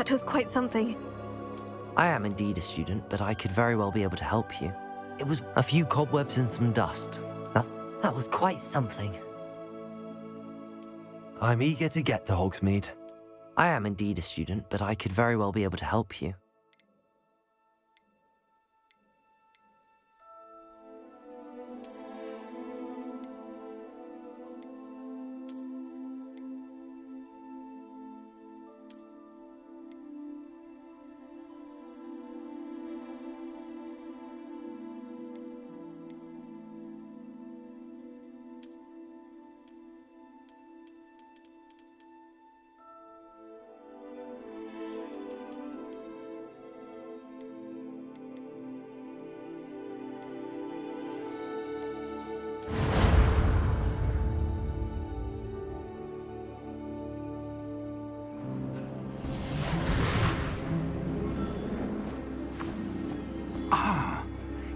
That was quite something. I am indeed a student, but I could very well be able to help you. It was a few cobwebs and some dust. That was quite something. I'm eager to get to Hogsmeade. I am indeed a student, but I could very well be able to help you.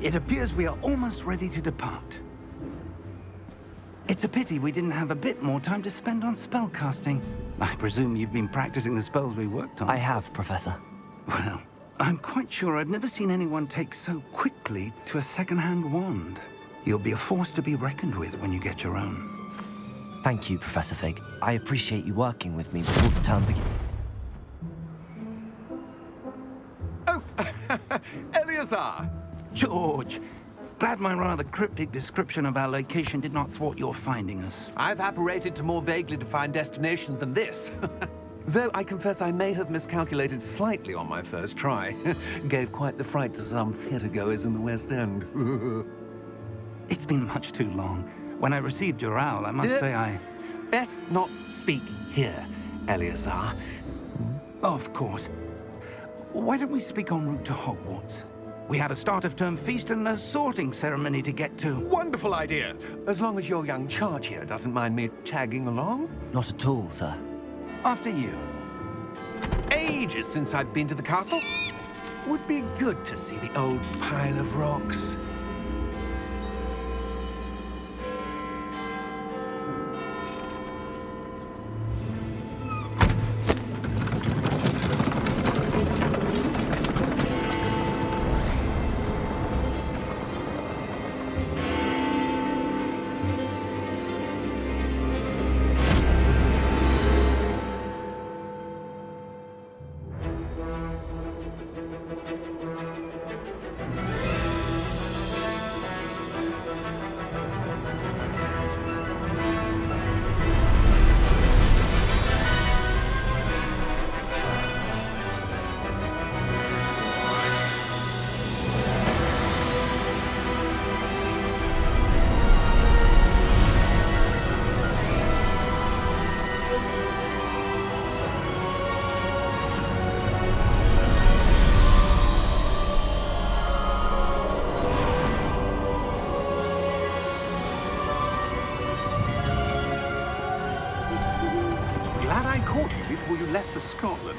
It appears we are almost ready to depart. It's a pity we didn't have a bit more time to spend on spellcasting. I presume you've been practicing the spells we worked on. I have, Professor. Well, I'm quite sure I've never seen anyone take so quickly to a second-hand wand. You'll be a force to be reckoned with when you get your own. Thank you, Professor Fig. I appreciate you working with me before the term begins. Oh, Eleazar! George, glad my rather cryptic description of our location did not thwart your finding us. I've apparated to more vaguely defined destinations than this. Though I confess I may have miscalculated slightly on my first try. Gave quite the fright to some theatre-goers in the West End. It's been much too long. When I received your owl, I must say I... Best not speak here, Eleazar. Of course. Why don't we speak en route to Hogwarts? We have a start-of-term feast and a sorting ceremony to get to. Wonderful idea! As long as your young charge here doesn't mind me tagging along. Not at all, sir. After you. Ages since I've been to the castle. Would be good to see the old pile of rocks. Glad I caught you before you left for Scotland.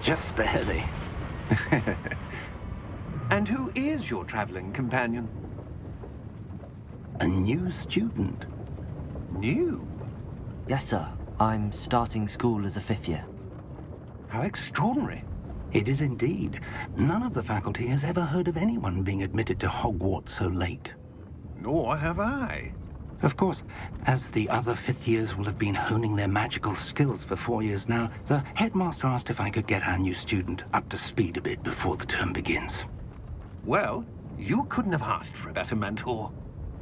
Just barely. And who is your traveling companion? A new student. New? Yes, sir. I'm starting school as a 5th year. How extraordinary. It is indeed. None of the faculty has ever heard of anyone being admitted to Hogwarts so late. Nor have I. Of course, as the other 5th years will have been honing their magical skills for 4 years now, the headmaster asked if I could get our new student up to speed a bit before the term begins. Well, you couldn't have asked for a better mentor.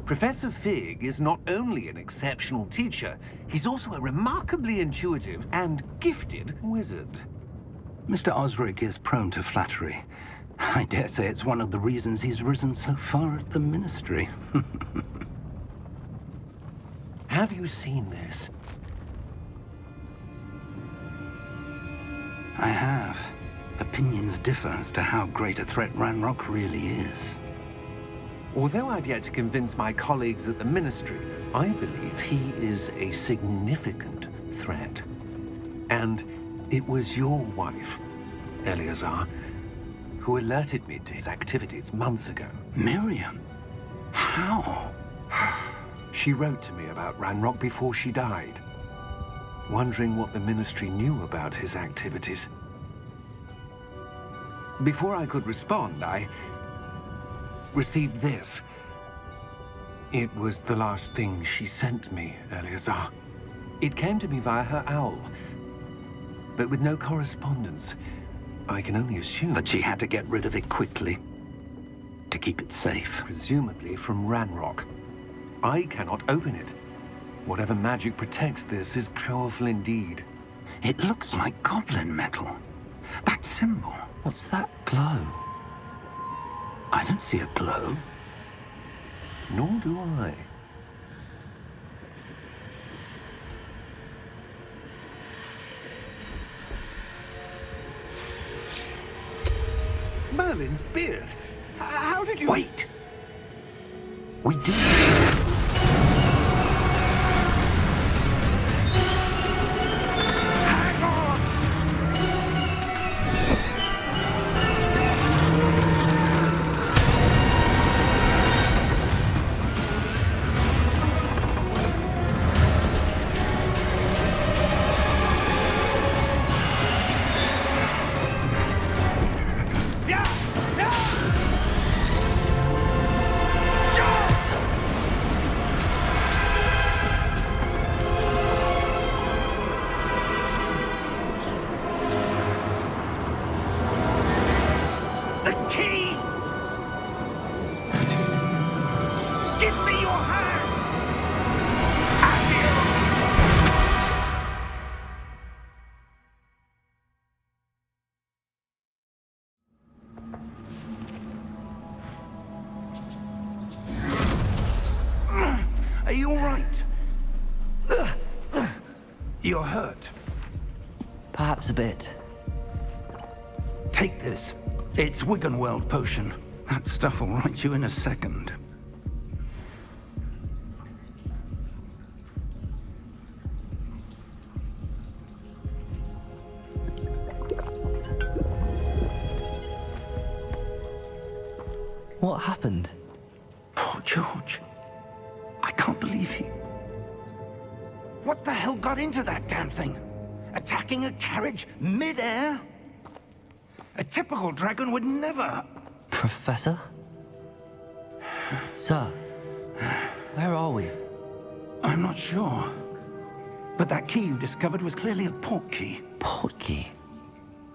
Professor Fig is not only an exceptional teacher, he's also a remarkably intuitive and gifted wizard. Mr. Osric is prone to flattery. I dare say it's one of the reasons he's risen so far at the Ministry. Have you seen this? I have. Opinions differ as to how great a threat Ranrock really is. Although I've yet to convince my colleagues at the Ministry, I believe he is a significant threat. And it was your wife, Eleazar, who alerted me to his activities months ago. Miriam? How? She wrote to me about Ranrock before she died. wondering what the Ministry knew about his activities. Before I could respond, I received this. It was the last thing she sent me, Eleazar. It came to me via her owl, but with no correspondence. I can only assume That she had to get rid of it quickly to keep it safe. presumably from Ranrock. I cannot open it. Whatever magic protects this is powerful indeed. It looks like goblin metal. That symbol. What's that glow? I don't see a glow. Nor do I. Merlin's beard. How did you... Wait! We do. Hang on! The key! Give me your hand! Are you all right? You're hurt. Perhaps a bit. Take this. It's Wiggenweld potion. That stuff will right you in a second. What happened? Poor George. I can't believe he... What the hell got into that damn thing? Attacking a carriage mid-air? A typical dragon would never... Professor? Sir, where are we? I'm not sure. But that key you discovered was clearly a port key. Port key?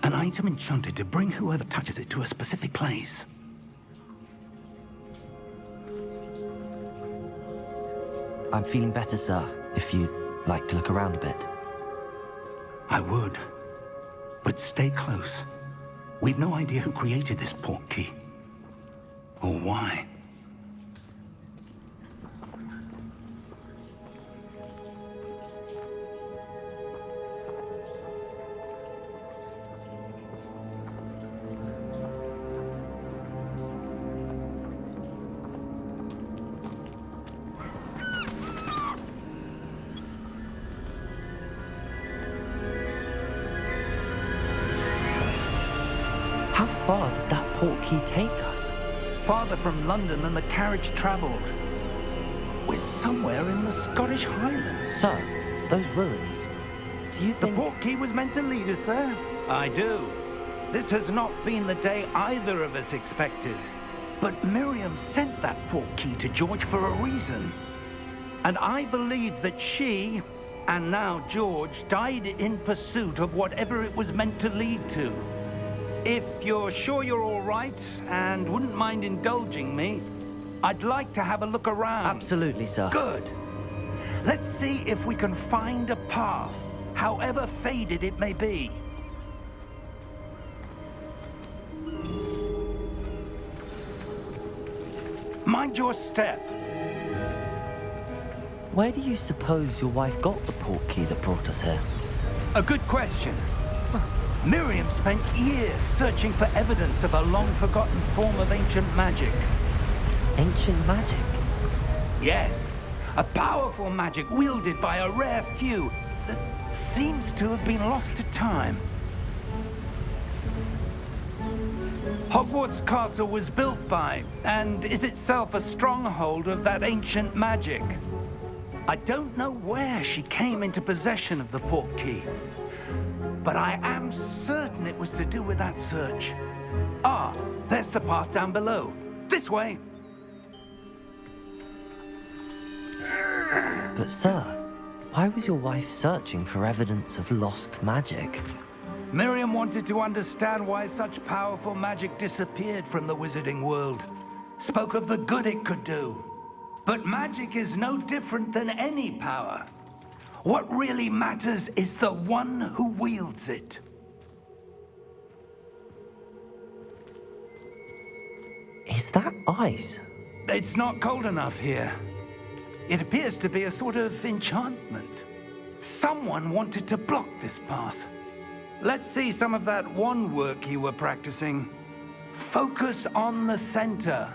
An item enchanted to bring whoever touches it to a specific place. I'm feeling better, sir, if you'd like to look around a bit. I would. But stay close. We've no idea who created this port key. Or why. How far did that port key take us? Farther from London than the carriage traveled. We're somewhere in the Scottish Highlands. Sir, those ruins. Do you The think... port key was meant to lead us there? I do. This has not been the day either of us expected. But Miriam sent that port key to George for a reason. And I believe that she, and now George, died in pursuit of whatever it was meant to lead to. If you're sure you're all right and wouldn't mind indulging me, I'd like to have a look around. Absolutely, sir. Good. Let's see if we can find a path, however faded it may be. Mind your step. Where do you suppose your wife got the port key that brought us here? A good question. Miriam spent years searching for evidence of a long-forgotten form of ancient magic. Ancient magic? Yes, a powerful magic wielded by a rare few that seems to have been lost to time. Hogwarts Castle was built by, and is itself a stronghold of that ancient magic. I don't know where she came into possession of the portkey, but I am certain it was to do with that search. Ah, there's the path down below. This way. But sir, why was your wife searching for evidence of lost magic? Miriam wanted to understand why such powerful magic disappeared from the wizarding world. Spoke of the good it could do. But magic is no different than any power. What really matters is the one who wields it. Is that ice? It's not cold enough here. It appears to be a sort of enchantment. Someone wanted to block this path. Let's see some of that wand work you were practicing. Focus on the center.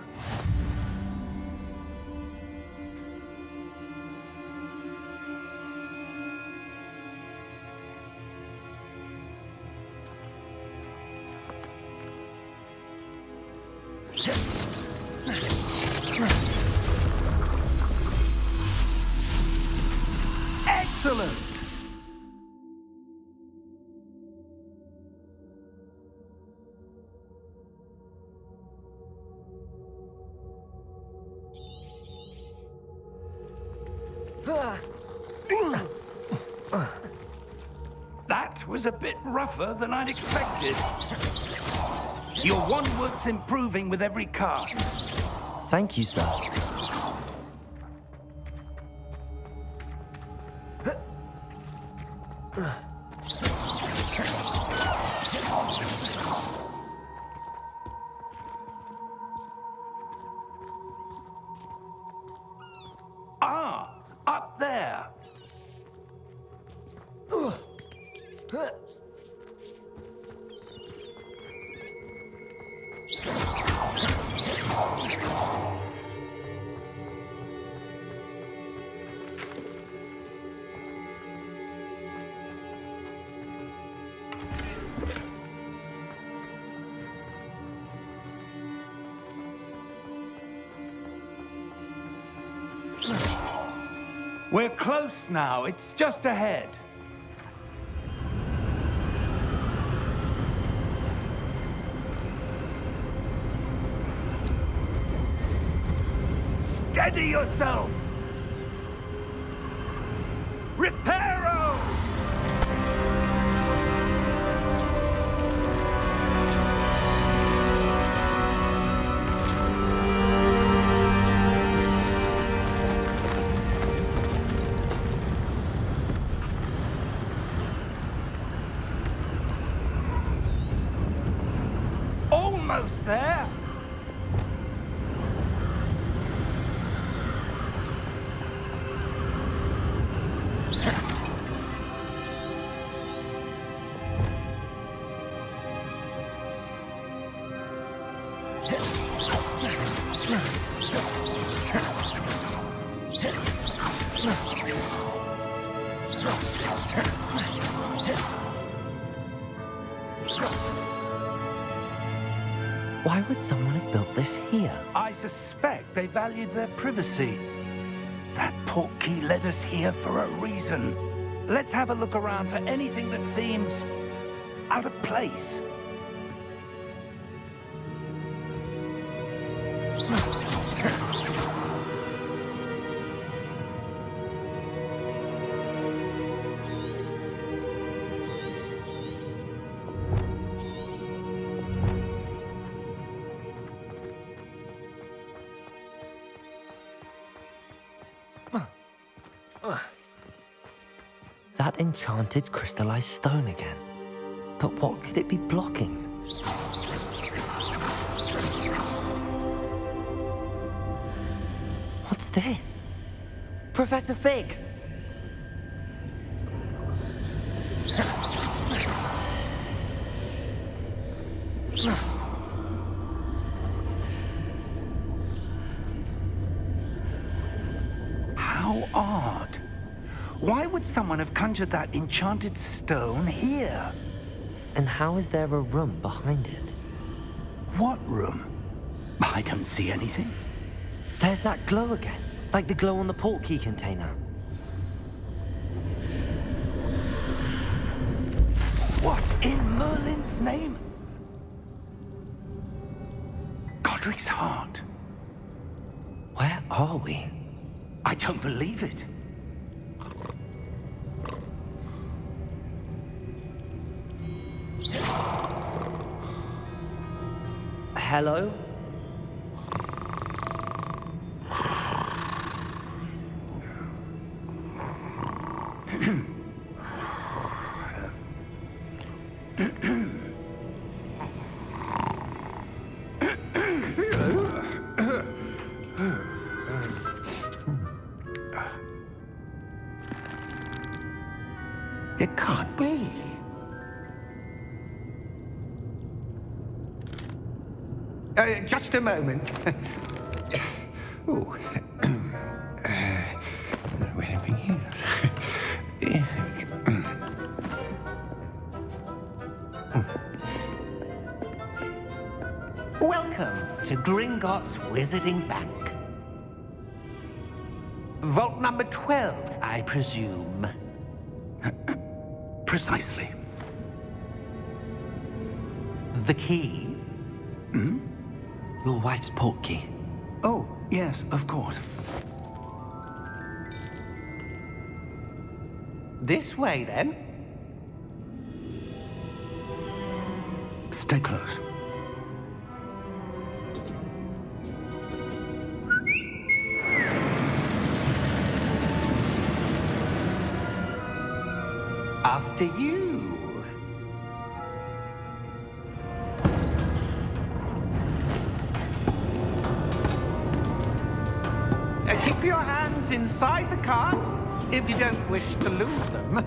Excellent! That was a bit rougher than I'd expected. Your wand work's improving with every cast. Thank you, sir. Ah, up there. We're close now. It's just ahead. Steady yourself! Reparo! Almost there! Why would someone have built this here? I suspect they valued their privacy. That portkey led us here for a reason. Let's have a look around for anything that seems out of place. That enchanted crystallized stone again. But what could it be blocking? What's this? Professor Fig! How odd. Why would someone have conjured that enchanted stone here? And how is there a room behind it? What room? I don't see anything. There's that glow again, like the glow on the portkey container. Merlin's name? Godric's heart. Where are we? I don't believe it. Hello? It can't be. Just a moment. Oh. Where have we here? Welcome to Gringotts Wizarding Bank. Vault number 12, I presume. Precisely. The key? Your wife's portkey. Oh, yes, of course. This way, then. Stay close. After you. Keep your hands inside the cart if you don't wish to lose them.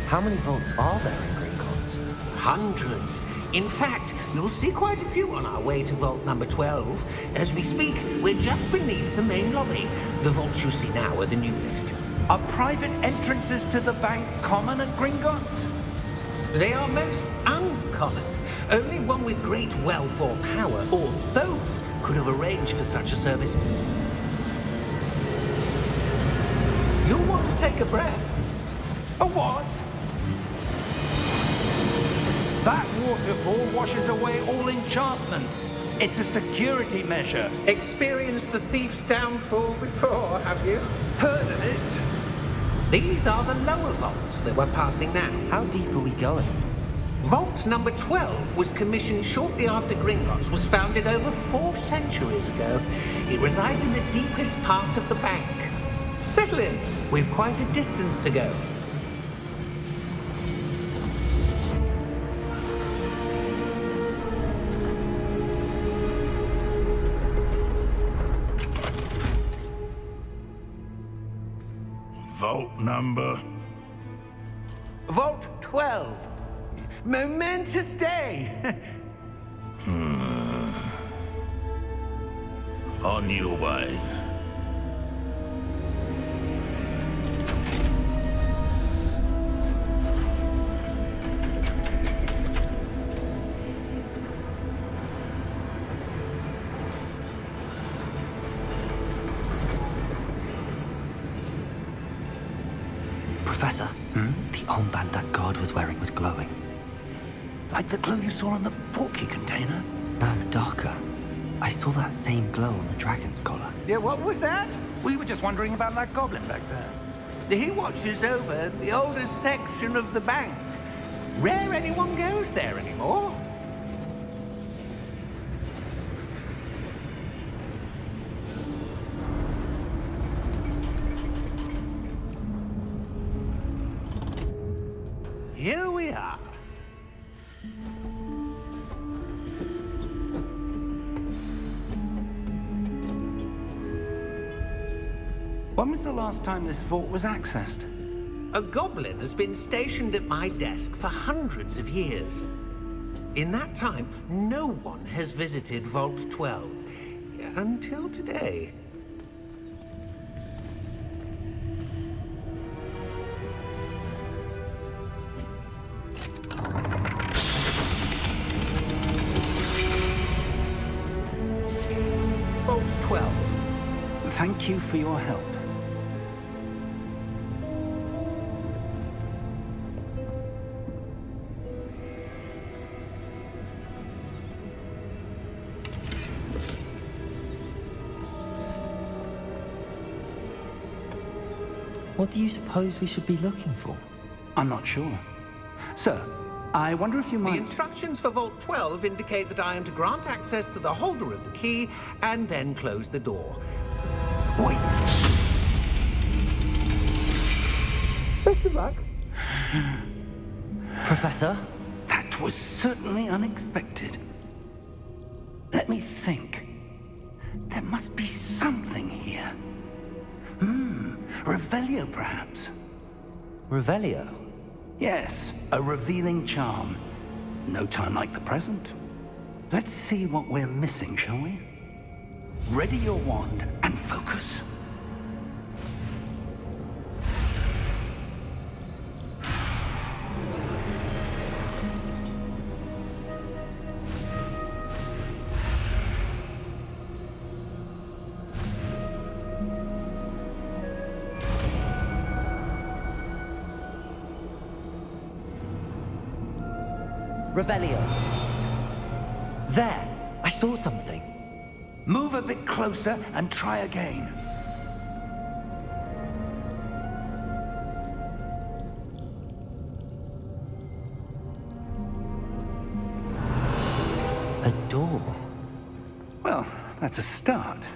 How many vaults are there in Gringotts? Hundreds. In fact, you'll see quite a few on our way to vault number 12. As we speak, we're just beneath the main lobby. The vaults you see now are the newest. Are private entrances to the bank common at Gringotts? They are most uncommon. Only one with great wealth or power, or both, could have arranged for such a service. You'll want to take a breath. A what? That waterfall washes away all enchantments. It's a security measure. Experienced the thief's downfall before, have you? Heard of it? These are the lower vaults that we're passing now. How deep are we going? Vault number 12 was commissioned shortly after Gringotts was founded over 4 centuries ago. It resides in the deepest part of the bank. Settle in. We've quite a distance to go. Vault number? Vault 12. Momentous day. On your way. Professor, the armband that guard was wearing was glowing. Like the glow you saw on the portkey container? No, darker. I saw that same glow on the dragon's collar. Yeah, what was that? We were just wondering about that goblin back there. He watches over the oldest section of the bank. Rare anyone goes there anymore. Here we are. When was the last time this vault was accessed? A goblin has been stationed at my desk for hundreds of years. In that time, no one has visited Vault 12. Until today. 12. Thank you for your help. What do you suppose we should be looking for? I'm not sure. Sir, I wonder if you The might... instructions for Vault 12 indicate that I am to grant access to the holder of the key and then close the door. Wait! Best of luck. Professor? That was certainly unexpected. Let me think. There must be something here. Revelio, perhaps? Revelio? Yes, a revealing charm. No time like the present. Let's see what we're missing, shall we? Ready your wand and focus. Revelio. There! I saw something. Move a bit closer and try again. A door. Well, that's a start.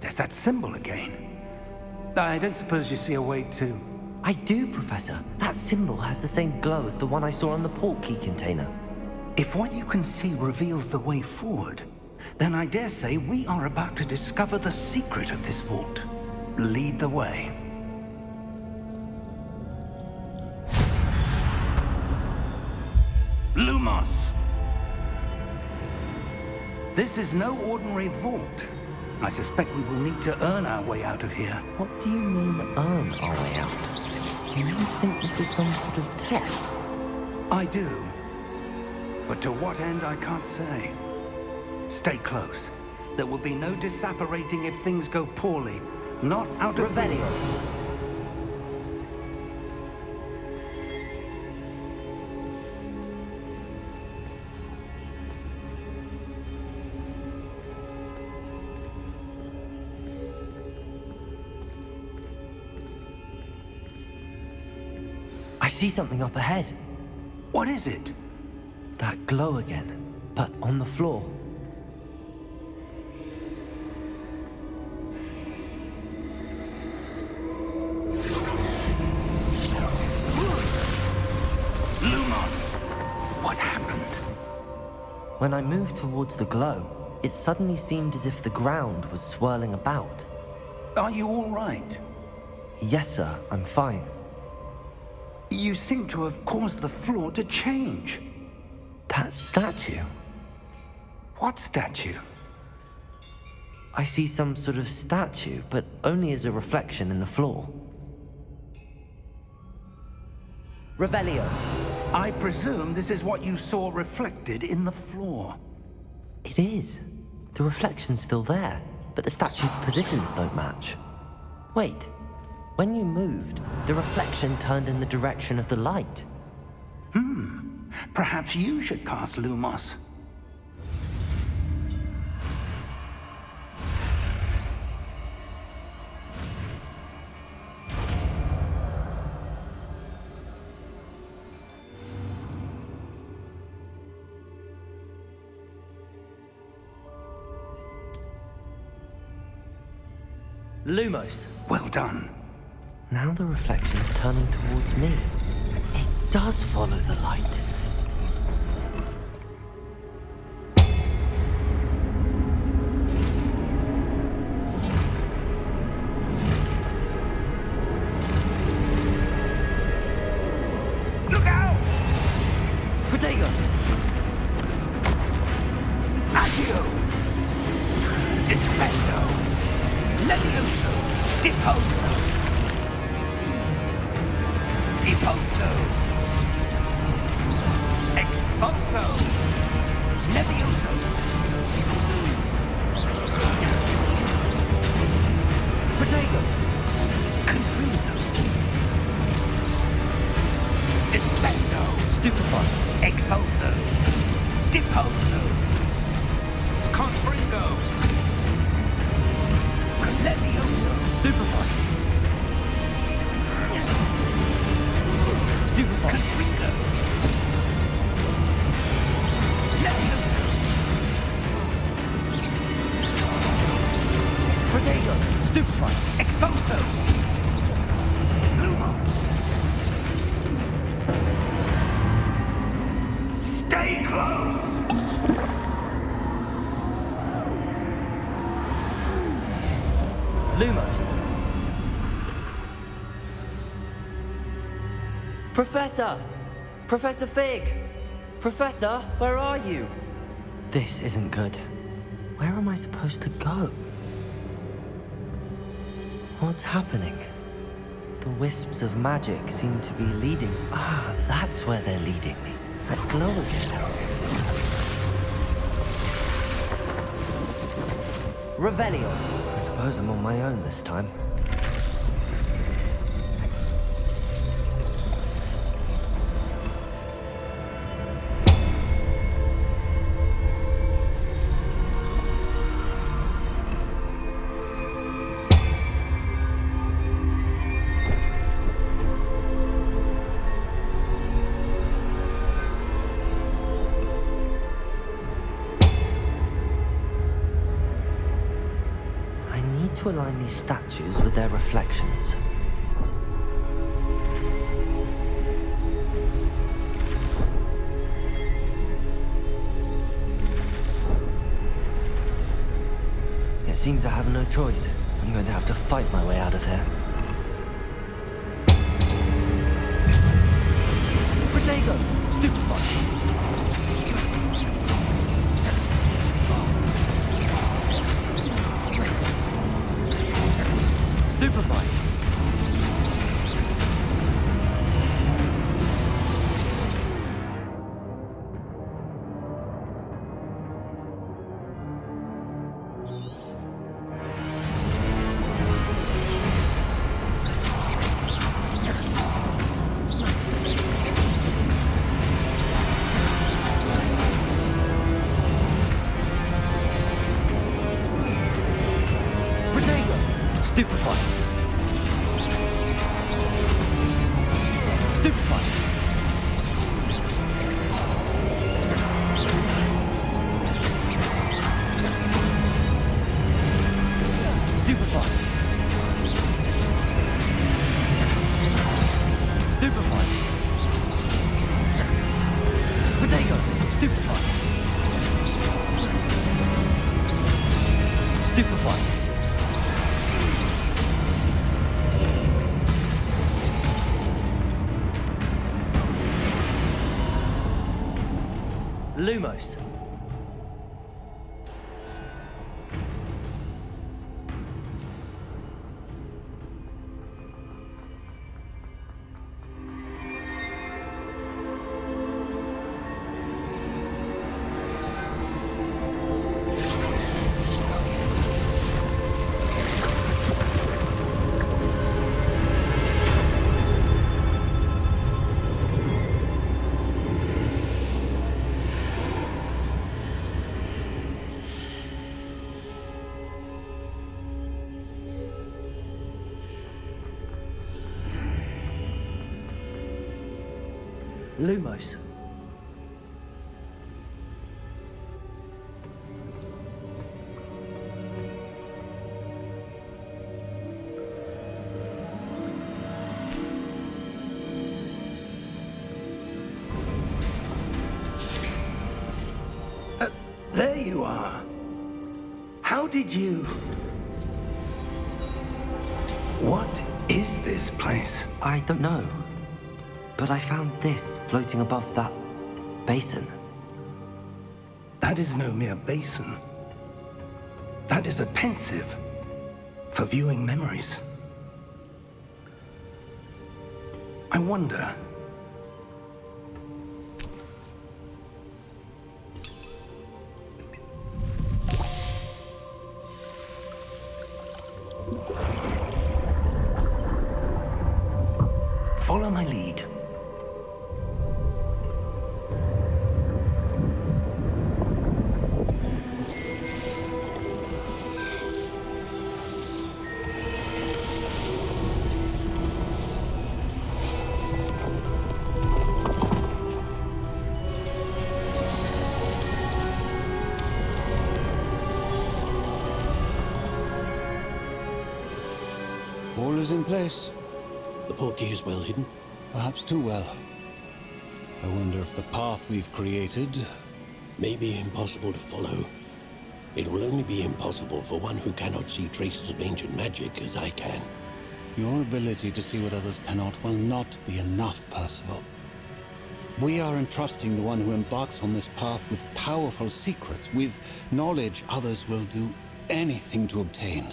There's that symbol again. I don't suppose you see a way to... I do, Professor. That symbol has the same glow as the one I saw on the portkey container. If what you can see reveals the way forward, then I dare say we are about to discover the secret of this vault. Lead the way. Lumos! This is no ordinary vault. I suspect we will need to earn our way out of here. What do you mean, earn our way out? Do you think this is some sort of test? I do. But to what end, I can't say. Stay close. There will be no disapparating if things go poorly. Not out of... Revelio. I see something up ahead. What is it? That glow again, but on the floor. Lumos! What happened? When I moved towards the glow, it suddenly seemed as if the ground was swirling about. Are you all right? Yes, sir, I'm fine. You seem to have caused the floor to change. That statue. What statue? I see some sort of statue, but only as a reflection in the floor. Revelio. I presume this is what you saw reflected in the floor. It is. The reflection's still there, but the statue's positions don't match. Wait. When you moved, the reflection turned in the direction of the light. Perhaps you should cast Lumos. Lumos. Well done. Now the reflection's turning towards me. It does follow the light. Look out! Protego! Accio! Descendo! Levioso! Deposo! Deposo! Expulso! Levioso! Stupefy. Expulso. Depulso. Confringo. Levioso. Stupefy. Stupefy. Confringo. Levioso. Protego. Stupefy. Expulso. Lumos. Stay close. Lumos. Professor! Professor Fig! Professor, where are you? This isn't good. Where am I supposed to go? What's happening? The wisps of magic seem to be leading... Ah, that's where they're leading me. That glow again. Revelio. I suppose I'm on my own this time. To align these statues with their reflections. It seems I have no choice. I'm going to have to fight my way out of here. Protego! Stupefy! Stupefy! Stupefy! Stupefy! Stupefy! Stupefy! Potato! Stupefy! Stupefy! Lumos. Lumos. There you are. How did you... What is this place? I don't know. But I found this floating above that basin. That is no mere basin. That is a pensive for viewing memories. I wonder... Follow my lead. All is in place. The portkey is well hidden. Perhaps too well. I wonder if the path we've created... May be impossible to follow. It will only be impossible for one who cannot see traces of ancient magic as I can. Your ability to see what others cannot will not be enough, Percival. We are entrusting the one who embarks on this path with powerful secrets, with knowledge others will do anything to obtain.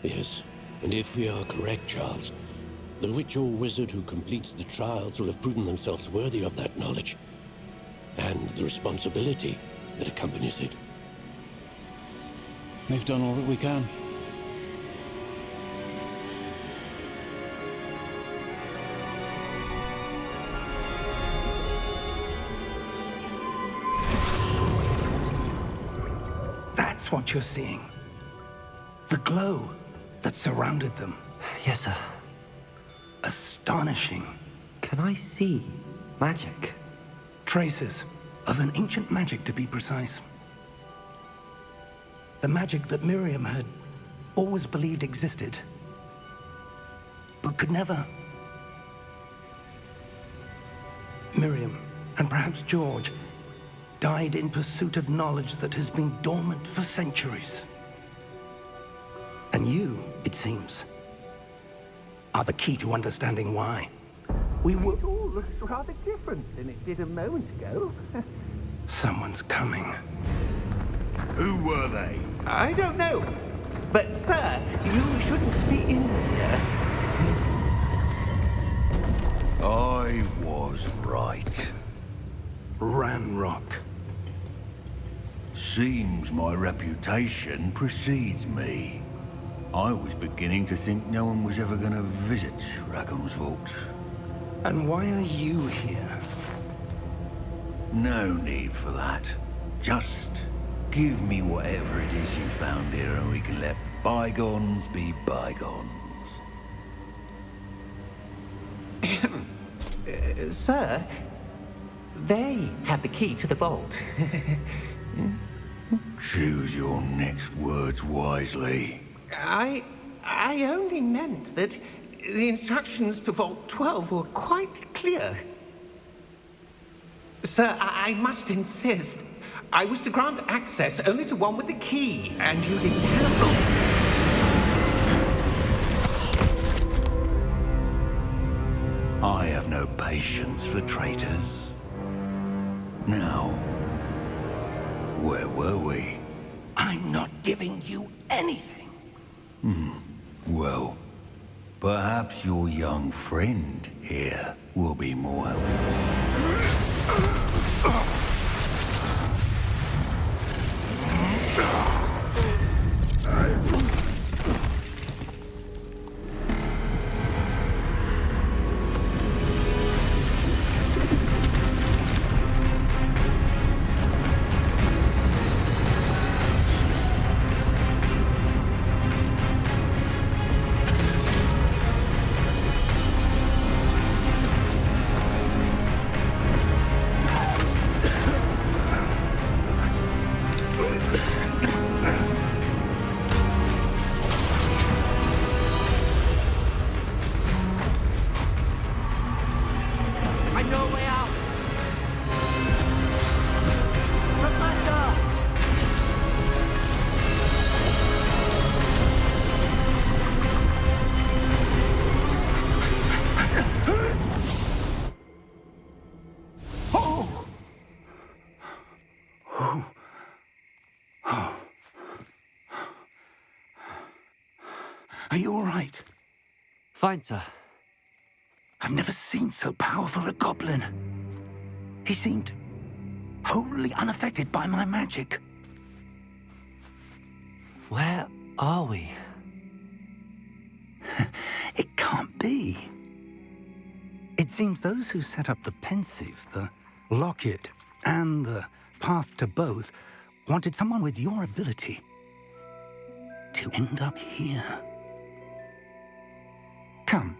Yes, and if we are correct, Charles, the witch or wizard who completes the trials will have proven themselves worthy of that knowledge, and the responsibility that accompanies it. We've done all that we can. That's what you're seeing. The glow that surrounded them. Yes, sir. Astonishing. Can I see magic? Traces of an ancient magic, to be precise. The magic that Miriam had always believed existed, but could never. Miriam, and perhaps George, died in pursuit of knowledge that has been dormant for centuries. And you, it seems, are the key to understanding why. We were... It all looks rather different than it did a moment ago. Someone's coming. Who were they? I don't know. But, sir, you shouldn't be in here. I was right. Ranrock. Seems my reputation precedes me. I was beginning to think no one was ever going to visit Rackham's vault. And why are you here? No need for that. Just give me whatever it is you found here and we can let bygones be bygones. Sir, they had the key to the vault. Choose your next words wisely. I only meant that the instructions to Vault 12 were quite clear. Sir, I must insist. I was to grant access only to one with the key, and you didn't have them. I have no patience for traitors. Now, where were we? I'm not giving you anything. Well, perhaps your young friend here will be more helpful. Are you all right? Fine, sir. I've never seen so powerful a goblin. He seemed wholly unaffected by my magic. Where are we? It can't be. It seems those who set up the Pensive, the Locket, and the Path to both wanted someone with your ability to end up here. Come.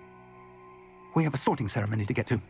We have a sorting ceremony to get to.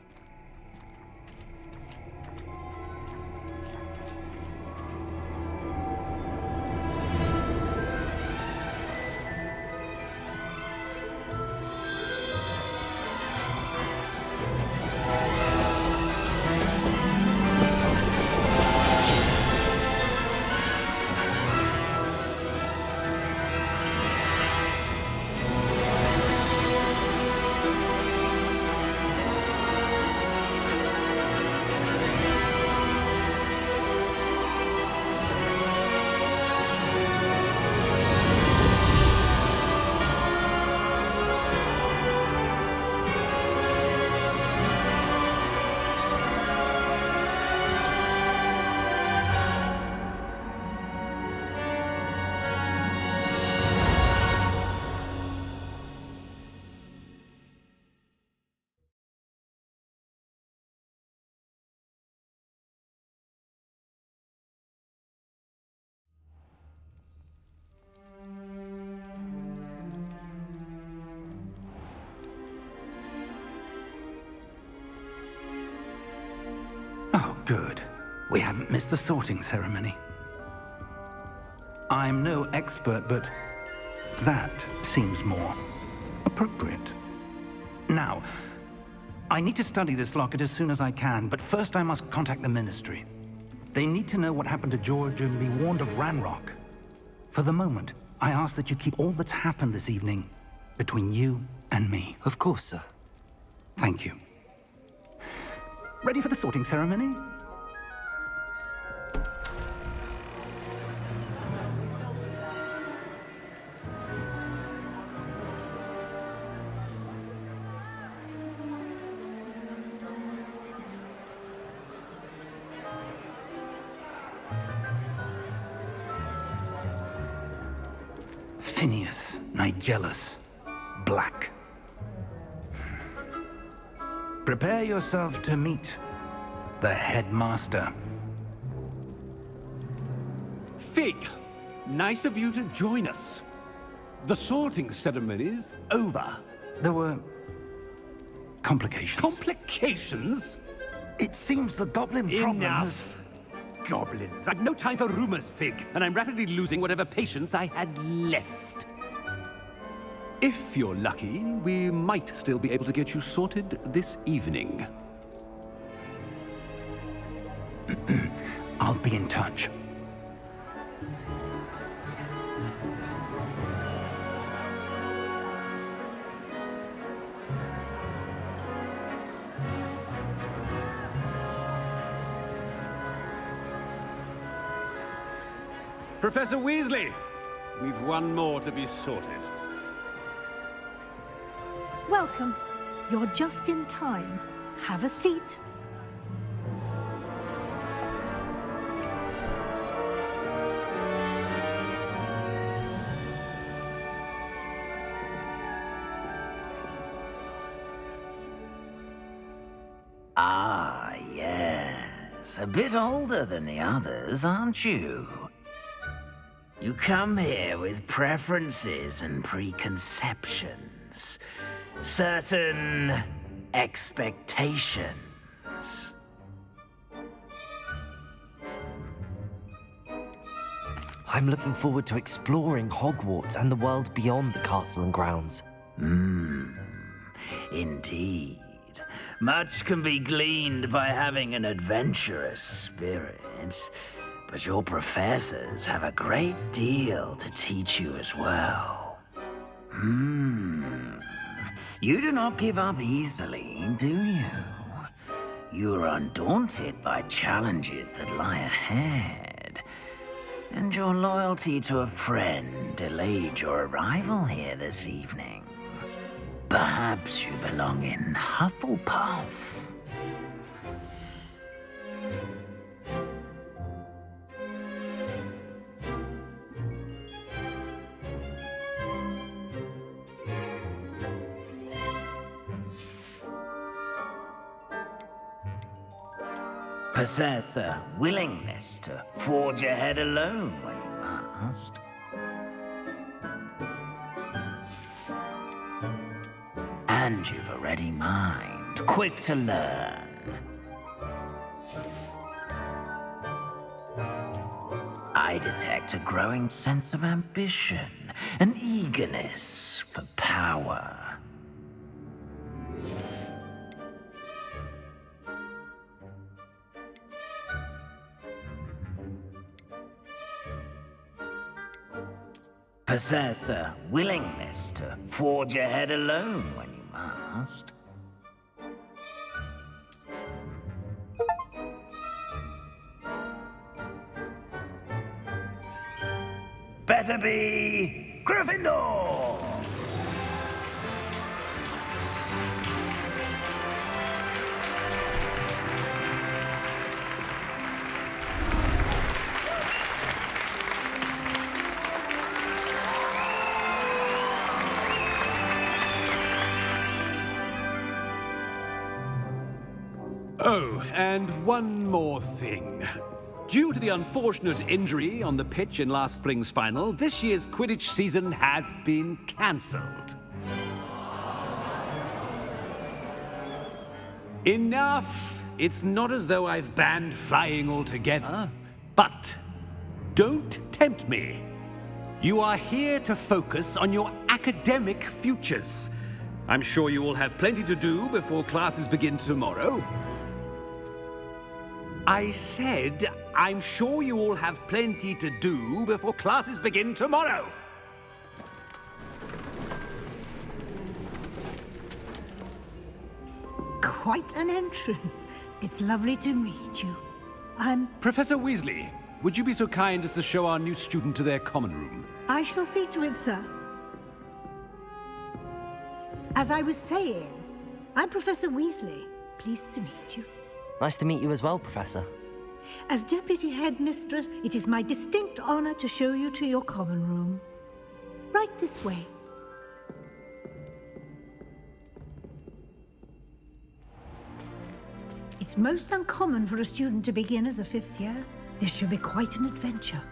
Good. We haven't missed the sorting ceremony. I'm no expert, but that seems more appropriate. Now, I need to study this locket as soon as I can, but first I must contact the Ministry. They need to know what happened to George and be warned of Ranrock. For the moment, I ask that you keep all that's happened this evening between you and me. Of course, sir. Thank you. Ready for the sorting ceremony? Phineas, Nigellus, Black. Prepare yourself to meet the headmaster. Fig, nice of you to join us. The sorting ceremony's over. There were complications. Complications? It seems the goblin problem Enough! Goblins. I've no time for rumors, Fig, and I'm rapidly losing whatever patience I had left. If you're lucky, we might still be able to get you sorted this evening. I'll be in touch. Professor Weasley, we've one more to be sorted. Welcome. You're just in time. Have a seat. Ah, yes. A bit older than the others, aren't you? You come here with preferences and preconceptions. Certain expectations. I'm looking forward to exploring Hogwarts and the world beyond the castle and grounds. Indeed. Much can be gleaned by having an adventurous spirit, but your professors have a great deal to teach you as well. You do not give up easily, do you? You are undaunted by challenges that lie ahead. And your loyalty to a friend delayed your arrival here this evening. Perhaps you belong in Hufflepuff. Possess a willingness to forge ahead alone when you must. And you've a ready mind, quick to learn. I detect a growing sense of ambition, an eagerness for power. Possess a willingness to forge ahead alone when you must. Better be Gryffindor! Oh, and one more thing. Due to the unfortunate injury on the pitch in last spring's final, this year's Quidditch season has been cancelled. Enough it's not as though I've banned flying altogether, but don't tempt me. You are here to focus on your academic futures. I'm sure you all have plenty to do before classes begin tomorrow. I said, I'm sure you all have plenty to do before classes begin tomorrow. Quite an entrance. It's lovely to meet you. I'm... Professor Weasley, would you be so kind as to show our new student to their common room? I shall see to it, sir. As I was saying, I'm Professor Weasley. Pleased to meet you. Nice to meet you as well, Professor. As Deputy Headmistress, it is my distinct honor to show you to your common room. Right this way. It's most uncommon for a student to begin as a 5th year. This should be quite an adventure.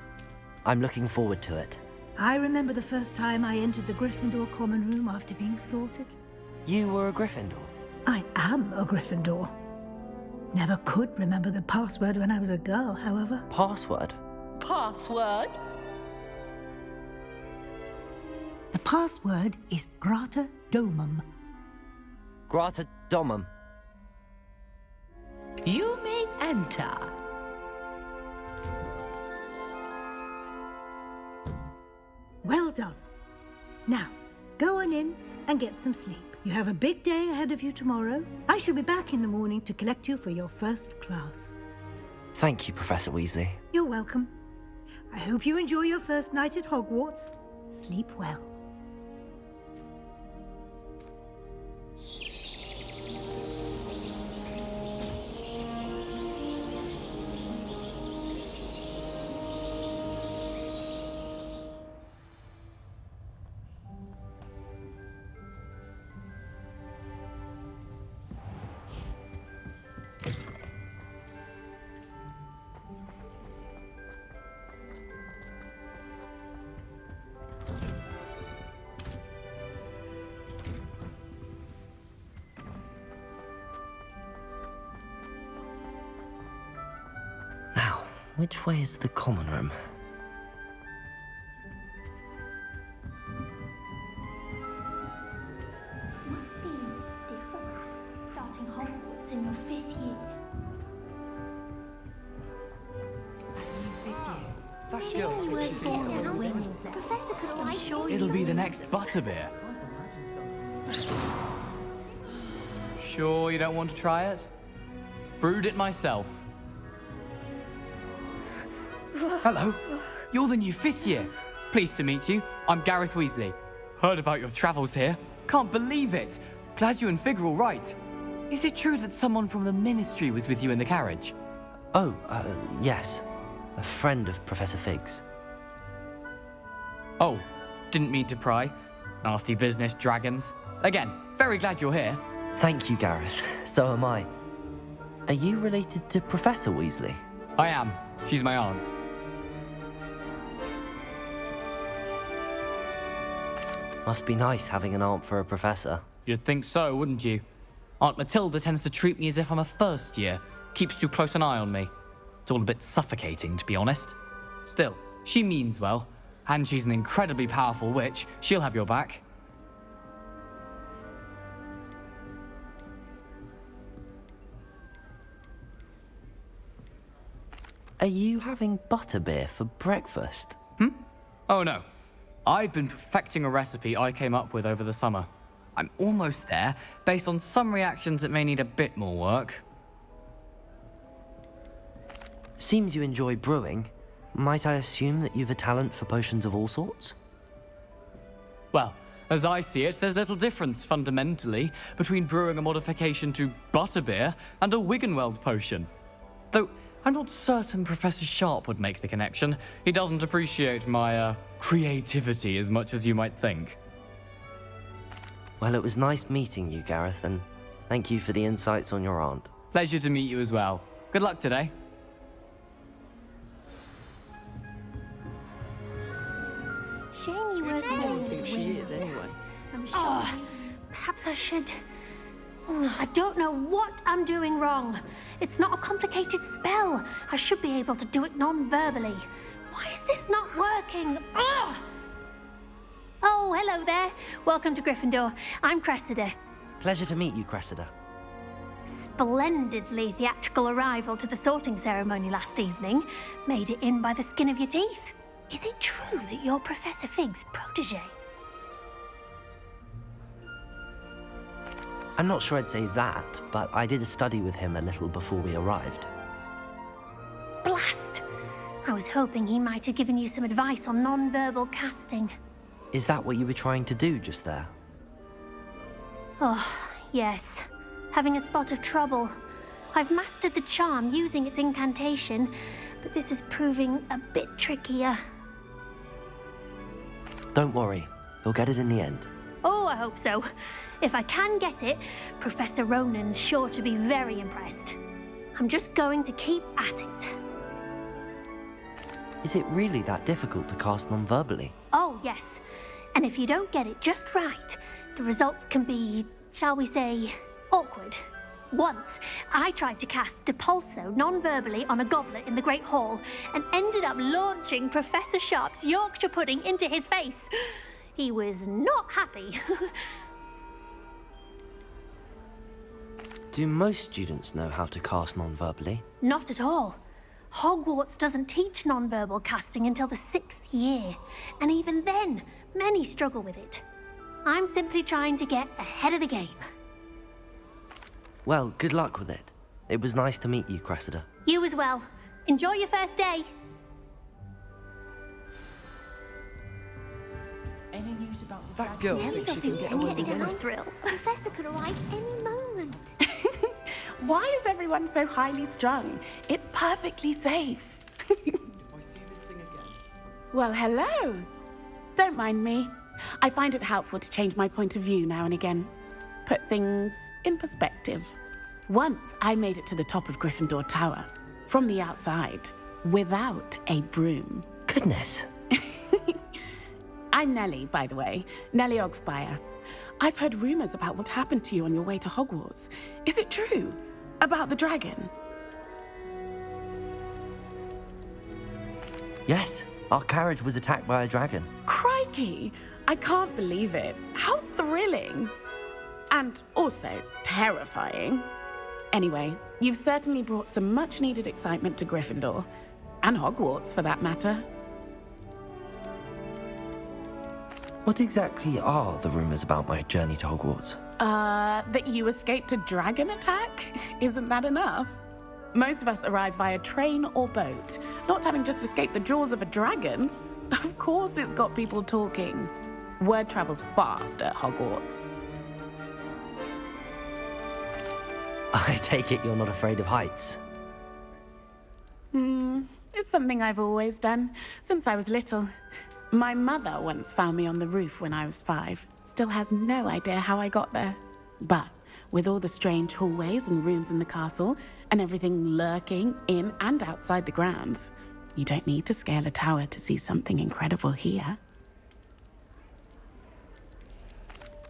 I'm looking forward to it. I remember the first time I entered the Gryffindor common room after being sorted. You were a Gryffindor? I am a Gryffindor. Never could remember the password when I was a girl, however. Password? Password? The password is Grata Domum. Grata Domum. You may enter. Well done. Now, go on in and get some sleep. You have a big day ahead of you tomorrow. I shall be back in the morning to collect you for your first class. Thank you, Professor Weasley. You're welcome. I hope you enjoy your first night at Hogwarts. Sleep well. Which way is the common room? Must be different, starting Hogwarts in your 5th year. Professor could write sure It'll be the next butterbeer. Sure you don't want to try it? Brewed it myself. Hello, you're the new 5th year. Pleased to meet you. I'm Gareth Weasley. Heard about your travels here. Can't believe it. Glad you and Fig are all right. Is it true that someone from the Ministry was with you in the carriage? Oh, yes. A friend of Professor Fig's. Oh, didn't mean to pry. Nasty business, dragons. Again, very glad you're here. Thank you, Gareth. So am I. Are you related to Professor Weasley? I am. She's my aunt. Must be nice having an aunt for a professor. You'd think so, wouldn't you? Aunt Matilda tends to treat me as if I'm a first year. Keeps too close an eye on me. It's all a bit suffocating, to be honest. Still, she means well. And she's an incredibly powerful witch. She'll have your back. Are you having butterbeer for breakfast? Oh no. I've been perfecting a recipe I came up with over the summer. I'm almost there. Based on some reactions, it may need a bit more work. Seems you enjoy brewing. Might I assume that you've a talent for potions of all sorts? Well, as I see it, there's little difference, fundamentally, between brewing a modification to butterbeer and a Wiggenweld potion. Though, I'm not certain Professor Sharp would make the connection. He doesn't appreciate my, creativity as much as you might think. Well, it was nice meeting you, Gareth, and thank you for the insights on your aunt. Pleasure to meet you as well. Good luck today. Shame you weren't there. I don't think she is, anyway. I'm sure. Perhaps I should. I don't know what I'm doing wrong. It's not a complicated spell. I should be able to do it non-verbally. Why is this not working? Ugh! Oh, hello there. Welcome to Gryffindor. I'm Cressida. Pleasure to meet you, Cressida. Splendidly theatrical arrival to the sorting ceremony last evening. Made it in by the skin of your teeth. Is it true that you're Professor Fig's protege? I'm not sure I'd say that, but I did study with him a little before we arrived. Blast! I was hoping he might have given you some advice on non-verbal casting. Is that what you were trying to do just there? Oh, yes. Having a spot of trouble. I've mastered the charm using its incantation, but this is proving a bit trickier. Don't worry, you'll get it in the end. Oh, I hope so. If I can get it, Professor Ronen's sure to be very impressed. I'm just going to keep at it. Is it really that difficult to cast non-verbally? Oh, yes. And if you don't get it just right, the results can be, shall we say, awkward. Once, I tried to cast Depulso non-verbally on a goblet in the Great Hall and ended up launching Professor Sharp's Yorkshire pudding into his face. He was not happy. Do most students know how to cast non-verbally? Not at all. Hogwarts doesn't teach non-verbal casting until the 6th year, and even then, many struggle with it. I'm simply trying to get ahead of the game. Well, good luck with it. It was nice to meet you, Cressida. You as well. Enjoy your first day. Any news about that girl thinks she can get away with anything. Thrill. Professor could arrive any moment. Why is everyone so highly strung? It's perfectly safe. Well, hello. Don't mind me. I find it helpful to change my point of view now and again. Put things in perspective. Once I made it to the top of Gryffindor Tower, from the outside, without a broom. Goodness. I'm Nellie, by the way. Nellie Ogspire. I've heard rumors about what happened to you on your way to Hogwarts. Is it true? About the dragon? Yes, our carriage was attacked by a dragon. Crikey! I can't believe it. How thrilling! And also terrifying. Anyway, you've certainly brought some much-needed excitement to Gryffindor. And Hogwarts, for that matter. What exactly are the rumors about my journey to Hogwarts? That you escaped a dragon attack? Isn't that enough? Most of us arrive via train or boat, not having just escaped the jaws of a dragon. Of course it's got people talking. Word travels fast at Hogwarts. I take it you're not afraid of heights? It's something I've always done, since I was little. My mother once found me on the roof when I was 5. Still has no idea how I got there. But with all the strange hallways and rooms in the castle, and everything lurking in and outside the grounds, you don't need to scale a tower to see something incredible here.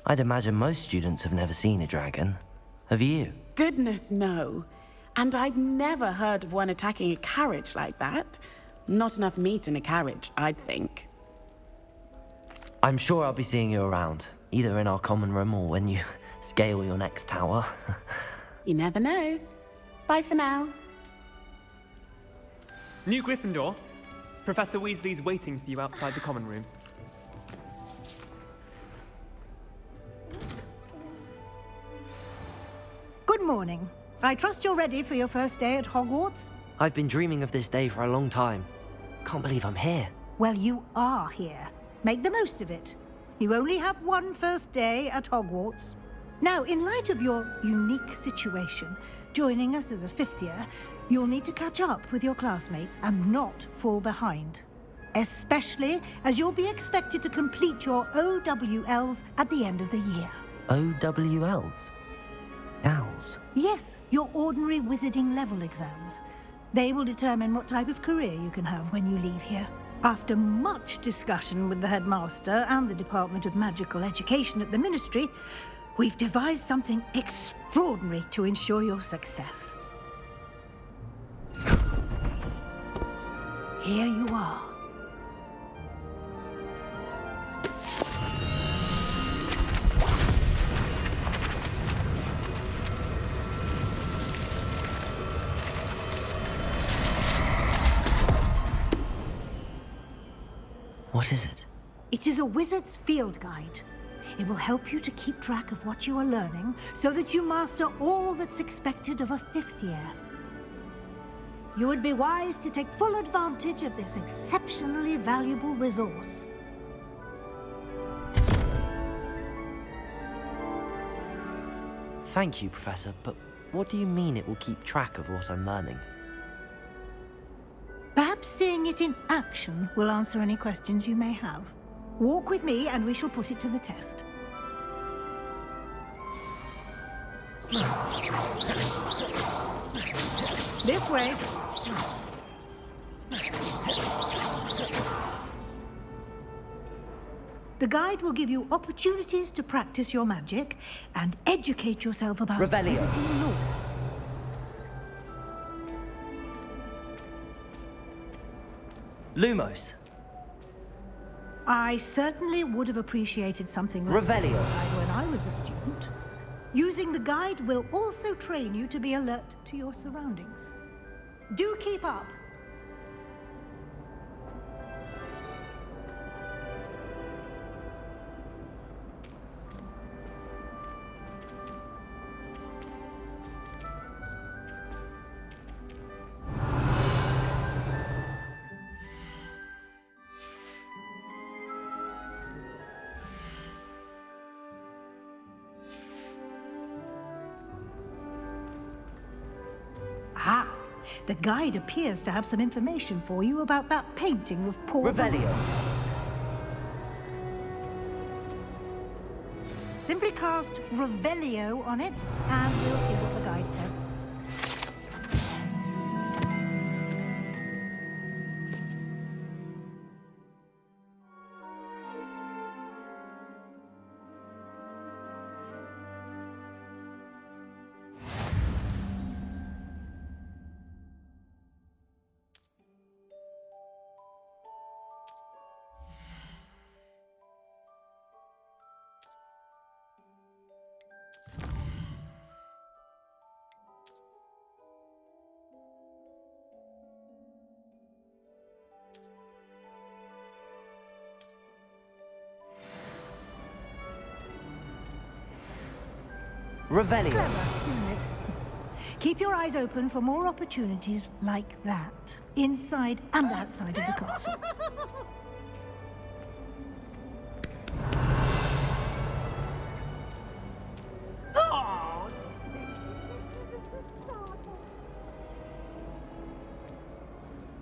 I'd imagine most students have never seen a dragon. Have you? Goodness, no. And I've never heard of one attacking a carriage like that. Not enough meat in a carriage, I'd think. I'm sure I'll be seeing you around, either in our common room or when you scale your next tower. You never know. Bye for now. New Gryffindor. Professor Weasley's waiting for you outside the common room. Good morning. I trust you're ready for your first day at Hogwarts? I've been dreaming of this day for a long time. Can't believe I'm here. Well, you are here. Make the most of it. You only have one first day at Hogwarts. Now, in light of your unique situation, joining us as a 5th year, you'll need to catch up with your classmates and not fall behind. Especially as you'll be expected to complete your OWLs at the end of the year. OWLs? Owls? Yes, your ordinary wizarding level exams. They will determine what type of career you can have when you leave here. After much discussion with the headmaster and the Department of Magical Education at the Ministry, We've devised something extraordinary to ensure your success. Here you are. What is it? It is a wizard's field guide. It will help you to keep track of what you are learning so that you master all that's expected of a 5th year. You would be wise to take full advantage of this exceptionally valuable resource. Thank you, Professor, but what do you mean it will keep track of what I'm learning? Perhaps seeing it in action will answer any questions you may have. Walk with me and we shall put it to the test. This way. The guide will give you opportunities to practice your magic and educate yourself about visiting lore. Lumos. I certainly would have appreciated something like Revelio. that when I was a student. Using the guide will also train you to be alert to your surroundings. Do keep up. Ah, the guide appears to have some information for you about that painting of poor... Revelio. Simply cast Revelio on it, and we'll see what the guide says. Revelio. Clever, isn't it? Keep your eyes open for more opportunities like that, inside and outside of the castle.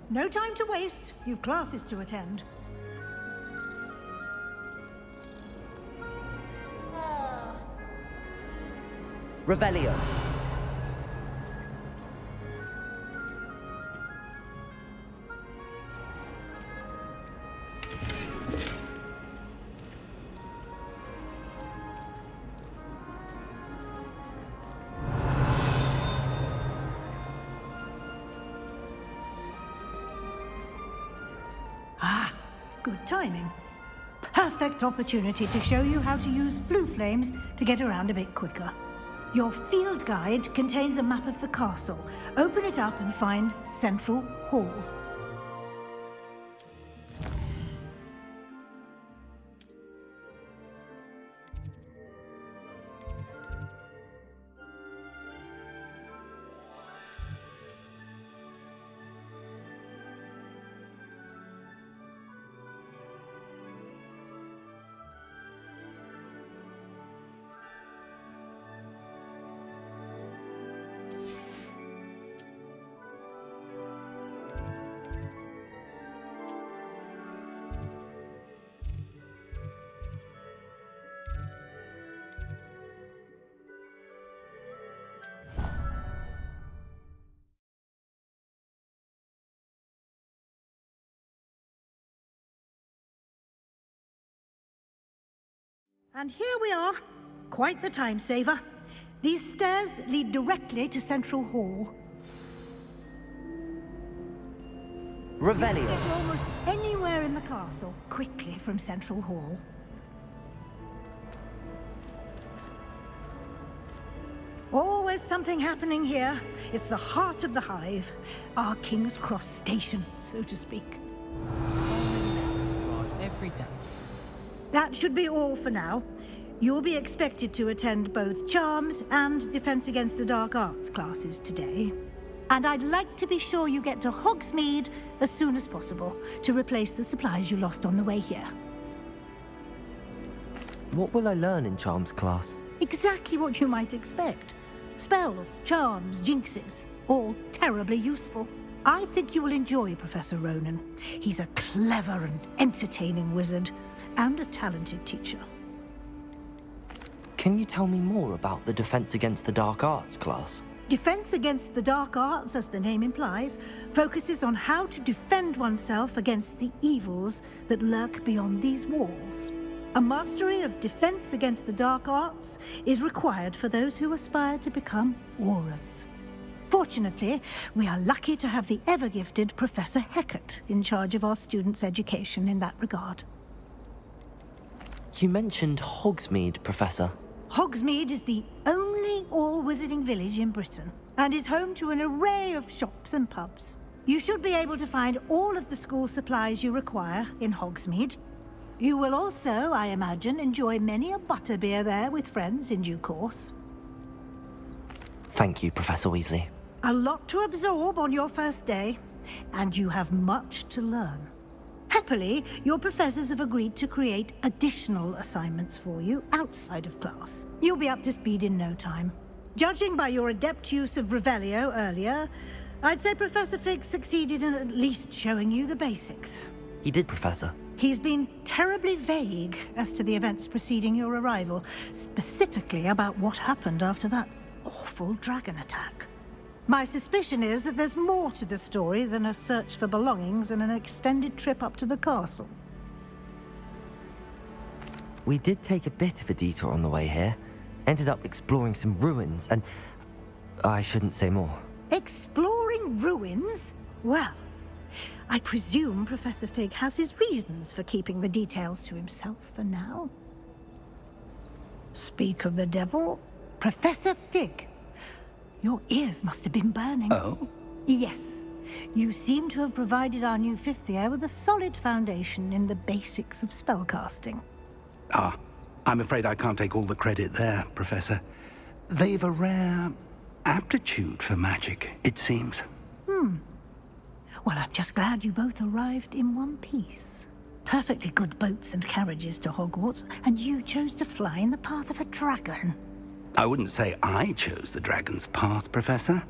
No time to waste. You've classes to attend. Revelio. Ah, good timing. Perfect opportunity to show you how to use flue flames to get around a bit quicker. Your field guide contains a map of the castle. Open it up and find Central Hall. And here we are, quite the time saver. These stairs lead directly to Central Hall. Revelio. Get almost anywhere in the castle quickly from Central Hall. Always something happening here. It's the heart of the hive. Our King's Cross station, so to speak. Every day. That should be all for now. You'll be expected to attend both Charms and Defense Against the Dark Arts classes today. And I'd like to be sure you get to Hogsmeade as soon as possible to replace the supplies you lost on the way here. What will I learn in Charms class? Exactly what you might expect. Spells, charms, jinxes, all terribly useful. I think you will enjoy Professor Ronen. He's a clever and entertaining wizard, and a talented teacher. Can you tell me more about the Defense Against the Dark Arts class? Defense Against the Dark Arts, as the name implies, focuses on how to defend oneself against the evils that lurk beyond these walls. A mastery of Defense Against the Dark Arts is required for those who aspire to become auras. Fortunately, we are lucky to have the ever-gifted Professor Hecat in charge of our students' education in that regard. You mentioned Hogsmeade, Professor. Hogsmeade is the only all-wizarding village in Britain, and is home to an array of shops and pubs. You should be able to find all of the school supplies you require in Hogsmeade. You will also, I imagine, enjoy many a butterbeer there with friends in due course. Thank you, Professor Weasley. A lot to absorb on your first day, and you have much to learn. Happily, your professors have agreed to create additional assignments for you outside of class. You'll be up to speed in no time. Judging by your adept use of Revelio earlier, I'd say Professor Fig succeeded in at least showing you the basics. He did, Professor. He's been terribly vague as to the events preceding your arrival, specifically about what happened after that awful dragon attack. My suspicion is that there's more to the story than a search for belongings and an extended trip up to the castle. We did take a bit of a detour on the way here. Ended up exploring some ruins and... I shouldn't say more. Exploring ruins? Well, I presume Professor Fig has his reasons for keeping the details to himself for now. Speak of the devil, Professor Fig. Your ears must have been burning. Oh? Yes. You seem to have provided our new fifth year with a solid foundation in the basics of spellcasting. Ah, I'm afraid I can't take all the credit there, Professor. They've a rare aptitude for magic, it seems. Well, I'm just glad you both arrived in one piece. Perfectly good boats and carriages to Hogwarts, and you chose to fly in the path of a dragon. I wouldn't say I chose the dragon's path, Professor.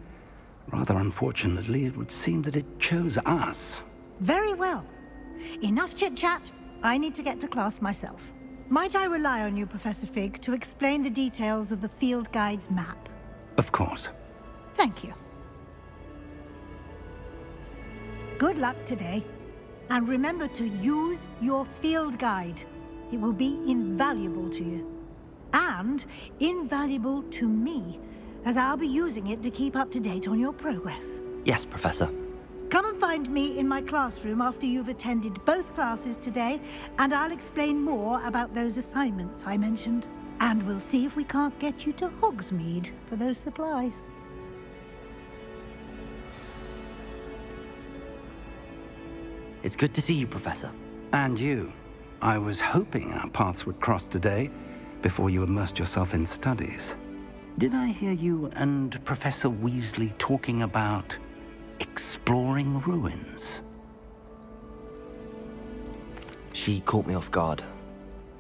Rather unfortunately, it would seem that it chose us. Very well. Enough chit-chat. I need to get to class myself. Might I rely on you, Professor Fig, to explain the details of the field guide's map? Of course. Thank you. Good luck today. And remember to use your field guide. It will be invaluable to you. And invaluable to me, as I'll be using it to keep up to date on your progress. Yes, Professor. Come and find me in my classroom after you've attended both classes today, and I'll explain more about those assignments I mentioned. And we'll see if we can't get you to Hogsmeade for those supplies. It's good to see you, Professor. And you. I was hoping our paths would cross today, before you immersed yourself in studies. Did I hear you and Professor Weasley talking about exploring ruins? She caught me off guard.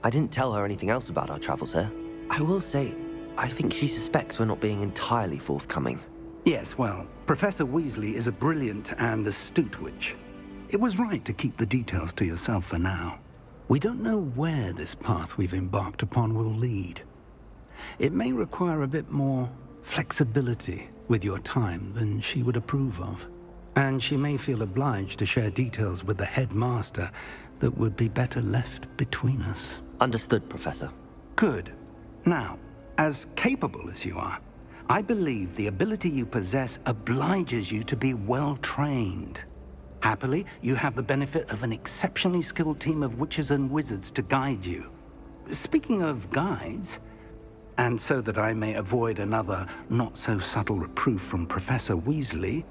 I didn't tell her anything else about our travels here. I will say, I think she suspects we're not being entirely forthcoming. Yes, well, Professor Weasley is a brilliant and astute witch. It was right to keep the details to yourself for now. We don't know where this path we've embarked upon will lead. It may require a bit more flexibility with your time than she would approve of. And she may feel obliged to share details with the headmaster that would be better left between us. Understood, Professor. Good. Now, As capable as you are, I believe the ability you possess obliges you to be well-trained. Happily, you have the benefit of an exceptionally skilled team of witches and wizards to guide you. Speaking of guides, and so that I may avoid another not-so-subtle reproof from Professor Weasley,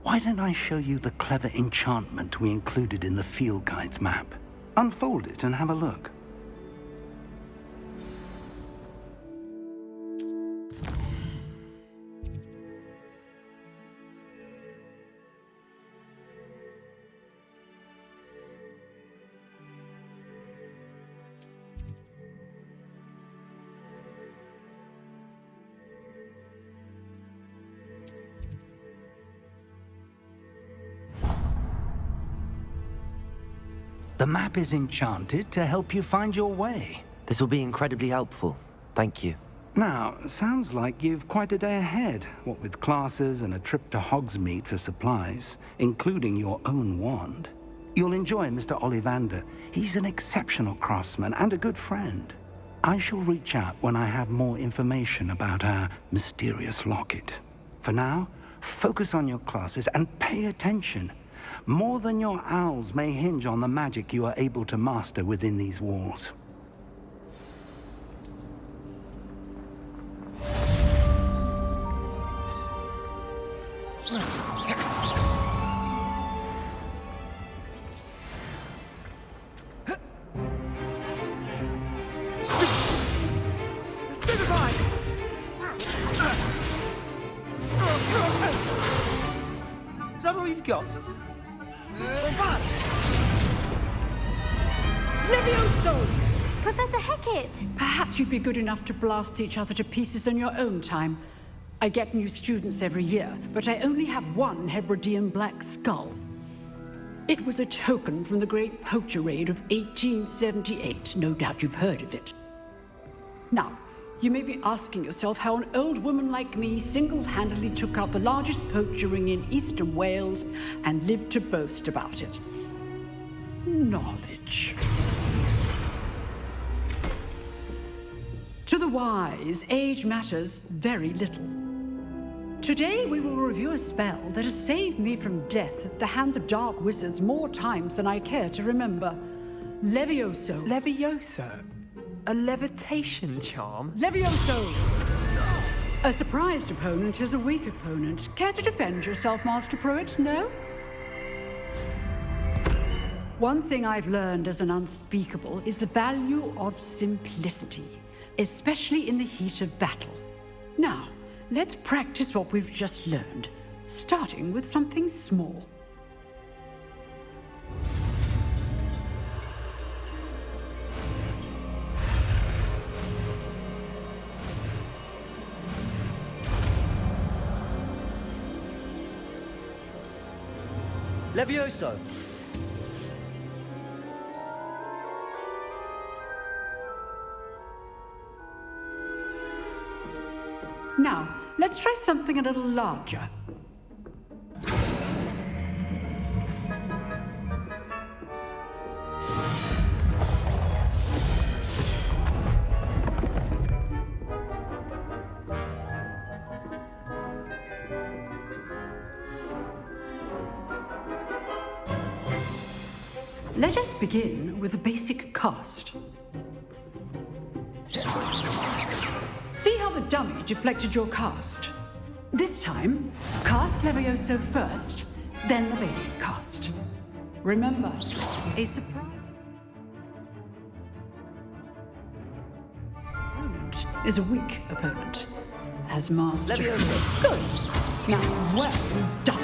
why don't I show you the clever enchantment we included in the field guide's map? Unfold it and have a look. The map is enchanted to help you find your way. This will be incredibly helpful. Thank you. Now, sounds like you've quite a day ahead, what with classes and a trip to Hogsmeade for supplies, including your own wand. You'll enjoy Mr. Ollivander. He's an exceptional craftsman and a good friend. I shall reach out when I have more information about our mysterious locket. For now, focus on your classes and pay attention. More than your owls may hinge on the magic you are able to master within these walls. Stupefy! Is that all you've got? Levioso! Professor Hecat! Perhaps you'd be good enough to blast each other to pieces on your own time. I get new students every year, but I only have one Hebridean black skull. It was a token from the Great Poacher Raid of 1878. No doubt you've heard of it. Now, you may be asking yourself how an old woman like me single-handedly took out the largest poacher ring in eastern Wales and lived to boast about it. Knowledge. To the wise, age matters very little. Today we will review a spell that has saved me from death at the hands of dark wizards more times than I care to remember. Levioso. Levioso? A levitation charm? Levioso! A surprised opponent is a weak opponent. Care to defend yourself, Master Pruitt? No? One thing I've learned as an unspeakable is the value of simplicity, especially in the heat of battle. Now, let's practice what we've just learned, starting with something small. Levioso! Now, let's try something a little larger. Let us begin with a basic cast. See how the dummy deflected your cast? This time, cast Levioso first, then the basic cast. Remember, a surprise opponent is a weak opponent. As master. Levioso. Good. Now, well done.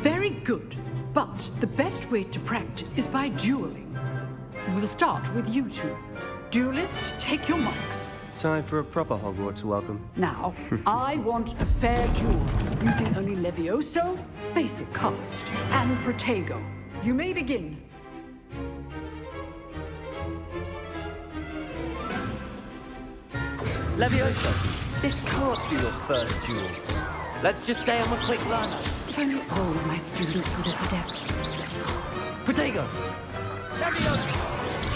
Very good. But the best way to practice is by dueling. We'll start with you two. Duelists, take your marks. Time for a proper Hogwarts welcome. Now, I want a fair duel, using only Levioso, basic cast, and Protego. You may begin. Levioso, this can't be your first duel. Let's just say I'm a quick learner. If only all my students were this adept. Protego!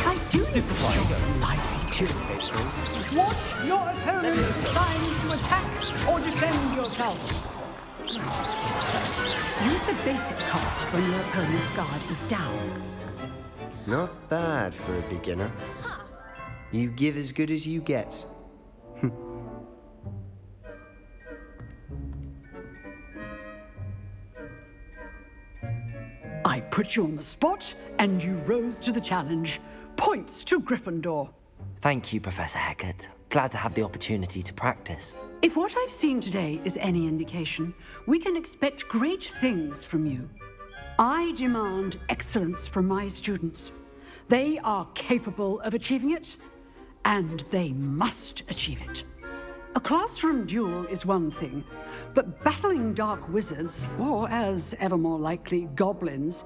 I do enjoy life curious. Watch your opponent's time to attack or defend yourself. Use the basic cast when your opponent's guard is down. Not bad for a beginner. You give as good as you get. I put you on the spot, and you rose to the challenge. Points to Gryffindor. Thank you, Professor Hecat. Glad to have the opportunity to practice. If what I've seen today is any indication, we can expect great things from you. I demand excellence from my students. They are capable of achieving it, and they must achieve it. A classroom duel is one thing, but battling dark wizards, or as ever more likely, goblins,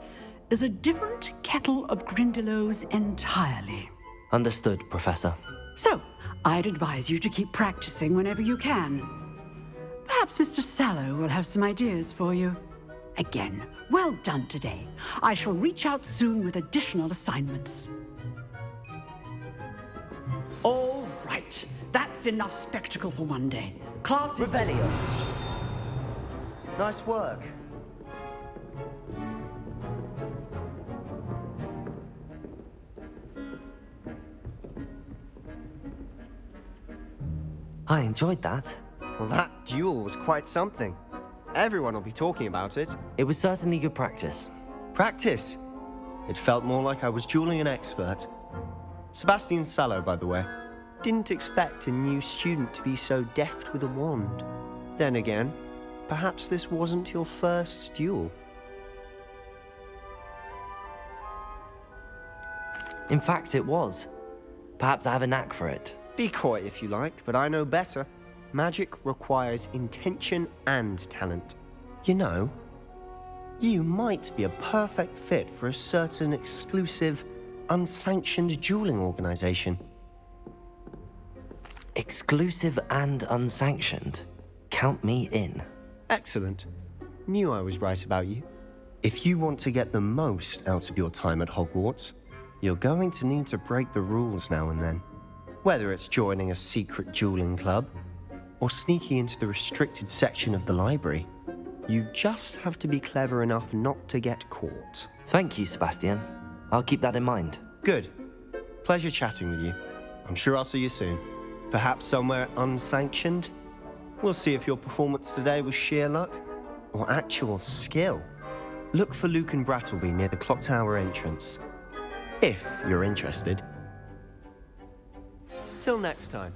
is a different kettle of Grindylows entirely. Understood, Professor. So, I'd advise you to keep practicing whenever you can. Perhaps Mr. Sallow will have some ideas for you. Again, well done today. I shall reach out soon with additional assignments. All right. That's enough spectacle for one day. Class is Rebellious. Nice work. I enjoyed that. Well, that duel was quite something. Everyone will be talking about it. It was certainly good practice. Practice? It felt more like I was dueling an expert. Sebastian Sallow, by the way. Didn't expect a new student to be so deft with a wand. Then again, perhaps this wasn't your first duel. In fact, it was. Perhaps I have a knack for it. Be coy if you like, but I know better. Magic requires intention and talent. You know, you might be a perfect fit for a certain exclusive, unsanctioned dueling organization. Exclusive and unsanctioned. Count me in. Excellent. Knew I was right about you. If you want to get the most out of your time at Hogwarts, you're going to need to break the rules now and then. Whether it's joining a secret dueling club, or sneaking into the restricted section of the library, you just have to be clever enough not to get caught. Thank you, Sebastian. I'll keep that in mind. Good. Pleasure chatting with you. I'm sure I'll see you soon. Perhaps somewhere unsanctioned? We'll see if your performance today was sheer luck or actual skill. Look for Luke and Brattleby near the clock tower entrance. If you're interested. Till next time.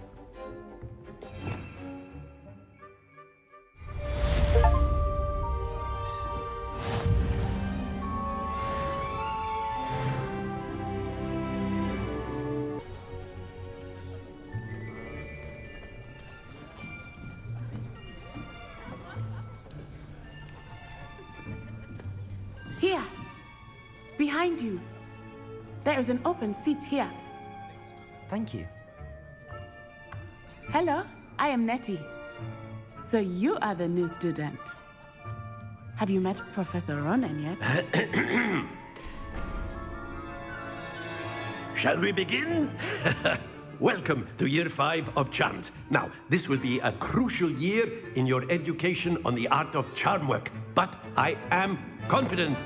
Here. Behind you. There is an open seat here. Thank you. Hello, I am Nettie. So you are the new student. Have you met Professor Ronen yet? Shall we begin? Welcome to Year 5 of Charms. Now, this will be a crucial year in your education on the art of charm work, but I am confident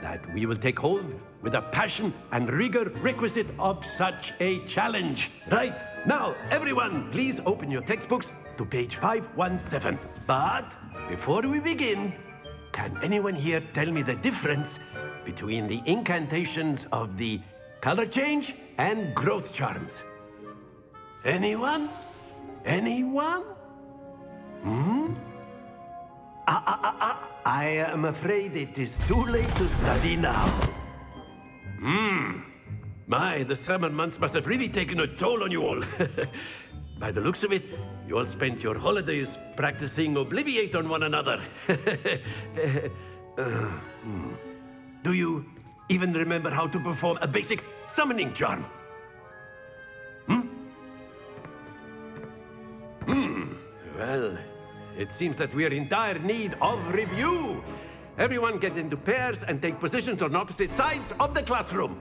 that we will take hold with the passion and rigor requisite of such a challenge. Right, now, everyone, please open your textbooks to page 517. But before we begin, can anyone here tell me the difference between the incantations of the color change and growth charms? Anyone? Anyone? I am afraid it is too late to study now. My, the summer months must have really taken a toll on you all. By the looks of it, you all spent your holidays practicing Obliviate on one another. Do you even remember how to perform a basic summoning charm? Well, it seems that we are in dire need of review. Everyone get into pairs and take positions on opposite sides of the classroom.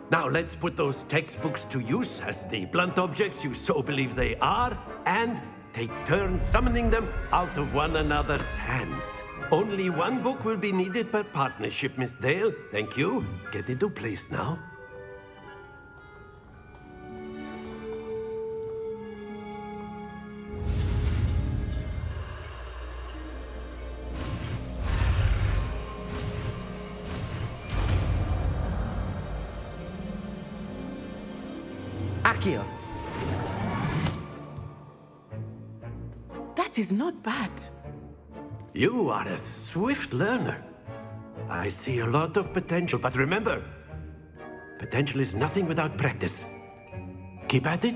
Now let's put those textbooks to use as the blunt objects you so believe they are, and take turns summoning them out of one another's hands. Only one book will be needed per partnership, Miss Dale. Thank you. Get into place now. Accio. That is not bad. You are a swift learner. I see a lot of potential, but remember, potential is nothing without practice. Keep at it.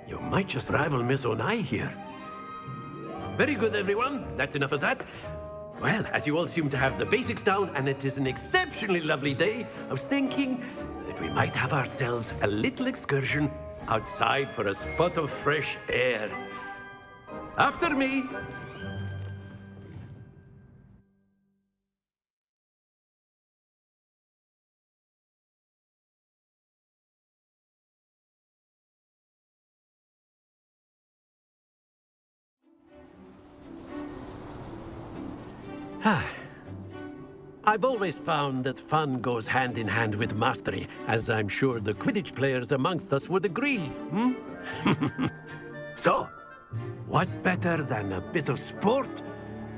You might just rival Miss Onai here. Very good, everyone. That's enough of that. Well, as you all seem to have the basics down, and it is an exceptionally lovely day, I was thinking that we might have ourselves a little excursion outside for a spot of fresh air. After me. I've always found that fun goes hand in hand with mastery, as I'm sure the Quidditch players amongst us would agree, So, what better than a bit of sport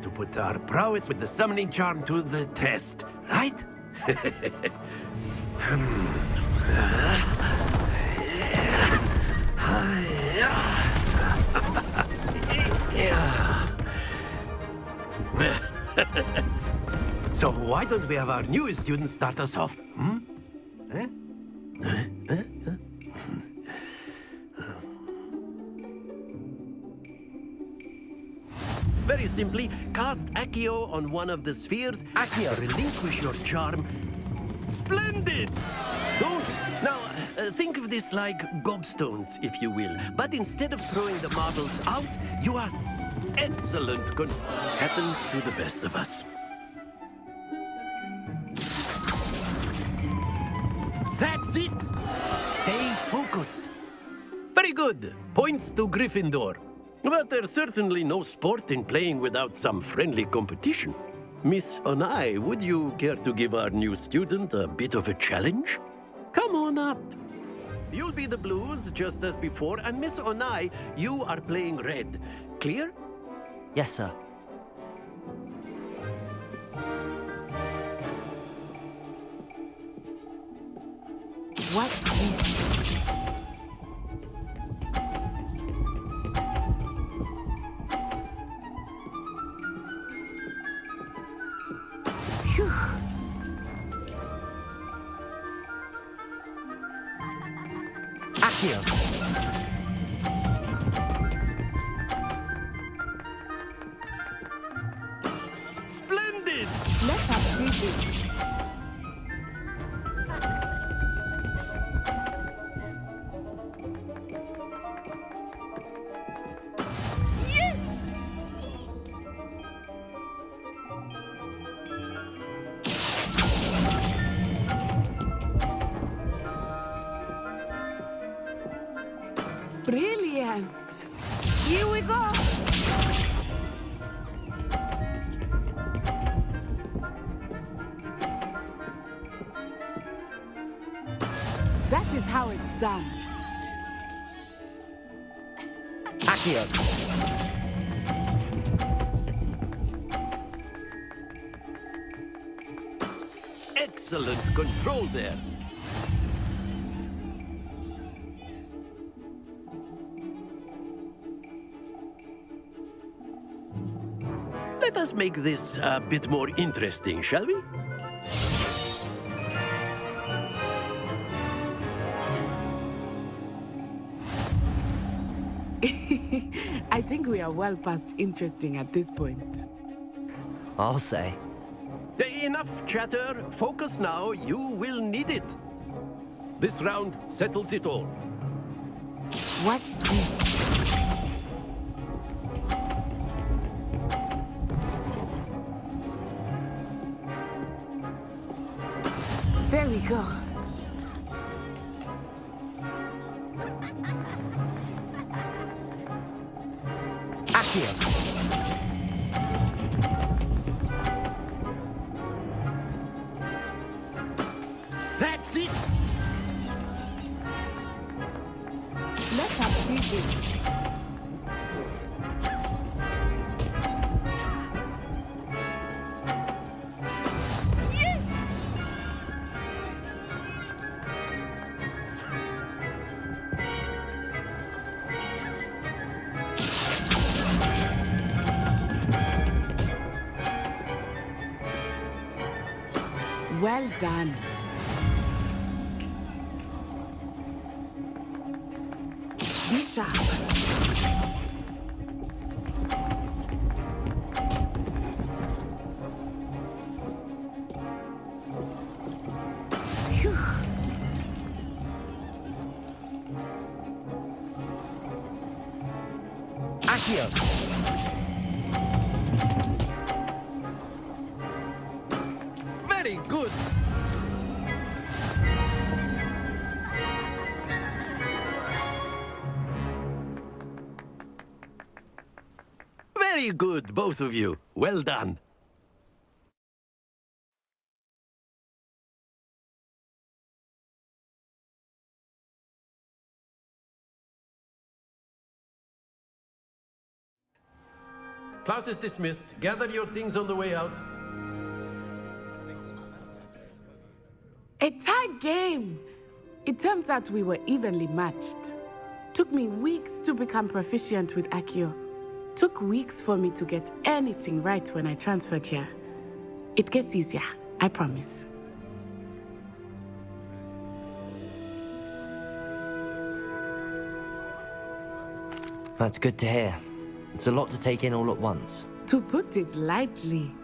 to put our prowess with the summoning charm to the test, right? So why don't we have our newest student start us off? Very simply, cast Accio on one of the spheres. Accio, relinquish your charm. Splendid! Don't. Now, think of this like gobstones, if you will. But instead of throwing the marbles out, you are excellent. Happens to the best of us. That's it! Stay focused. Very good. Points to Gryffindor. But there's certainly no sport in playing without some friendly competition. Miss Onai, would you care to give our new student a bit of a challenge? Come on up. You'll be the blues, just as before, and Miss Onai, you are playing red. Clear? Yes, sir. Watch this. Phew. Accio. Splendid! Let us do this. Brilliant! Here we go! That is how it's done. Accio. Excellent control there. Let us make this a bit more interesting, shall we? I think we are well past interesting at this point. I'll say. Enough chatter. Focus now. You will need it. This round settles it all. Watch this. There we go. Accio. That's it! Let us do this. Well done. Be sharp. Phew. Accio. Very good! Very good, both of you. Well done. Class is dismissed. Gather your things on the way out. A tight game. It turns out we were evenly matched. Took me weeks to become proficient with Accio. Took weeks for me to get anything right when I transferred here. It gets easier, I promise. That's good to hear. It's a lot to take in all at once. To put it lightly,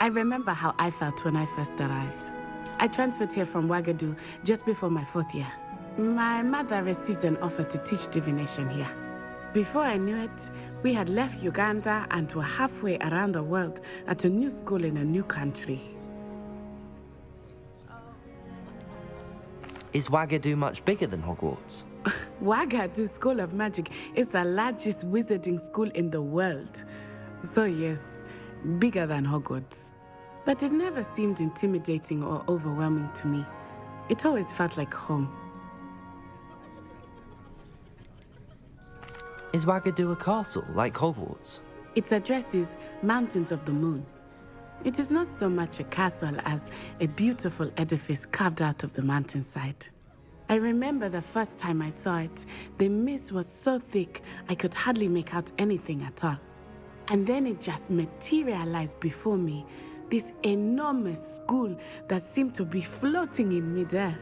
I remember how I felt when I first arrived. I transferred here from Uagadou just before my 4th year. My mother received an offer to teach divination here. Before I knew it, we had left Uganda and were halfway around the world at a new school in a new country. Is Uagadou much bigger than Hogwarts? Uagadou School of Magic is the largest wizarding school in the world. So yes, bigger than Hogwarts. But it never seemed intimidating or overwhelming to me. It always felt like home. Is Uagadou a castle, like Hogwarts? Its address is Mountains of the Moon. It is not so much a castle as a beautiful edifice carved out of the mountainside. I remember the first time I saw it, the mist was so thick I could hardly make out anything at all. And then it just materialized before me, this enormous school that seemed to be floating in midair.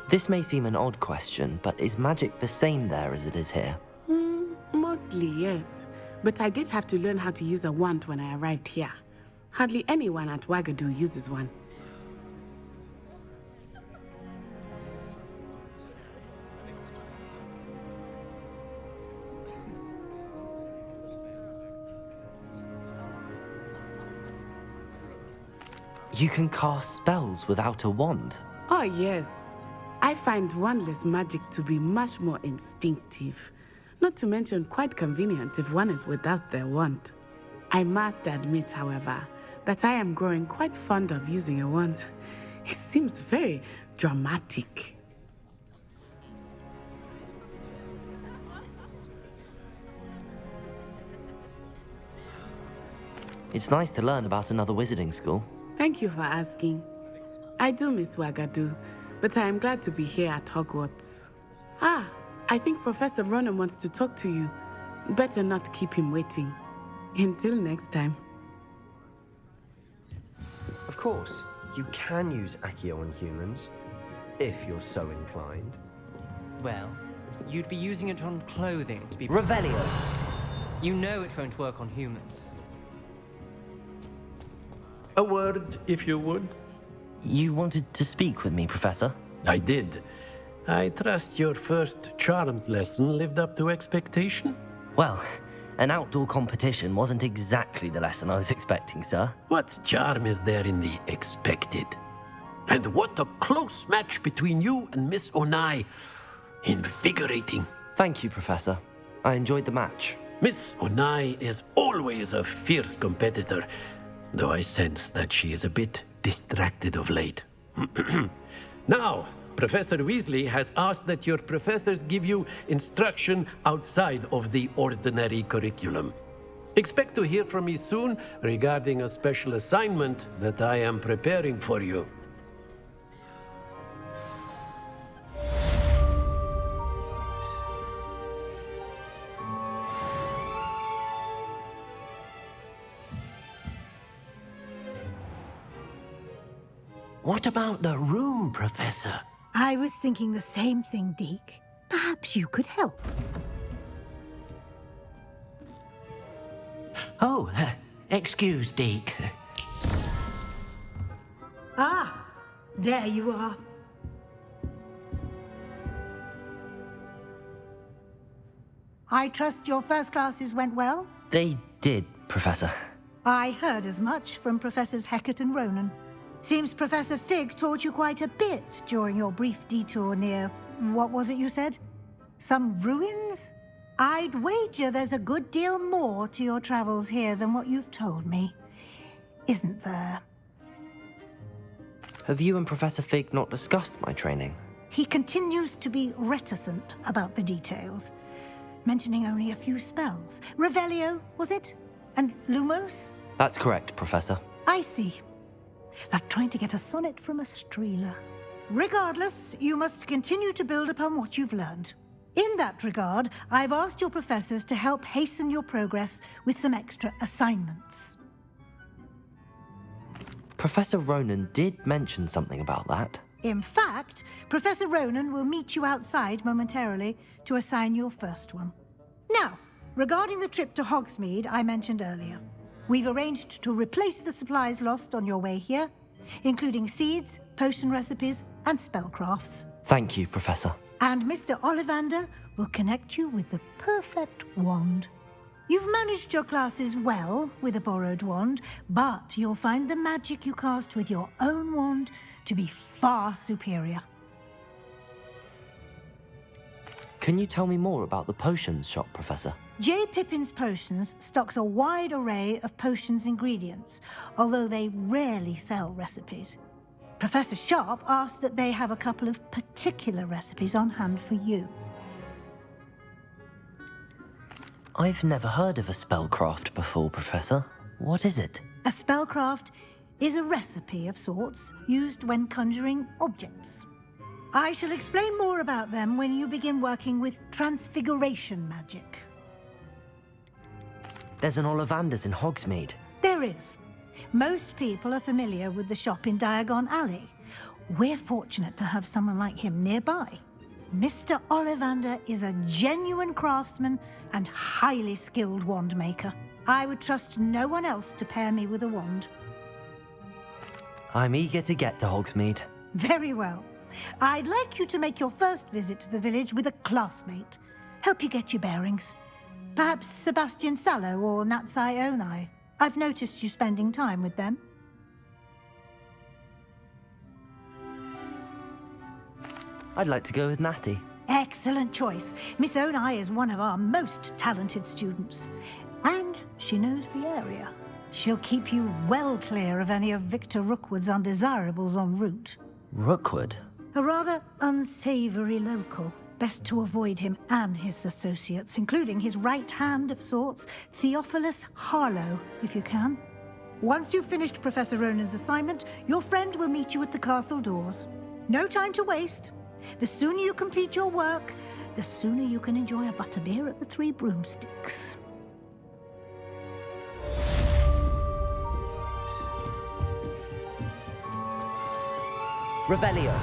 This may seem an odd question, but is magic the same there as it is here? Mostly, yes. But I did have to learn how to use a wand when I arrived here. Hardly anyone at Uagadou uses one. You can cast spells without a wand? Oh, yes. I find wandless magic to be much more instinctive. Not to mention quite convenient if one is without their wand. I must admit, however, that I am growing quite fond of using a wand. It seems very dramatic. It's nice to learn about another wizarding school. Thank you for asking. I do miss Uagadou, but I am glad to be here at Hogwarts. Ah, I think Professor Ronen wants to talk to you. Better not keep him waiting. Until next time. Of course, you can use Accio on humans, if you're so inclined. Well, you'd be using it on clothing to be... Revelio! You know it won't work on humans. A word, if you would. You wanted to speak with me, Professor? I did. I trust your first charms lesson lived up to expectation? Well, an outdoor competition wasn't exactly the lesson I was expecting, sir. What charm is there in the expected? And what a close match between you and Miss Onai. Invigorating. Thank you, Professor. I enjoyed the match. Miss Onai is always a fierce competitor, though I sense that she is a bit distracted of late. Now, Professor Weasley has asked that your professors give you instruction outside of the ordinary curriculum. Expect to hear from me soon regarding a special assignment that I am preparing for you. What about the room, Professor? I was thinking the same thing, Deke. Perhaps you could help. Oh, excuse, Deke. Ah, there you are. I trust your first classes went well? They did, Professor. I heard as much from Professors Hecat and Ronen. Seems Professor Fig taught you quite a bit during your brief detour near... what was it you said? Some ruins? I'd wager there's a good deal more to your travels here than what you've told me. Isn't there? Have you and Professor Fig not discussed my training? He continues to be reticent about the details, mentioning only a few spells. Revelio, was it? And Lumos? That's correct, Professor. I see. Like trying to get a sonnet from a streeler. Regardless, you must continue to build upon what you've learned. In that regard, I've asked your professors to help hasten your progress with some extra assignments. Professor Ronen did mention something about that. In fact, Professor Ronen will meet you outside momentarily to assign your first one. Now, regarding the trip to Hogsmeade I mentioned earlier, we've arranged to replace the supplies lost on your way here, including seeds, potion recipes, and spellcrafts. Thank you, Professor. And Mr. Ollivander will connect you with the perfect wand. You've managed your classes well with a borrowed wand, but you'll find the magic you cast with your own wand to be far superior. Can you tell me more about the potions shop, Professor? J. Pippin's Potions stocks a wide array of potions ingredients, although they rarely sell recipes. Professor Sharp asked that they have a couple of particular recipes on hand for you. I've never heard of a spellcraft before, Professor. What is it? A spellcraft is a recipe of sorts used when conjuring objects. I shall explain more about them when you begin working with transfiguration magic. There's an Ollivander's in Hogsmeade. There is. Most people are familiar with the shop in Diagon Alley. We're fortunate to have someone like him nearby. Mr. Ollivander is a genuine craftsman and highly skilled wand maker. I would trust no one else to pair me with a wand. I'm eager to get to Hogsmeade. Very well. I'd like you to make your first visit to the village with a classmate. Help you get your bearings. Perhaps Sebastian Sallow or Natsai Onai. I've noticed you spending time with them. I'd like to go with Natty. Excellent choice. Miss Onai is one of our most talented students. And she knows the area. She'll keep you well clear of any of Victor Rookwood's undesirables en route. Rookwood? A rather unsavory local. Best to avoid him and his associates, including his right hand of sorts, Theophilus Harlow, if you can. Once you've finished Professor Ronen's assignment, your friend will meet you at the castle doors. No time to waste. The sooner you complete your work, the sooner you can enjoy a butterbeer at the Three Broomsticks. Revelio.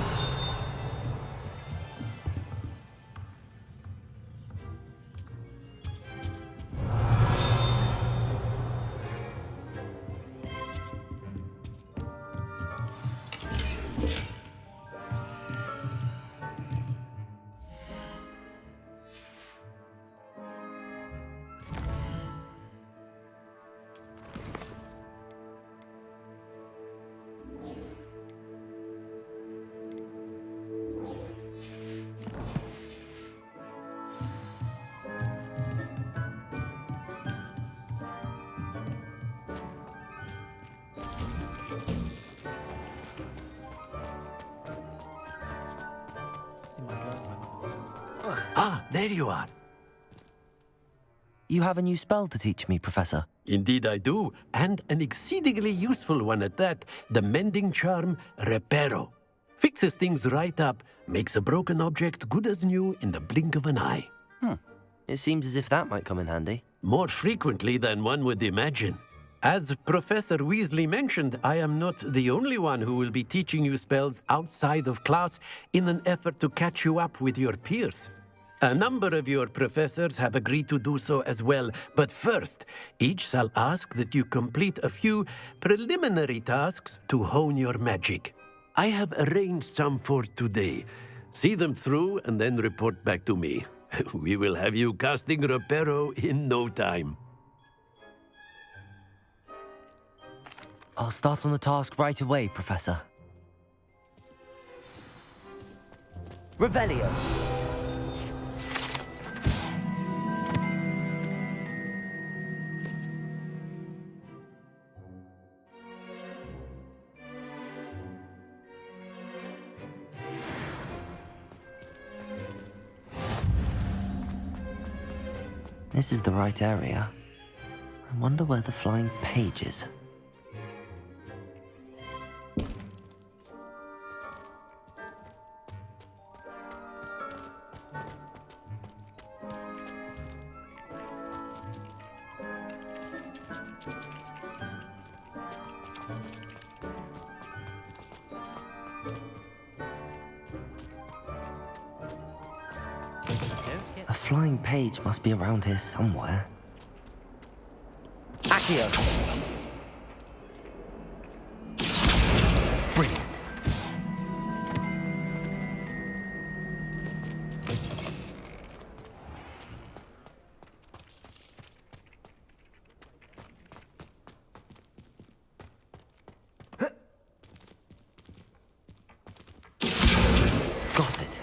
there you are. You have a new spell to teach me, Professor. Indeed I do, and an exceedingly useful one at that. The mending charm, Reparo. Fixes things right up, makes a broken object good as new in the blink of an eye. It seems as if that might come in handy. More frequently than one would imagine. As Professor Weasley mentioned, I am not the only one who will be teaching you spells outside of class in an effort to catch you up with your peers. A number of your professors have agreed to do so as well, but first, each shall ask that you complete a few preliminary tasks to hone your magic. I have arranged some for today. See them through and then report back to me. We will have you casting Reparo in no time. I'll start on the task right away, Professor. Revelio. This is the right area. I wonder where the flying page is. A flying page must be around here somewhere. Accio! Brilliant. Got it.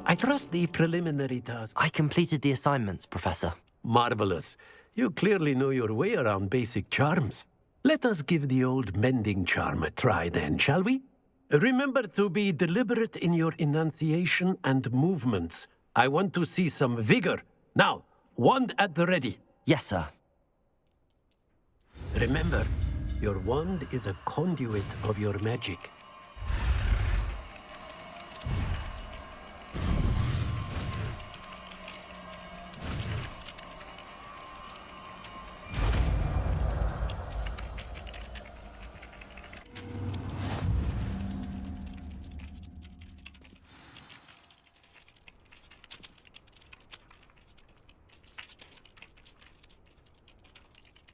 I trust the preliminary task. I completed the assignments, Professor. Marvelous. You clearly know your way around basic charms. Let us give the old mending charm a try then, shall we? Remember to be deliberate in your enunciation and movements. I want to see some vigor. Now, wand at the ready. Yes, sir. Remember, your wand is a conduit of your magic.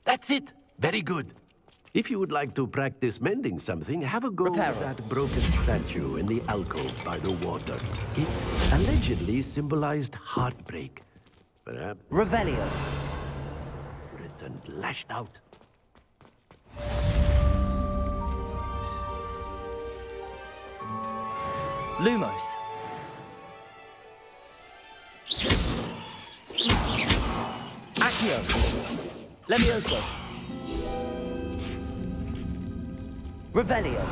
That's it! Very good. If you would like to practice mending something, have a go with that broken statue in the alcove by the water. It allegedly symbolized heartbreak. Perhaps... Revelio. Written lashed out. Lumos. Accio. Levioso. Revelio.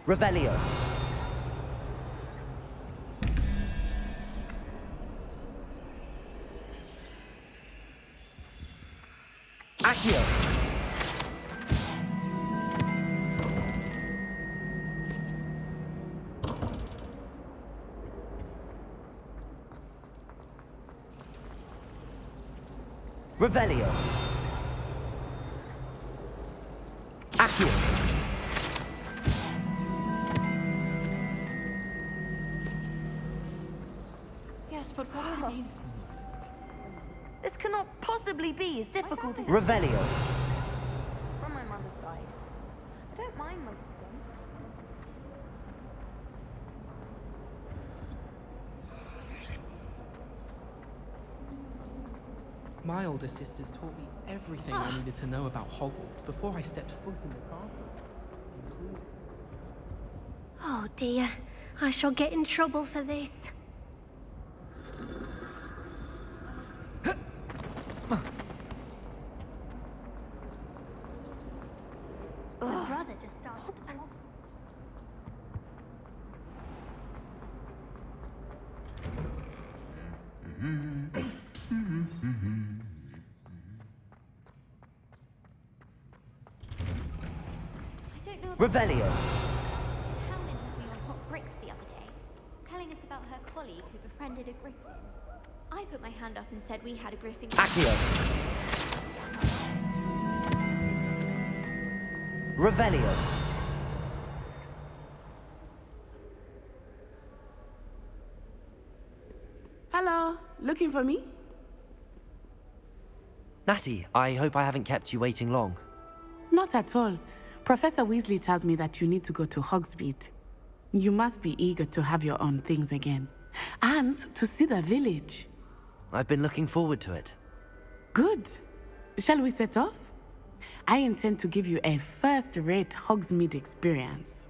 Revelio. Accio. Revelio. Accio. Yes, but what are these? cannot possibly be as difficult as Revelio. From my mother's side. I don't mind most of them. My older sisters taught me everything I needed to know about Hogwarts before I stepped foot in the castle. Oh dear, I shall get in trouble for this. My brother just started to talk. Revelio. Helen had me on hot bricks the other day, telling us about her colleague who befriended a griffin. I put my hand up and said we had a griffin. Accio. Revelio. Hello, looking for me? Natty, I hope I haven't kept you waiting long. Not at all. Professor Weasley tells me that you need to go to Hogsmeade. You must be eager to have your own things again. And to see the village. I've been looking forward to it. Good. Shall we set off? I intend to give you a first-rate Hogsmeade experience.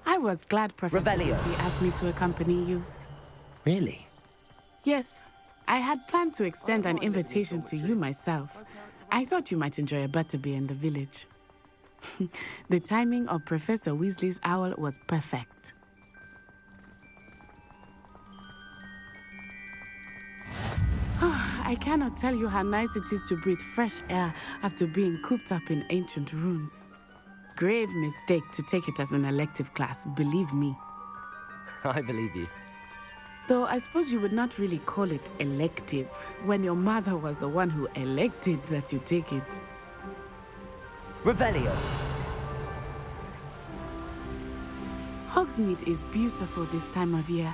I was glad Professor Weasley asked me to accompany you. Really? Yes. I had planned to extend an invitation to you myself. I thought you might enjoy a butterbeer in the village. The timing of Professor Weasley's owl was perfect. I cannot tell you how nice it is to breathe fresh air after being cooped up in ancient rooms. Grave mistake to take it as an elective class, believe me. I believe you. Though I suppose you would not really call it elective when your mother was the one who elected that you take it. Revelio. Hogsmeade is beautiful this time of year.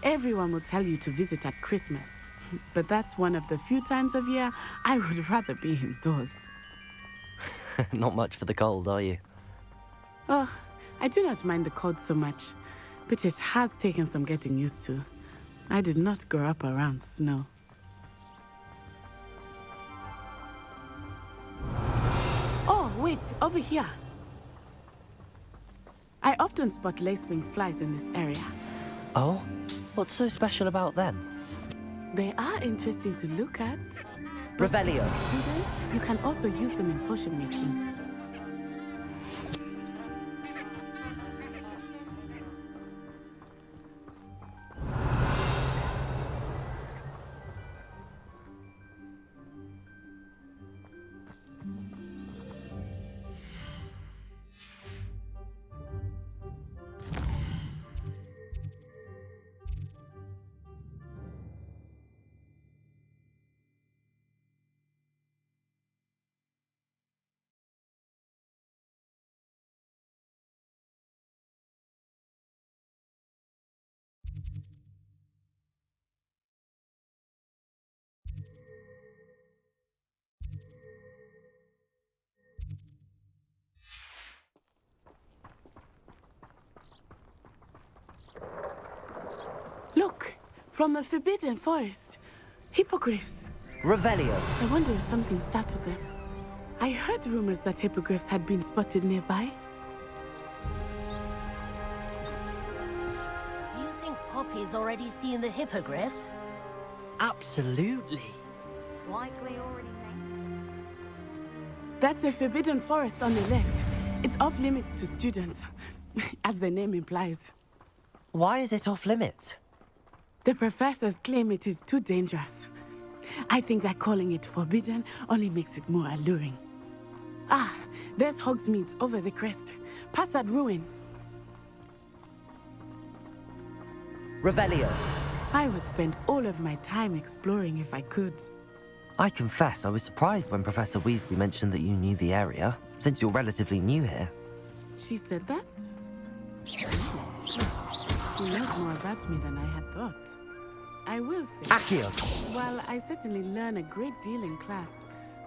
Everyone will tell you to visit at Christmas. But that's one of the few times of year I would rather be indoors. Not much for the cold, are you? Oh, I do not mind the cold so much, but it has taken some getting used to. I did not grow up around snow. Oh, wait, over here. I often spot lacewing flies in this area. Oh? What's so special about them? They are interesting to look at. Revelio. Student, you can also use them in potion making. Look, from the Forbidden Forest. Hippogriffs. Revelio. I wonder if something startled them. I heard rumors that hippogriffs had been spotted nearby. You think Poppy's already seen the hippogriffs? Absolutely. Likely already named. That's the Forbidden Forest on the left. It's off limits to students, as the name implies. Why is it off limits? The professors claim it is too dangerous. I think that calling it forbidden only makes it more alluring. Ah, there's Hogsmeade over the crest. Past that ruin. Revelio. I would spend all of my time exploring if I could. I confess I was surprised when Professor Weasley mentioned that you knew the area, since you're relatively new here. She said that? She knows more about me than I had thought. I will say, Accio. while I certainly learn a great deal in class,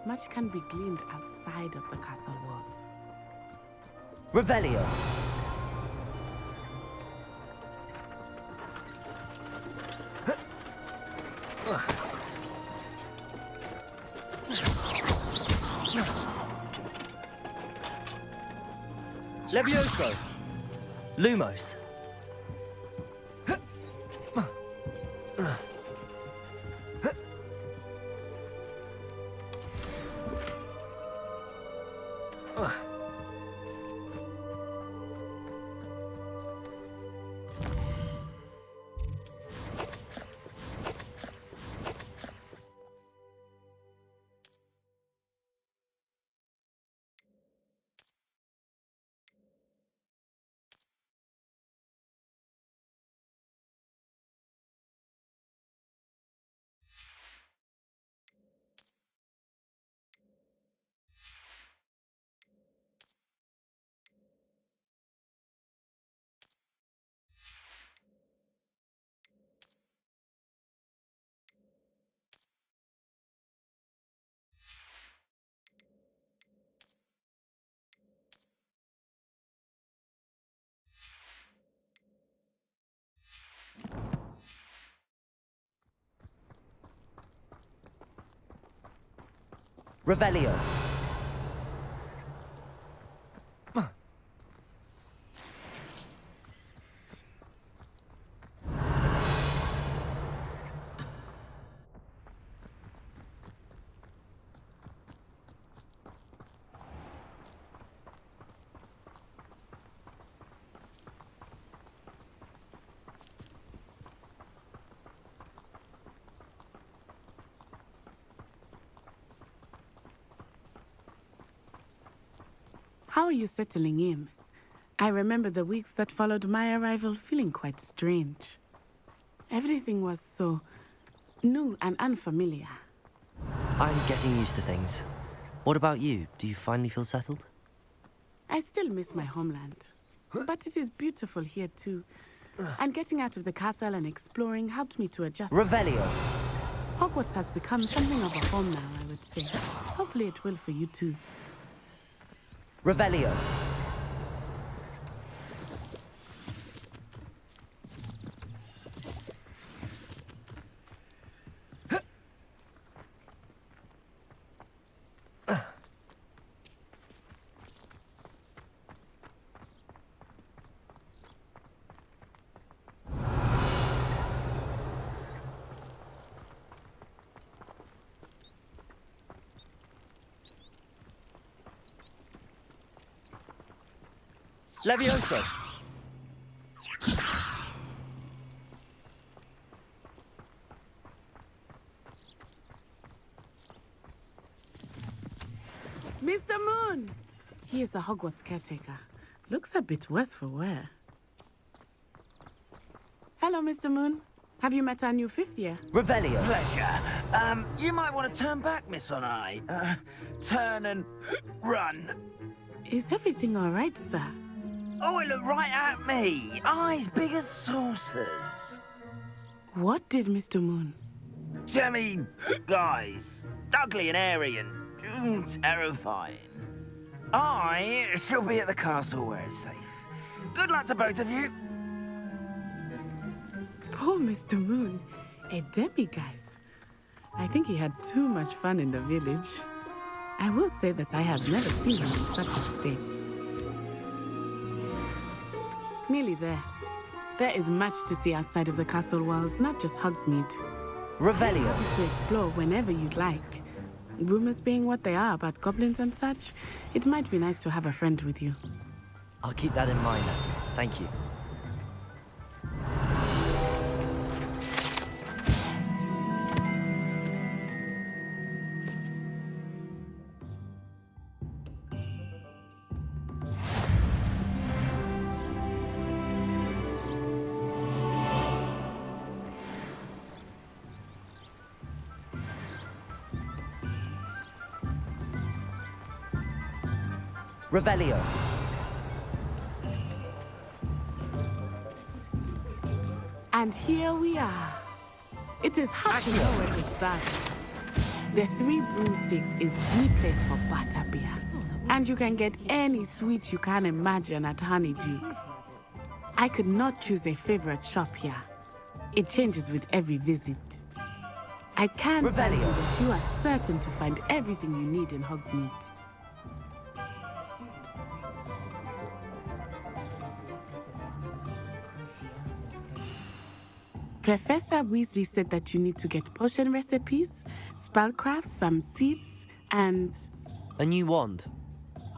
much can be gleaned outside of the castle walls. Revelio. Levioso. Lumos. Revelio. How are you settling in? I remember the weeks that followed my arrival feeling quite strange. Everything was so new and unfamiliar. I'm getting used to things. What about you? Do you finally feel settled? I still miss my homeland, but it is beautiful here too. And getting out of the castle and exploring helped me to adjust. Revelio. Hogwarts has become something of a home now, I would say. Hopefully it will for you too. Revelio. Levioso. Mr. Moon! He is the Hogwarts caretaker. Looks a bit worse for wear. Hello, Mr. Moon. Have you met our new fifth year? Revelio. Pleasure. You might want to turn back, Miss Onai. Turn and run. Is everything all right, sir? Oh, it looked right at me. Eyes big as saucers. What did Mr. Moon? Jemmy guys. Ugly and airy and terrifying. I shall be at the castle where it's safe. Good luck to both of you. Poor Mr. Moon. A demiguise. I think he had too much fun in the village. I will say that I have never seen him in such a state. Nearly there. There is much to see outside of the castle walls, not just Hogsmeade. Revelio. I'm happy to explore whenever you'd like. Rumors being what they are about goblins and such, it might be nice to have a friend with you. I'll keep that in mind, Natty. Thank you. Revelio. And here we are. It is hard to know where to start. The Three Broomsticks is the place for butterbeer. And you can get any sweet you can imagine at Honeydukes. I could not choose a favorite shop here. It changes with every visit. I can tell you that you are certain to find everything you need in Hogsmeade. Professor Weasley said that you need to get potion recipes, spellcrafts, some seeds, and... A new wand.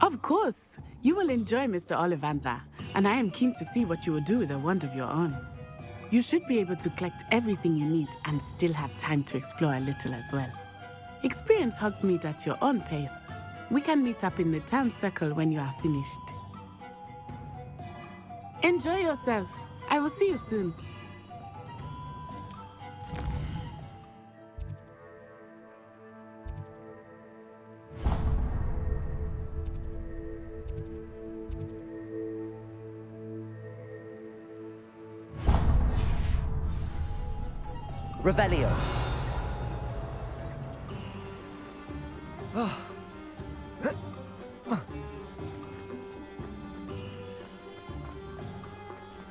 Of course! You will enjoy Mr. Ollivander, and I am keen to see what you will do with a wand of your own. You should be able to collect everything you need and still have time to explore a little as well. Experience Hogsmeade at your own pace. We can meet up in the town circle when you are finished. Enjoy yourself. I will see you soon. Revelio.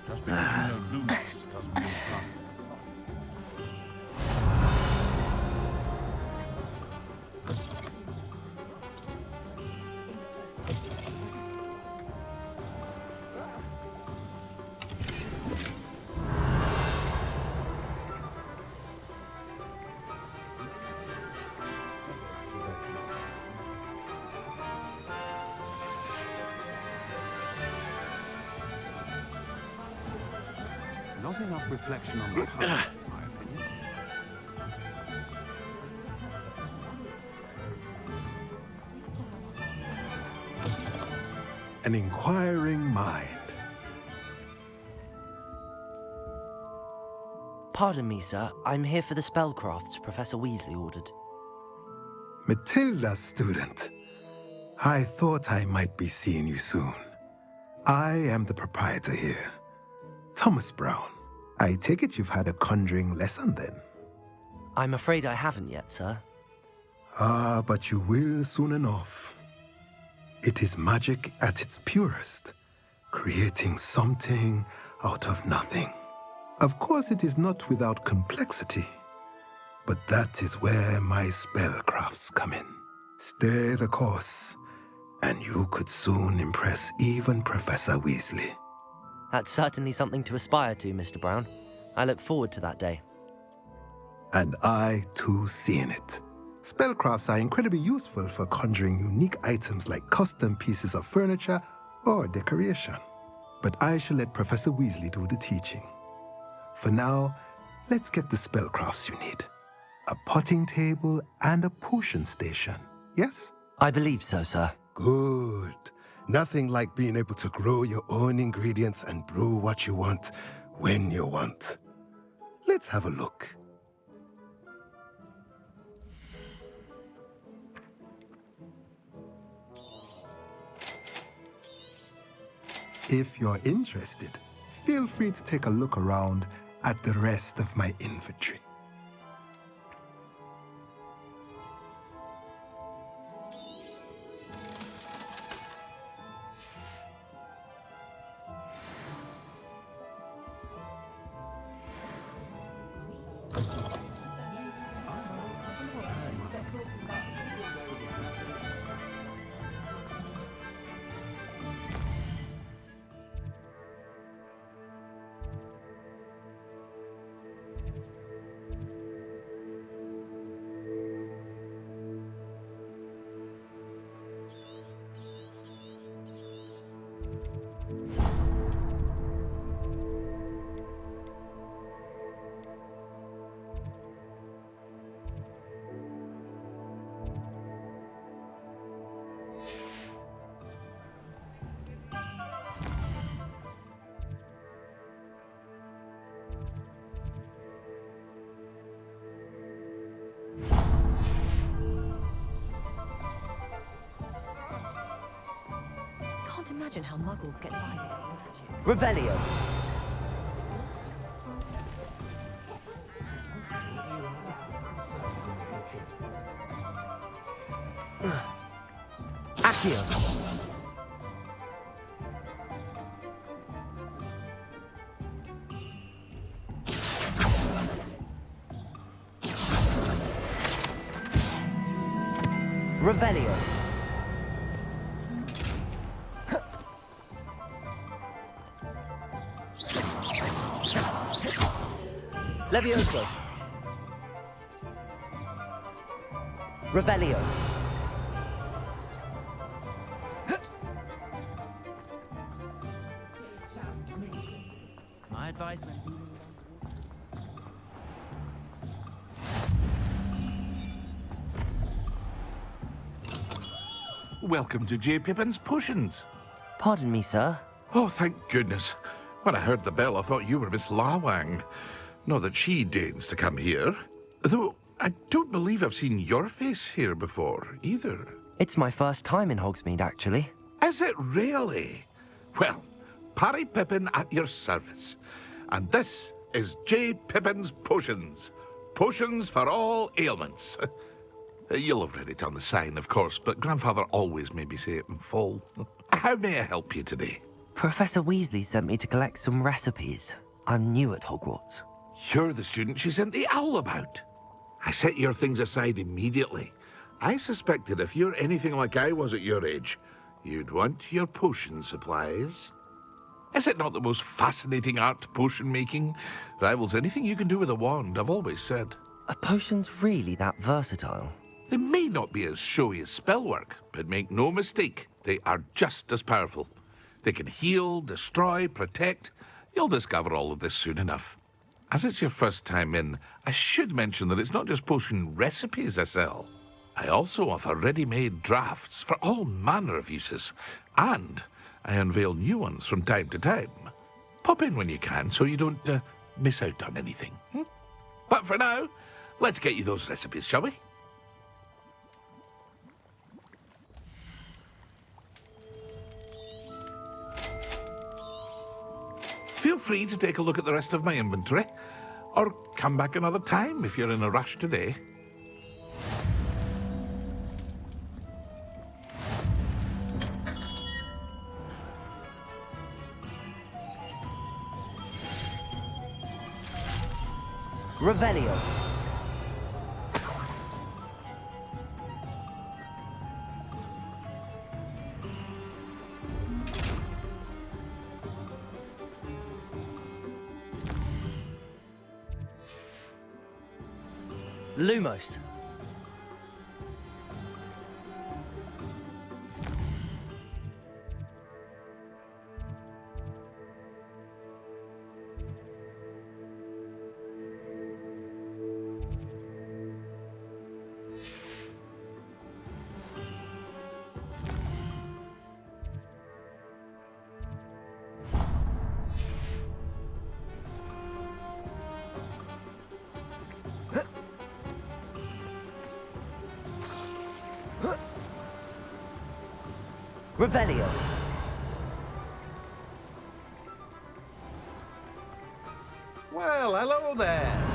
Just because you know Lumos doesn't mean none. Not enough reflection on the past, in my opinion. An inquiring mind. Pardon me, sir. I'm here for the spellcrafts Professor Weasley ordered. Matilda, student. I thought I might be seeing you soon. I am the proprietor here, Thomas Brown. I take it you've had a conjuring lesson then? I'm afraid I haven't yet, sir. Ah, but you will soon enough. It is magic at its purest, creating something out of nothing. Of course, it is not without complexity, but that is where my spellcrafts come in. Stay the course, and you could soon impress even Professor Weasley. That's certainly something to aspire to, Mr. Brown. I look forward to that day. And I, too, seeing it. Spellcrafts are incredibly useful for conjuring unique items like custom pieces of furniture or decoration. But I shall let Professor Weasley do the teaching. For now, let's get the spellcrafts you need. A potting table and a potion station, yes? I believe so, sir. Good. Nothing like being able to grow your own ingredients and brew what you want when you want. Let's have a look. If you're interested, feel free to take a look around at the rest of my inventory. can't imagine how muggles get by. Revelio. Accio. Revelio. Levioso. Revelio. My advisement. Welcome to J. Pippin's Potions. Pardon me, sir. Oh, thank goodness. When I heard the bell, I thought you were Miss Lawang. Not that she deigns to come here. Though I don't believe I've seen your face here before, either. It's my first time in Hogsmeade, actually. Is it really? Well, Parry Pippin at your service. And this is J. Pippin's Potions. Potions for all ailments. You'll have read it on the sign, of course, but Grandfather always made me say it in full. How may I help you today? Professor Weasley sent me to collect some recipes. I'm new at Hogwarts. You're the student she sent the owl about. I set your things aside immediately. I suspected if you're anything like I was at your age, you'd want your potion supplies. Is it not the most fascinating art, potion making? Rivals anything you can do with a wand, I've always said. Are potions really that versatile? They may not be as showy as spellwork, but make no mistake, they are just as powerful. They can heal, destroy, protect. You'll discover all of this soon enough. As it's your first time in, I should mention that it's not just potion recipes I sell. I also offer ready-made drafts for all manner of uses, and I unveil new ones from time to time. Pop in when you can so you don't miss out on anything. But for now, let's get you those recipes, shall we? Feel free to take a look at the rest of my inventory, or come back another time if you're in a rush today. Revelio. Lumos. Revelio. Well, hello there.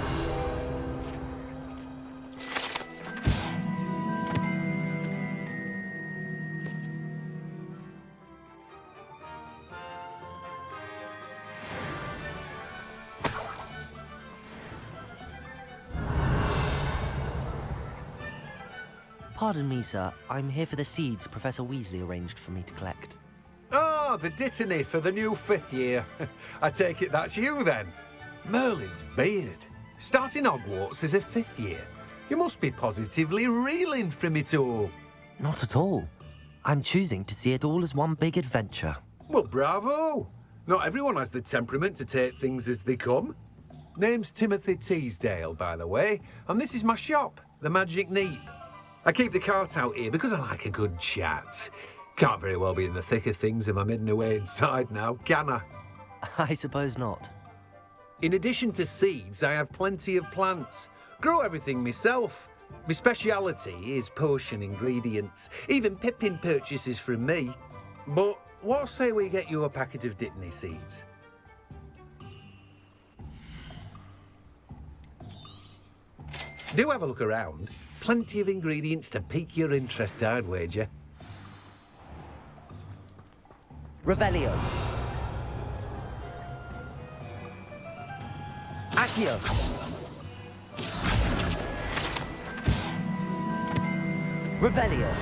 Pardon me, sir. I'm here for the seeds Professor Weasley arranged for me to collect. Oh, the dittany for the new 5th year. I take it that's you, then. Merlin's beard. Starting Hogwarts as a 5th year. You must be positively reeling from it all. Not at all. I'm choosing to see it all as one big adventure. Well, bravo. Not everyone has the temperament to take things as they come. Name's Timothy Teasdale, by the way, and this is my shop, the Magic Neep. I keep the cart out here because I like a good chat. Can't very well be in the thick of things if I'm hidden away inside now, can I? I suppose not. In addition to seeds, I have plenty of plants. Grow everything myself. My speciality is potion ingredients. Even Pippin purchases from me. But what say we get you a packet of Dittany seeds? Do have a look around. Plenty of ingredients to pique your interest, I'd wager. Revelio. Accio. Revelio.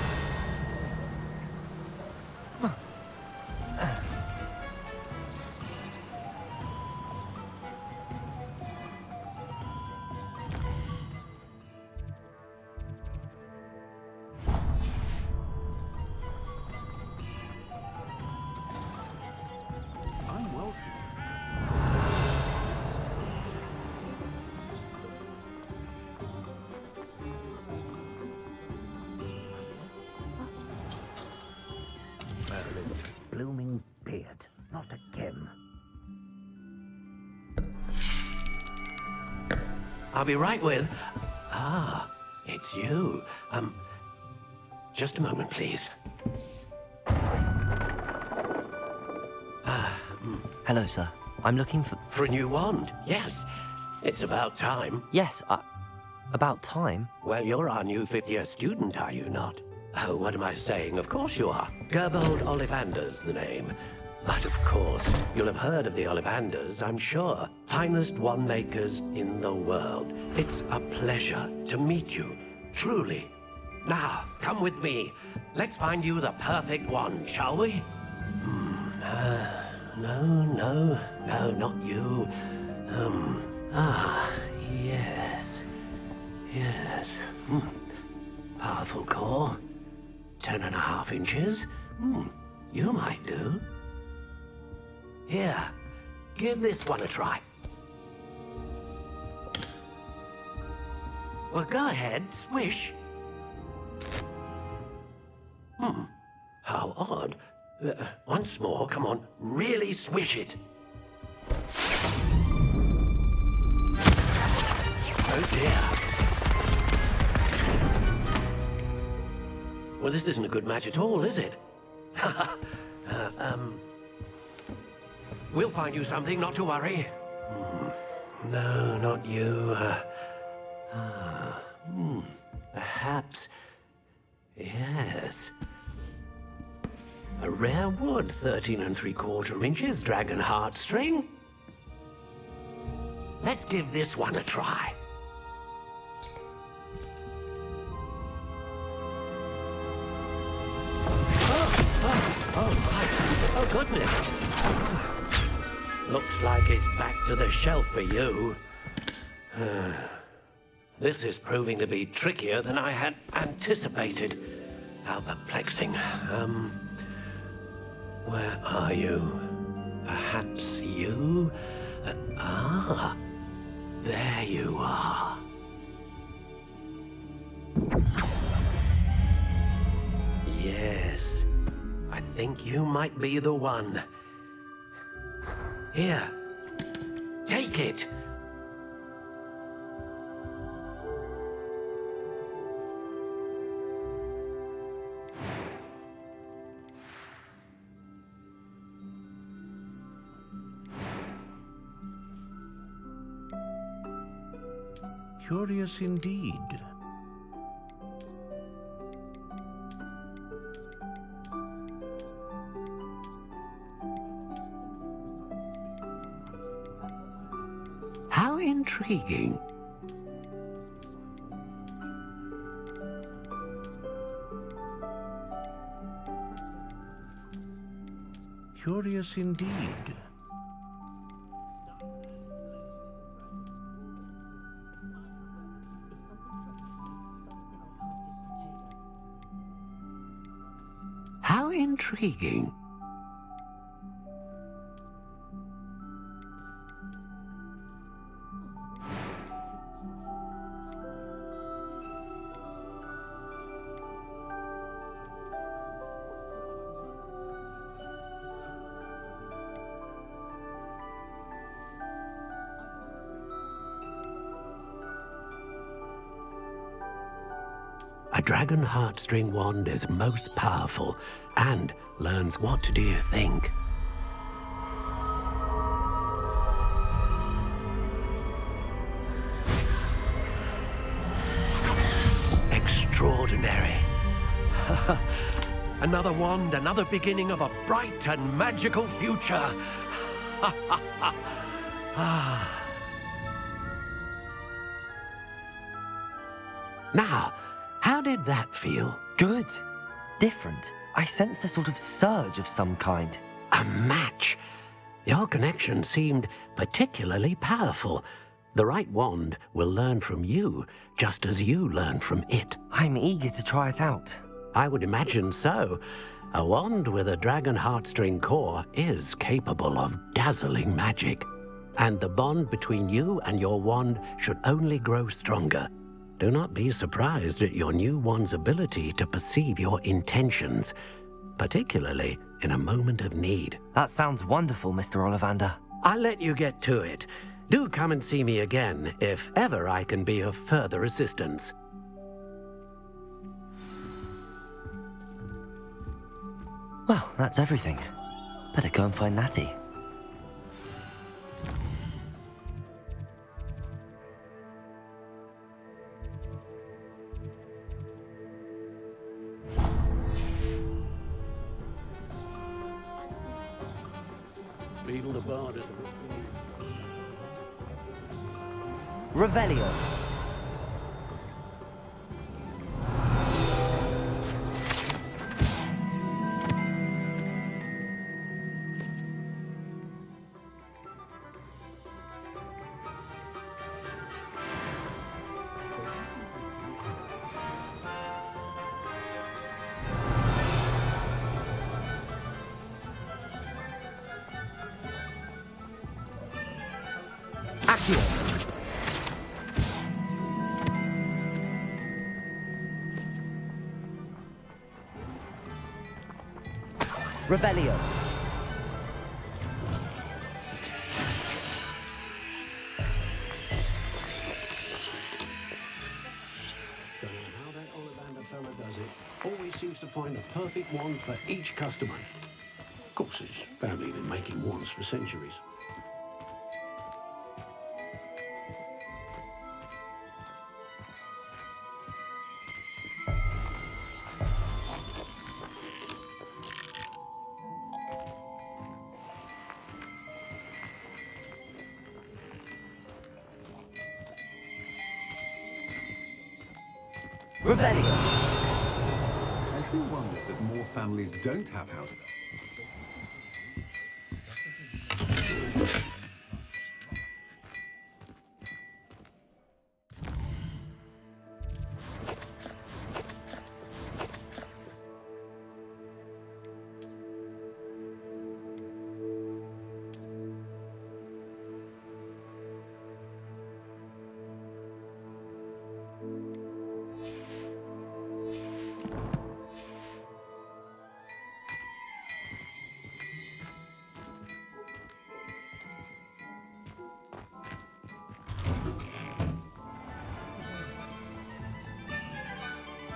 Merlin, blooming beard, not again. I'll be right with... it's you. Just a moment, please. Hello, sir. I'm looking for... For a new wand, yes. It's about time. Yes, about time? Well, you're our new fifth-year student, are you not? Oh, what am I saying? Of course you are. Gerbold Ollivander's the name. But of course, you'll have heard of the Ollivanders, I'm sure. Finest wand makers in the world. It's a pleasure to meet you, truly. Now, come with me. Let's find you the perfect wand, shall we? No, not you. Yes. Powerful core. 10.5 inches. You might do. Here, give this one a try. Well, go ahead, swish. How odd. Once more, come on, really swish it. Oh dear. Well, this isn't a good match at all, is it? We'll find you something, not to worry. No, not you. Perhaps... Yes. A rare wood, 13 3/4 inches, dragon heartstring. Let's give this one a try. Oh, goodness. Looks like it's back to the shelf for you. This is proving to be trickier than I had anticipated. How perplexing. Where are you? Perhaps you? There you are. Yes, I think you might be the one. Here, take it. Curious indeed. How intriguing. Curious indeed. How intriguing. A dragon heartstring wand is most powerful, and learns what do you think? Extraordinary. Another wand, another beginning of a bright and magical future. Now, how did that feel? Good. Different. I sensed a sort of surge of some kind. A match. Your connection seemed particularly powerful. The right wand will learn from you, just as you learn from it. I'm eager to try it out. I would imagine so. A wand with a dragon heartstring core is capable of dazzling magic. And the bond between you and your wand should only grow stronger. Do not be surprised at your new wand's ability to perceive your intentions, particularly in a moment of need. That sounds wonderful, Mr. Ollivander. I'll let you get to it. Do come and see me again if ever I can be of further assistance. Well, that's everything. Better go and find Natty. Beetle the Bard. Revelio. Revelio. Don't know how that Ollivander fella does it. Always seems to find the perfect wand for each customer. Of course, his family been making wands for centuries. Revelio. I do wonder that more families don't have how to...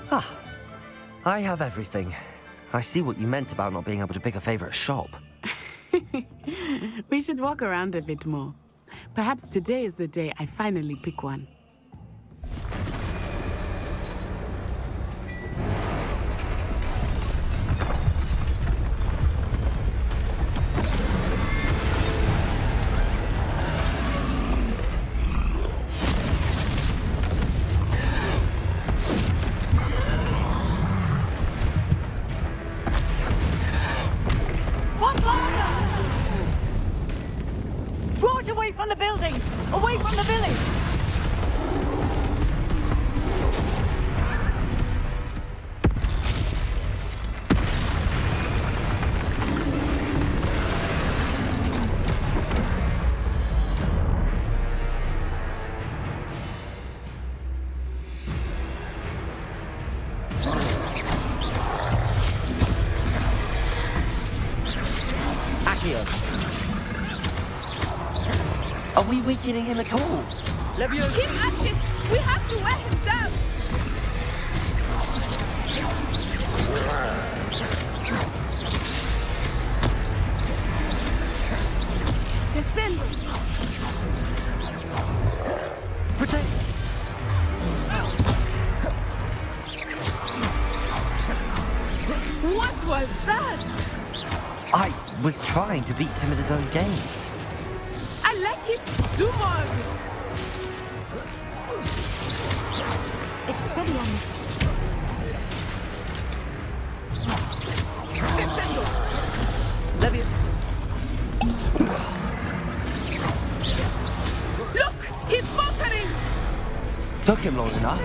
Ah, I have everything. I see what you meant about not being able to pick a favorite shop. We should walk around a bit more. Perhaps today is the day I finally pick one. Draw it away from the buildings! Away from the village! Are we weakening him at all? Leviosa! Keep at it! We have to wear him down! I was trying to beat him at his own game. I like it. Do more of it. Expelliarmus. Descendo. Levia. Look! He's faltering! Took him long enough.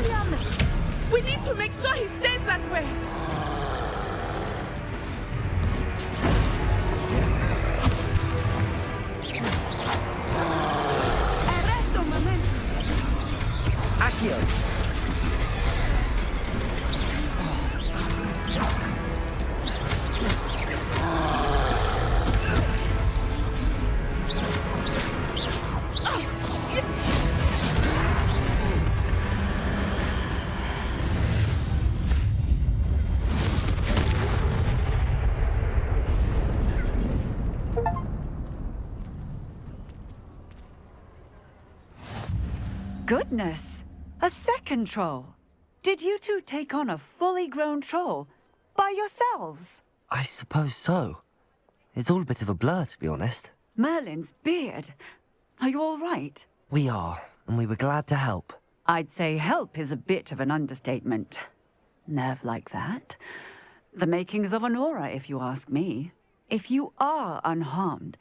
We need to make sure he stays that way. Arresto momento. Accio. Goodness! A second troll! Did you two take on a fully grown troll? By yourselves? I suppose so. It's all a bit of a blur, to be honest. Merlin's beard. Are you all right? We are, and we were glad to help. I'd say help is a bit of an understatement. Nerve like that? The makings of an aura, if you ask me. If you are unharmed,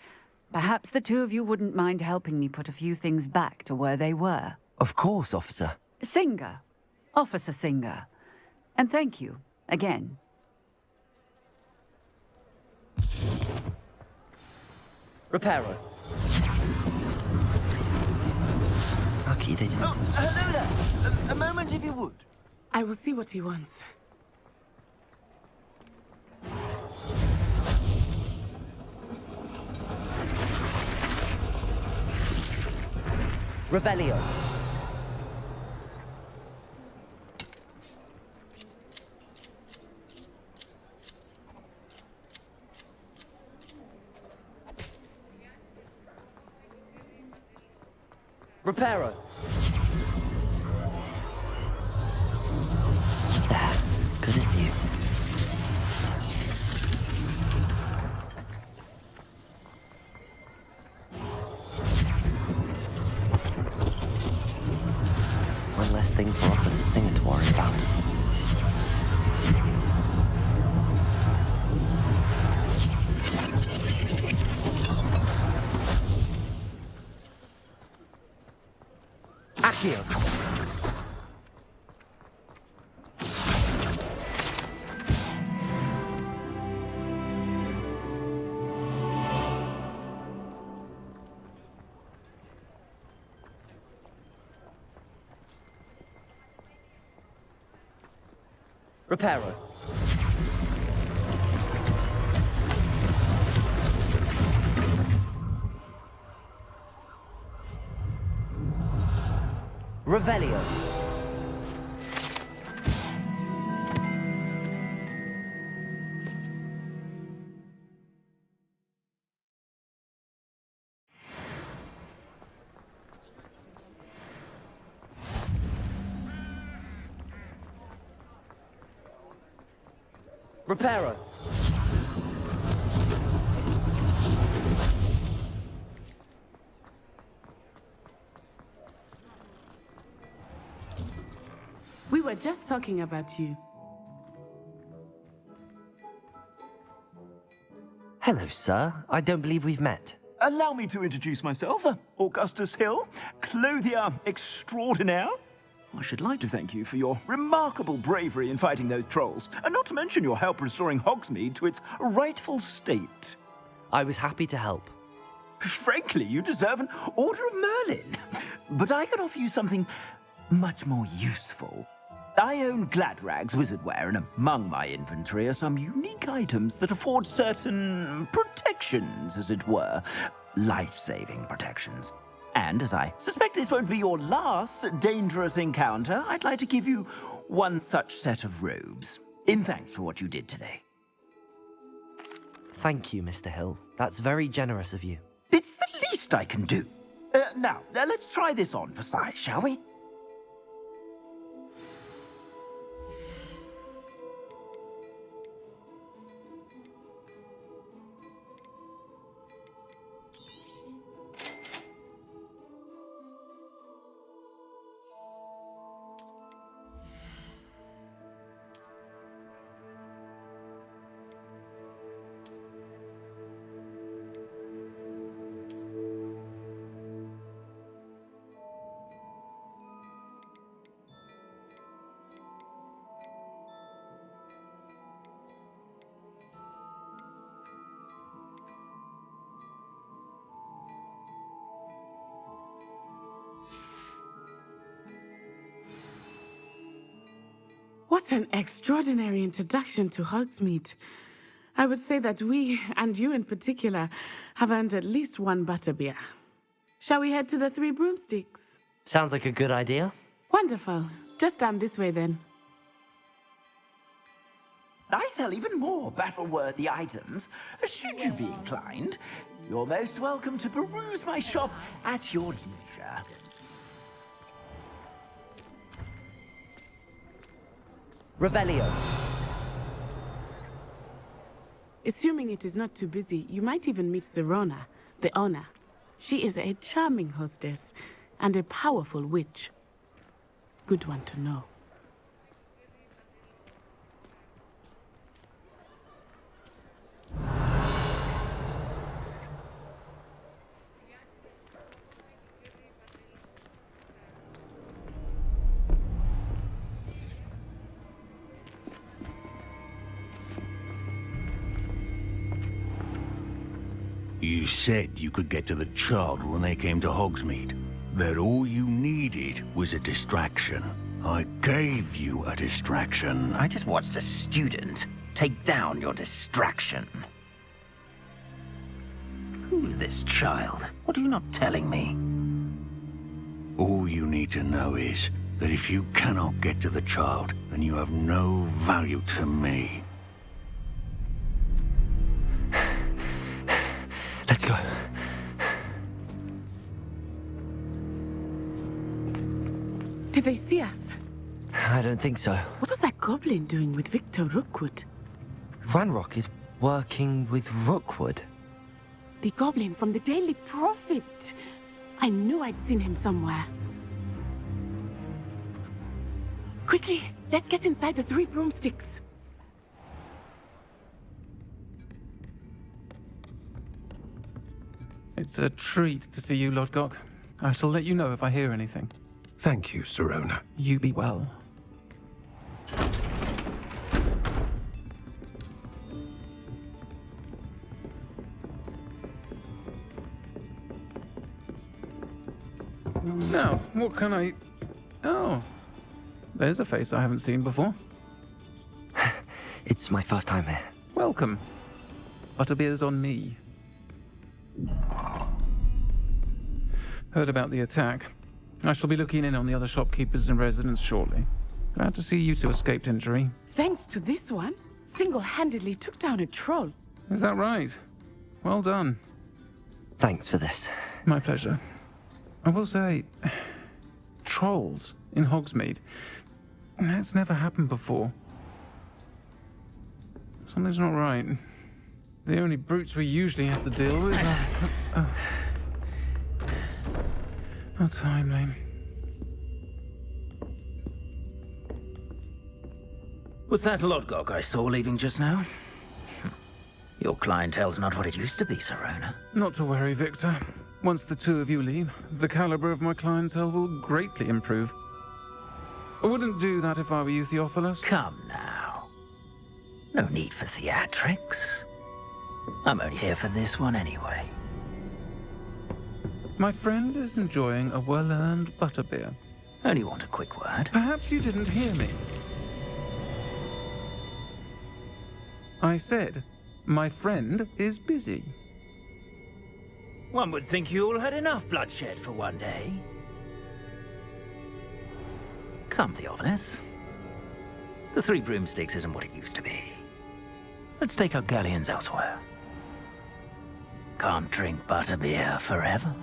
perhaps the two of you wouldn't mind helping me put a few things back to where they were. Of course, officer. Singer. Officer Singer. And thank you, again. Reparo. Lucky they didn't. Oh, hello there. A moment if you would. I will see what he wants. Revelio. Reparo. There, good as new. One less thing for Officer Singer to worry about. Accio. Reparo. Revelio. Reparo. We were just talking about you. Hello, sir. I don't believe we've met. Allow me to introduce myself, Augustus Hill, clothier extraordinaire. I should like to thank you for your remarkable bravery in fighting those trolls, and not to mention your help restoring Hogsmeade to its rightful state. I was happy to help. Frankly, you deserve an Order of Merlin. But I can offer you something much more useful. I own Gladrag's wizardware, and among my inventory are some unique items that afford certain protections, as it were. Life-saving protections. And as I suspect this won't be your last dangerous encounter, I'd like to give you one such set of robes, in thanks for what you did today. Thank you, Mr. Hill. That's very generous of you. It's the least I can do. Now, let's try this on for size, shall we? What an extraordinary introduction to Hogsmeade. I would say that we, and you in particular, have earned at least one butterbeer. Shall we head to the Three Broomsticks? Sounds like a good idea. Wonderful. Just down this way then. I sell even more battle-worthy items. Should you be inclined, you're most welcome to peruse my shop at your leisure. Revelio. Assuming it is not too busy, you might even meet Serona, the owner. She is a charming hostess and a powerful witch. Good one to know. You said you could get to the child when they came to Hogsmeade. That all you needed was a distraction. I gave you a distraction. I just watched a student take down your distraction. Who's this child? What are you not telling me? All you need to know is that if you cannot get to the child, then you have no value to me. Let's go. Did they see us? I don't think so. What was that goblin doing with Victor Rookwood? Ranrock is working with Rookwood. The goblin from the Daily Prophet. I knew I'd seen him somewhere. Quickly, let's get inside the Three Broomsticks. It's a treat to see you, Lodgok. I shall let you know if I hear anything. Thank you, Serona. You be well. Now, what can I... Oh, there's a face I haven't seen before. It's my first time here. Welcome. Butterbeer's on me. Heard about the attack. I shall be looking in on the other shopkeepers and residents shortly. Glad to see you two escaped injury. Thanks to this one, single-handedly took down a troll. Is that right? Well done. Thanks for this. My pleasure. I will say, trolls in Hogsmeade. That's never happened before. Something's not right. The only brutes we usually have to deal with are... How timely. Was that Lodgok I saw leaving just now? Your clientele's not what it used to be, Serona. Not to worry, Victor. Once the two of you leave, the caliber of my clientele will greatly improve. I wouldn't do that if I were you, Theophilus. Come now. No need for theatrics. I'm only here for this one anyway. My friend is enjoying a well-earned butterbeer. Only want a quick word. Perhaps you didn't hear me. I said, my friend is busy. One would think you all had enough bloodshed for one day. Come, Theophilus. The Three Broomsticks isn't what it used to be. Let's take our galleons elsewhere. Can't drink butterbeer forever.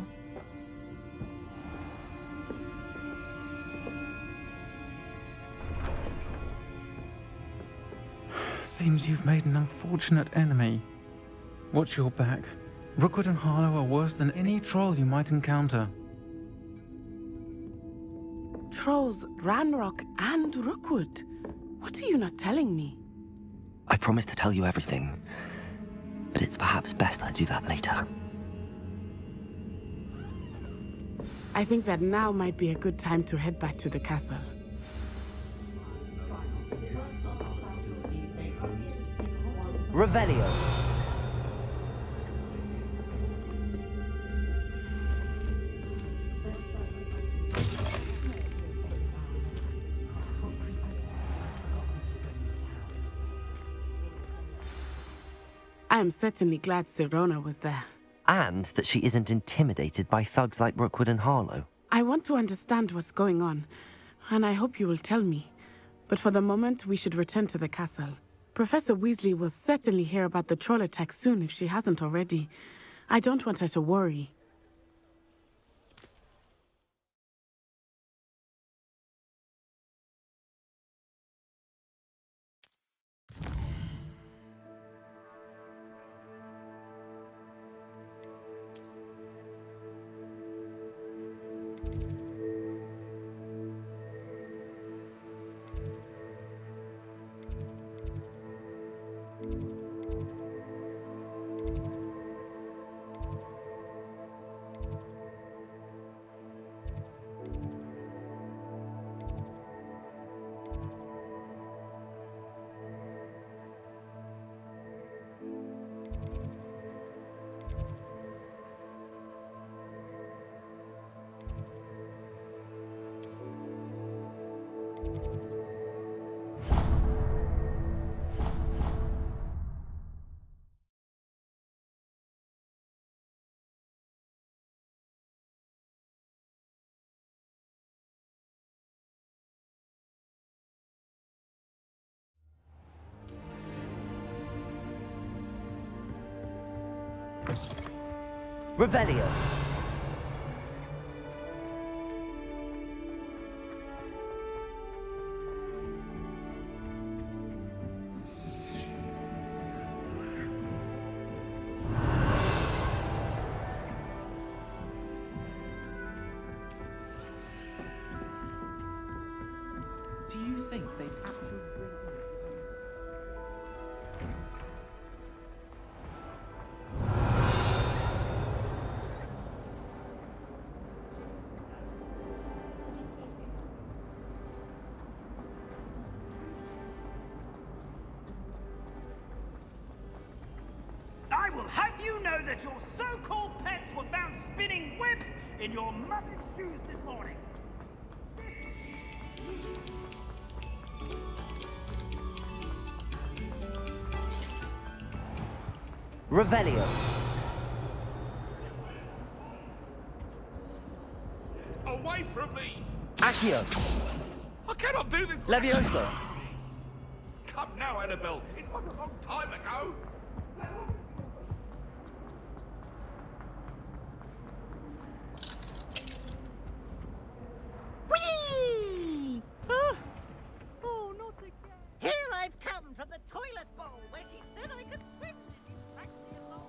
Seems you've made an unfortunate enemy. Watch your back. Rookwood and Harlow are worse than any troll you might encounter. Trolls, Ranrock, and Rookwood. What are you not telling me? I promised to tell you everything, but it's perhaps best I do that later. I think that now might be a good time to head back to the castle. Revelio. I am certainly glad Sirona was there. And that she isn't intimidated by thugs like Rookwood and Harlow. I want to understand what's going on, and I hope you will tell me. But for the moment, we should return to the castle. Professor Weasley will certainly hear about the troll attack soon if she hasn't already. I don't want her to worry. Revelio. Do you think they'd actually bring I will have you know that your so-called pets were found spinning webs in your mother's shoes this morning. Revelio. Away from me! Accio. I cannot do this! Levioso. Come now, Annabelle. It was a long time ago. Whee! Oh, not again. Here I've come from the toilet bowl where she said I could swim. Did you track me along?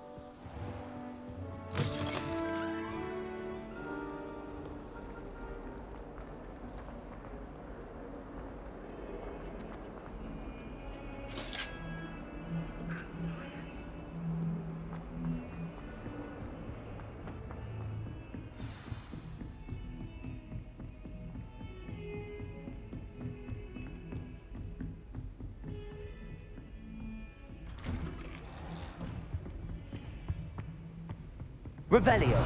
Revelio.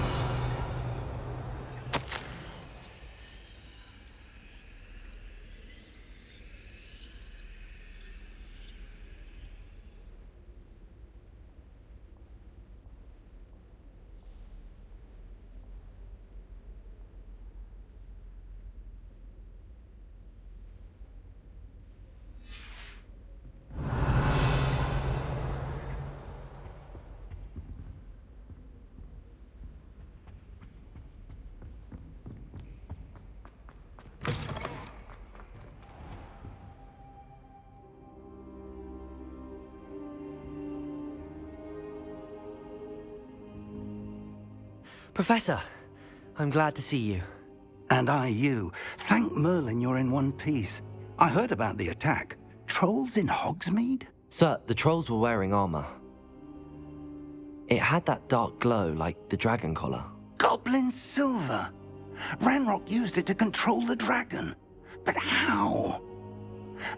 Professor, I'm glad to see you. And I you. Thank Merlin you're in one piece. I heard about the attack. Trolls in Hogsmeade? Sir, the trolls were wearing armor. It had that dark glow like the dragon collar. Goblin silver! Ranrock used it to control the dragon. But how?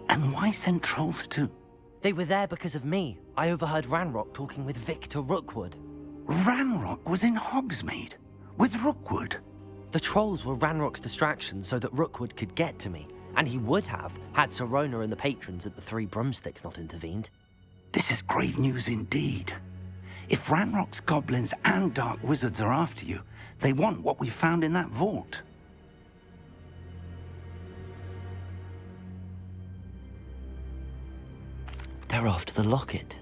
And why send trolls to? They were there because of me. I overheard Ranrock talking with Victor Rookwood. Ranrock was in Hogsmeade? With Rookwood? The trolls were Ranrock's distraction so that Rookwood could get to me. And he would have, had Sirona and the patrons at the Three Broomsticks not intervened. This is grave news indeed. If Ranrock's goblins and dark wizards are after you, they want what we found in that vault. They're after the locket.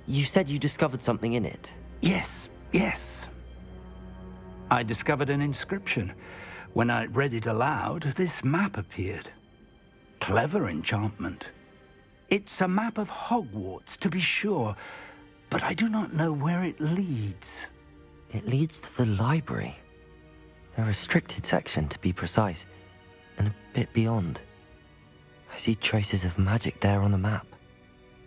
You said you discovered something in it. Yes. I discovered an inscription. When I read it aloud, this map appeared. Clever enchantment. It's a map of Hogwarts, to be sure, but I do not know where it leads. It leads to the library. A restricted section, to be precise, and a bit beyond. I see traces of magic there on the map.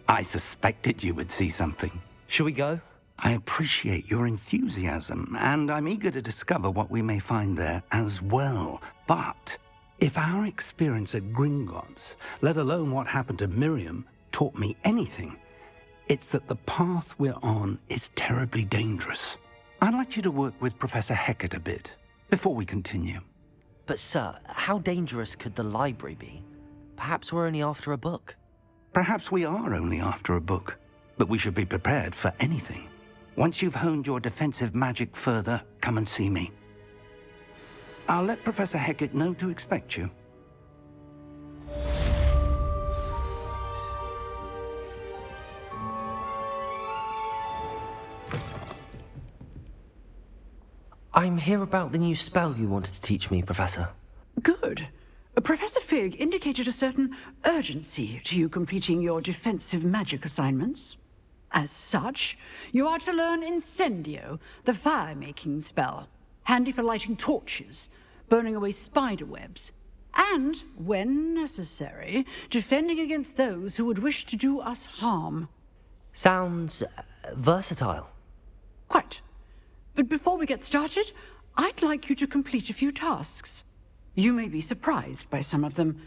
I suspected you would see something. Shall we go? I appreciate your enthusiasm, and I'm eager to discover what we may find there as well. But if our experience at Gringotts, let alone what happened to Miriam, taught me anything, it's that the path we're on is terribly dangerous. I'd like you to work with Professor Hecat a bit before we continue. But sir, how dangerous could the library be? Perhaps we're only after a book. Perhaps we are only after a book, but we should be prepared for anything. Once you've honed your defensive magic further, come and see me. I'll let Professor Hecat know to expect you. I'm here about the new spell you wanted to teach me, Professor. Good. Professor Fig indicated a certain urgency to you completing your defensive magic assignments. As such, you are to learn Incendio, the fire-making spell, handy for lighting torches, burning away spider webs, and, when necessary, defending against those who would wish to do us harm. Sounds versatile. Quite. But before we get started, I'd like you to complete a few tasks. You may be surprised by some of them.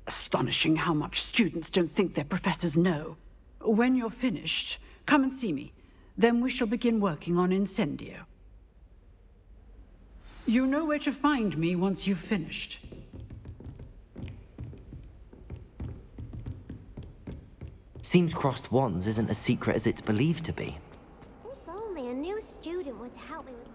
Astonishing how much students don't think their professors know. When you're finished, come and see me. Then we shall begin working on Incendio. You know where to find me once you've finished. Seems crossed wands isn't as secret as it's believed to be. If only a new student were to help me with my...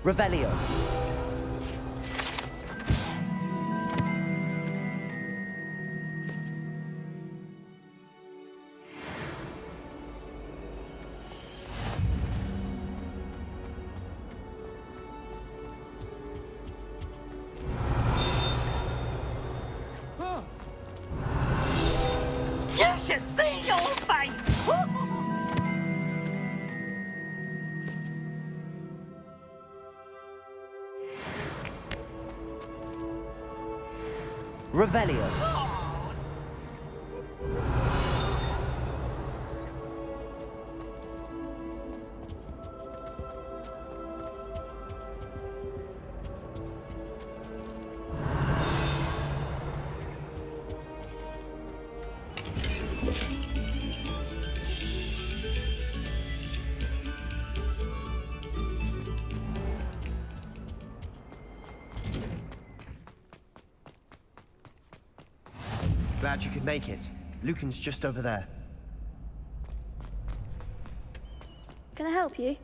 Revelio. You should see your face! Revelio. Glad you could make it. Lucan's just over there. Can I help you?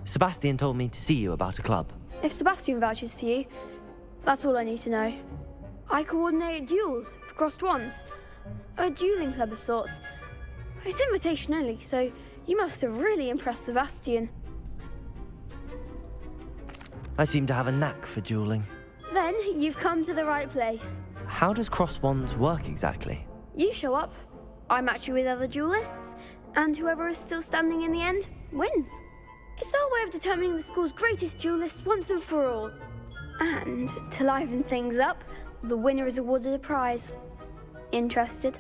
Sebastian told me to see you about a club. If Sebastian vouches for you, that's all I need to know. I coordinate duels for crossed wands. A dueling club of sorts. It's invitation only, so you must have really impressed Sebastian. I seem to have a knack for dueling. Then you've come to the right place. How does cross wands work exactly? You show up, I match you with other duelists, and whoever is still standing in the end wins. It's our way of determining the school's greatest duelist once and for all. And to liven things up, the winner is awarded a prize. Interested?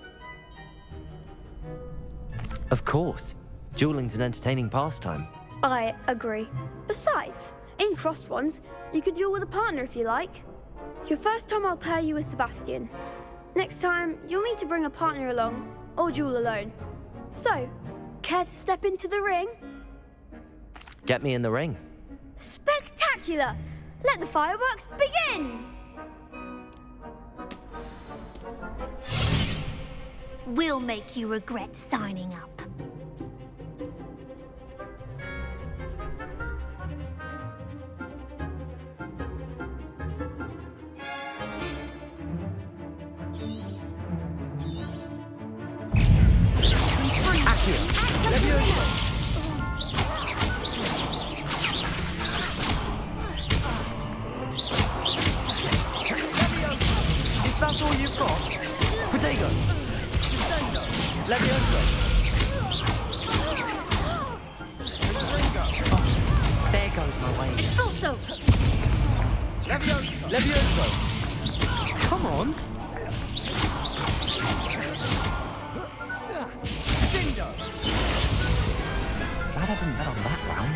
Of course. Dueling's an entertaining pastime. I agree. Besides, in crossed ones, you could duel with a partner if you like. Your first time I'll pair you with Sebastian. Next time, you'll need to bring a partner along, or duel alone. So, care to step into the ring? Get me in the ring. Spectacular! Let the fireworks begin! We'll make you regret signing up. Is that all you've got? Protego! Levioso! There goes my way. Also! Levioso! Come on! Glad I didn't bet on that round.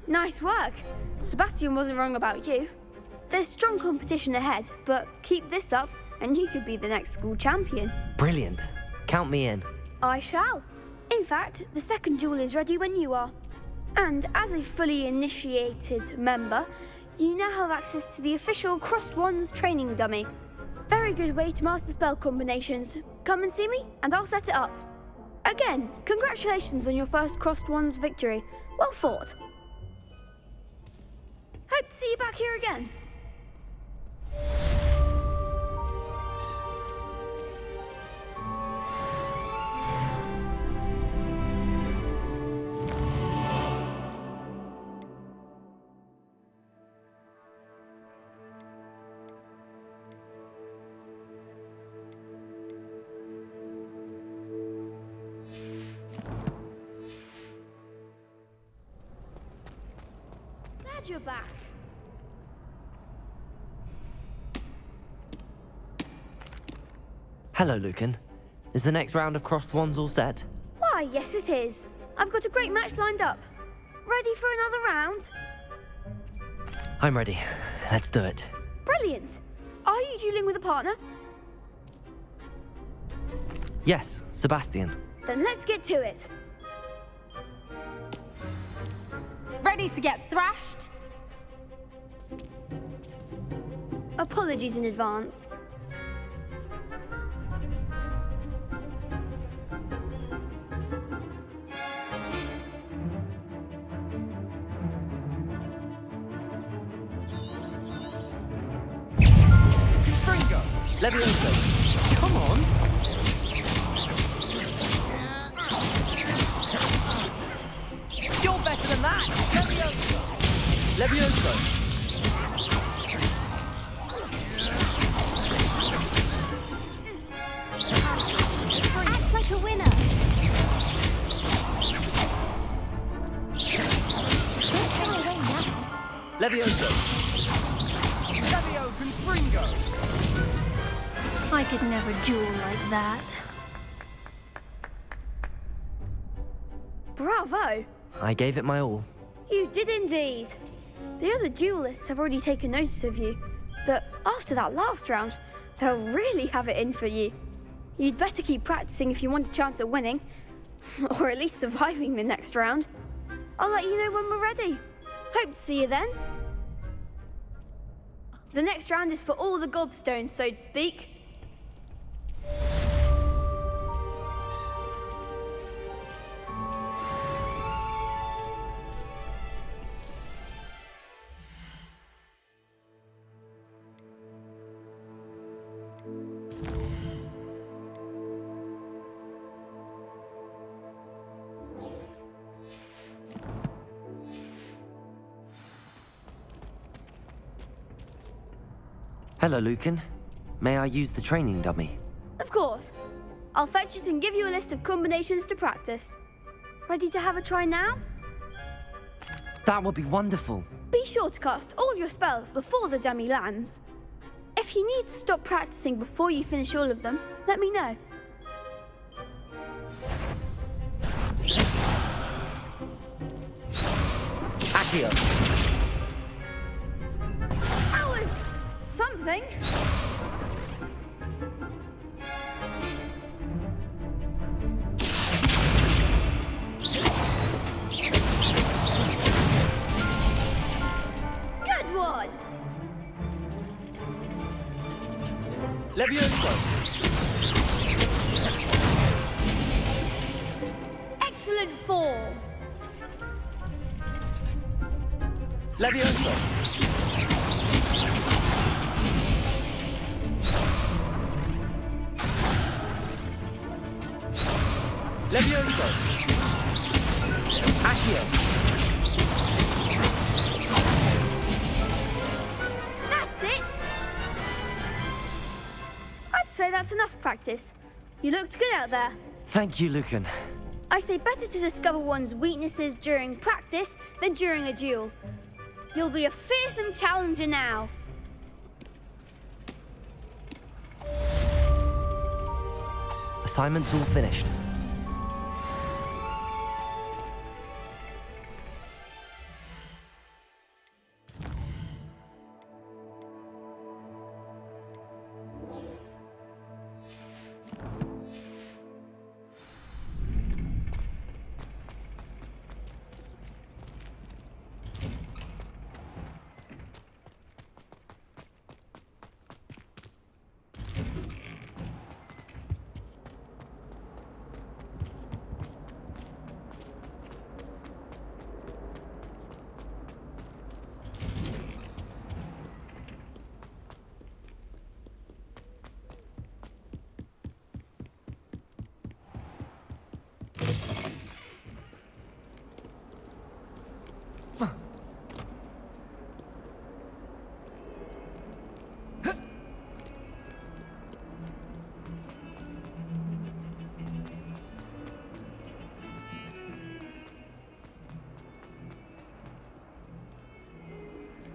Nice work. Sebastian wasn't wrong about you. There's strong competition ahead, but keep this up and you could be the next school champion. Brilliant. Count me in. I shall. In fact, the second duel is ready when you are. And as a fully initiated member, you now have access to the official Crossed Wands training dummy. Very good way to master spell combinations. Come and see me, and I'll set it up. Again, congratulations on your first Crossed Wands victory. Well fought. Hope to see you back here again. Glad you're back. Hello, Lucan. Is the next round of Crossed Wands all set? Why, yes it is. I've got a great match lined up. Ready for another round? I'm ready. Let's do it. Brilliant. Are you dueling with a partner? Yes, Sebastian. Then let's get to it. Ready to get thrashed? Apologies in advance. Levioso! Come on! You're better than that! Levioso! Levioso! Act like a winner! Don't throw away now. Levioso! Levio Confringo! I could never duel like that. Bravo! I gave it my all. You did indeed. The other duelists have already taken notice of you, but after that last round, they'll really have it in for you. You'd better keep practicing if you want a chance at winning, or at least surviving the next round. I'll let you know when we're ready. Hope to see you then. The next round is for all the gobstones, so to speak. Hello, Lucan. May I use the training dummy? Of course. I'll fetch it and give you a list of combinations to practice. Ready to have a try now? That would be wonderful. Be sure to cast all your spells before the dummy lands. If you need to stop practicing before you finish all of them, let me know. Accio! Owie! something. Good one! Levioso! Excellent form! Levioso! Levioso! Accio! That's it! I'd say that's enough practice. You looked good out there. Thank you, Lucan. I say better to discover one's weaknesses during practice than during a duel. You'll be a fearsome challenger now. Assignment's all finished.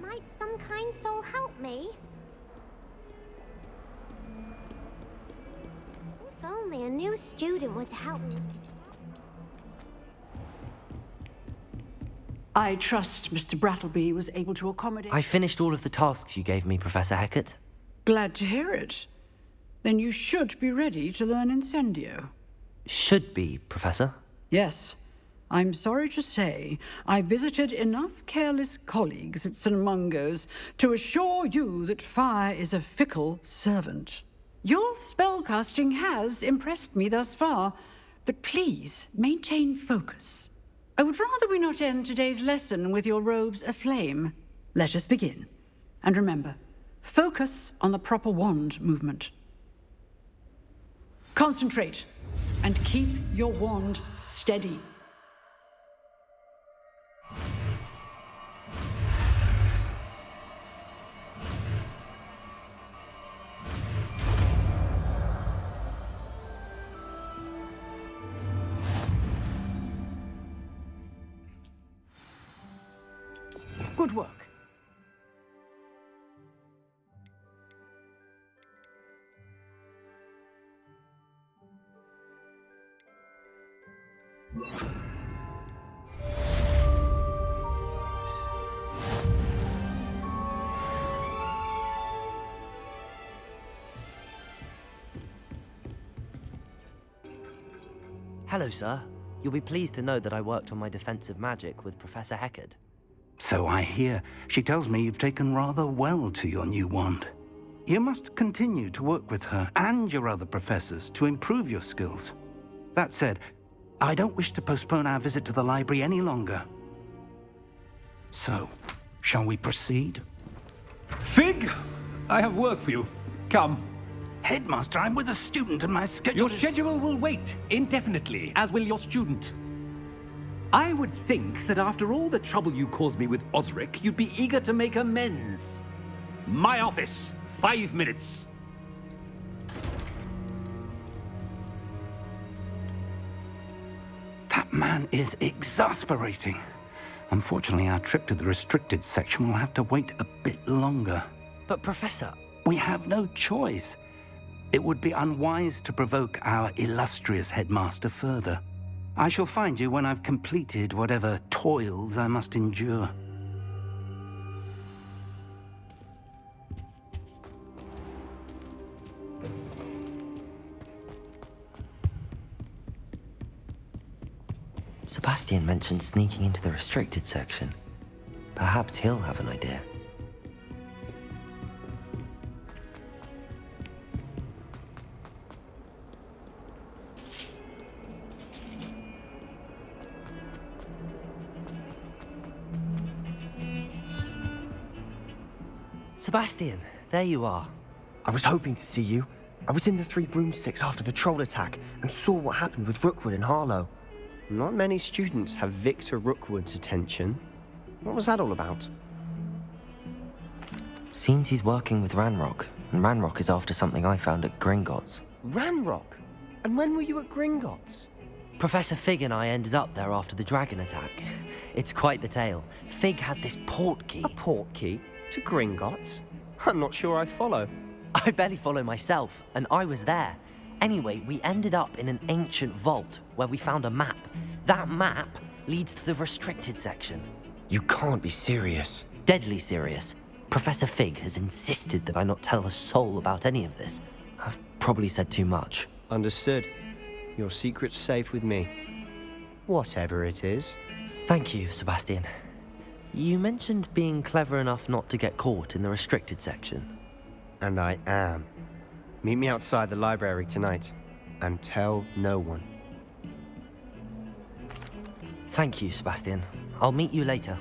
Might some kind soul help me? If only a new student were to help me. I trust Mr. Brattleby was able to accommodate... I finished all of the tasks you gave me, Professor Hecat. Glad to hear it. Then you should be ready to learn Incendio. Should be, Professor. Yes. I'm sorry to say, I visited enough careless colleagues at St. Mungo's to assure you that fire is a fickle servant. Your spellcasting has impressed me thus far, but please maintain focus. I would rather we not end today's lesson with your robes aflame. Let us begin. And remember, focus on the proper wand movement. Concentrate, and keep your wand steady. Good work. Hello, sir. You'll be pleased to know that I worked on my defensive magic with Professor Hecat. So I hear. She tells me you've taken rather well to your new wand. You must continue to work with her and your other professors to improve your skills. That said, I don't wish to postpone our visit to the library any longer. So, shall we proceed? Fig, I have work for you. Come. Headmaster, I'm with a student and my schedule Your schedule will wait indefinitely, as will your student. I would think that after all the trouble you caused me with Osric, you'd be eager to make amends. My office, 5 minutes. That man is exasperating. Unfortunately, our trip to the restricted section will have to wait a bit longer. But, Professor... We have no choice. It would be unwise to provoke our illustrious headmaster further. I shall find you when I've completed whatever toils I must endure. Sebastian mentioned sneaking into the restricted section. Perhaps he'll have an idea. Sebastian, there you are. I was hoping to see you. I was in the Three Broomsticks after the troll attack and saw what happened with Rookwood and Harlow. Not many students have Victor Rookwood's attention. What was that all about? Seems he's working with Ranrock, and Ranrock is after something I found at Gringotts. Ranrock? And when were you at Gringotts? Professor Fig and I ended up there after the dragon attack. It's quite the tale. Fig had this port key. A port key? To Gringotts? I'm not sure I follow. I barely follow myself, and I was there. Anyway, we ended up in an ancient vault where we found a map. That map leads to the restricted section. You can't be serious. Deadly serious. Professor Fig has insisted that I not tell a soul about any of this. I've probably said too much. Understood. Your secret's safe with me. Whatever it is. Thank you, Sebastian. You mentioned being clever enough not to get caught in the restricted section. And I am. Meet me outside the library tonight, and tell no one. Thank you, Sebastian. I'll meet you later.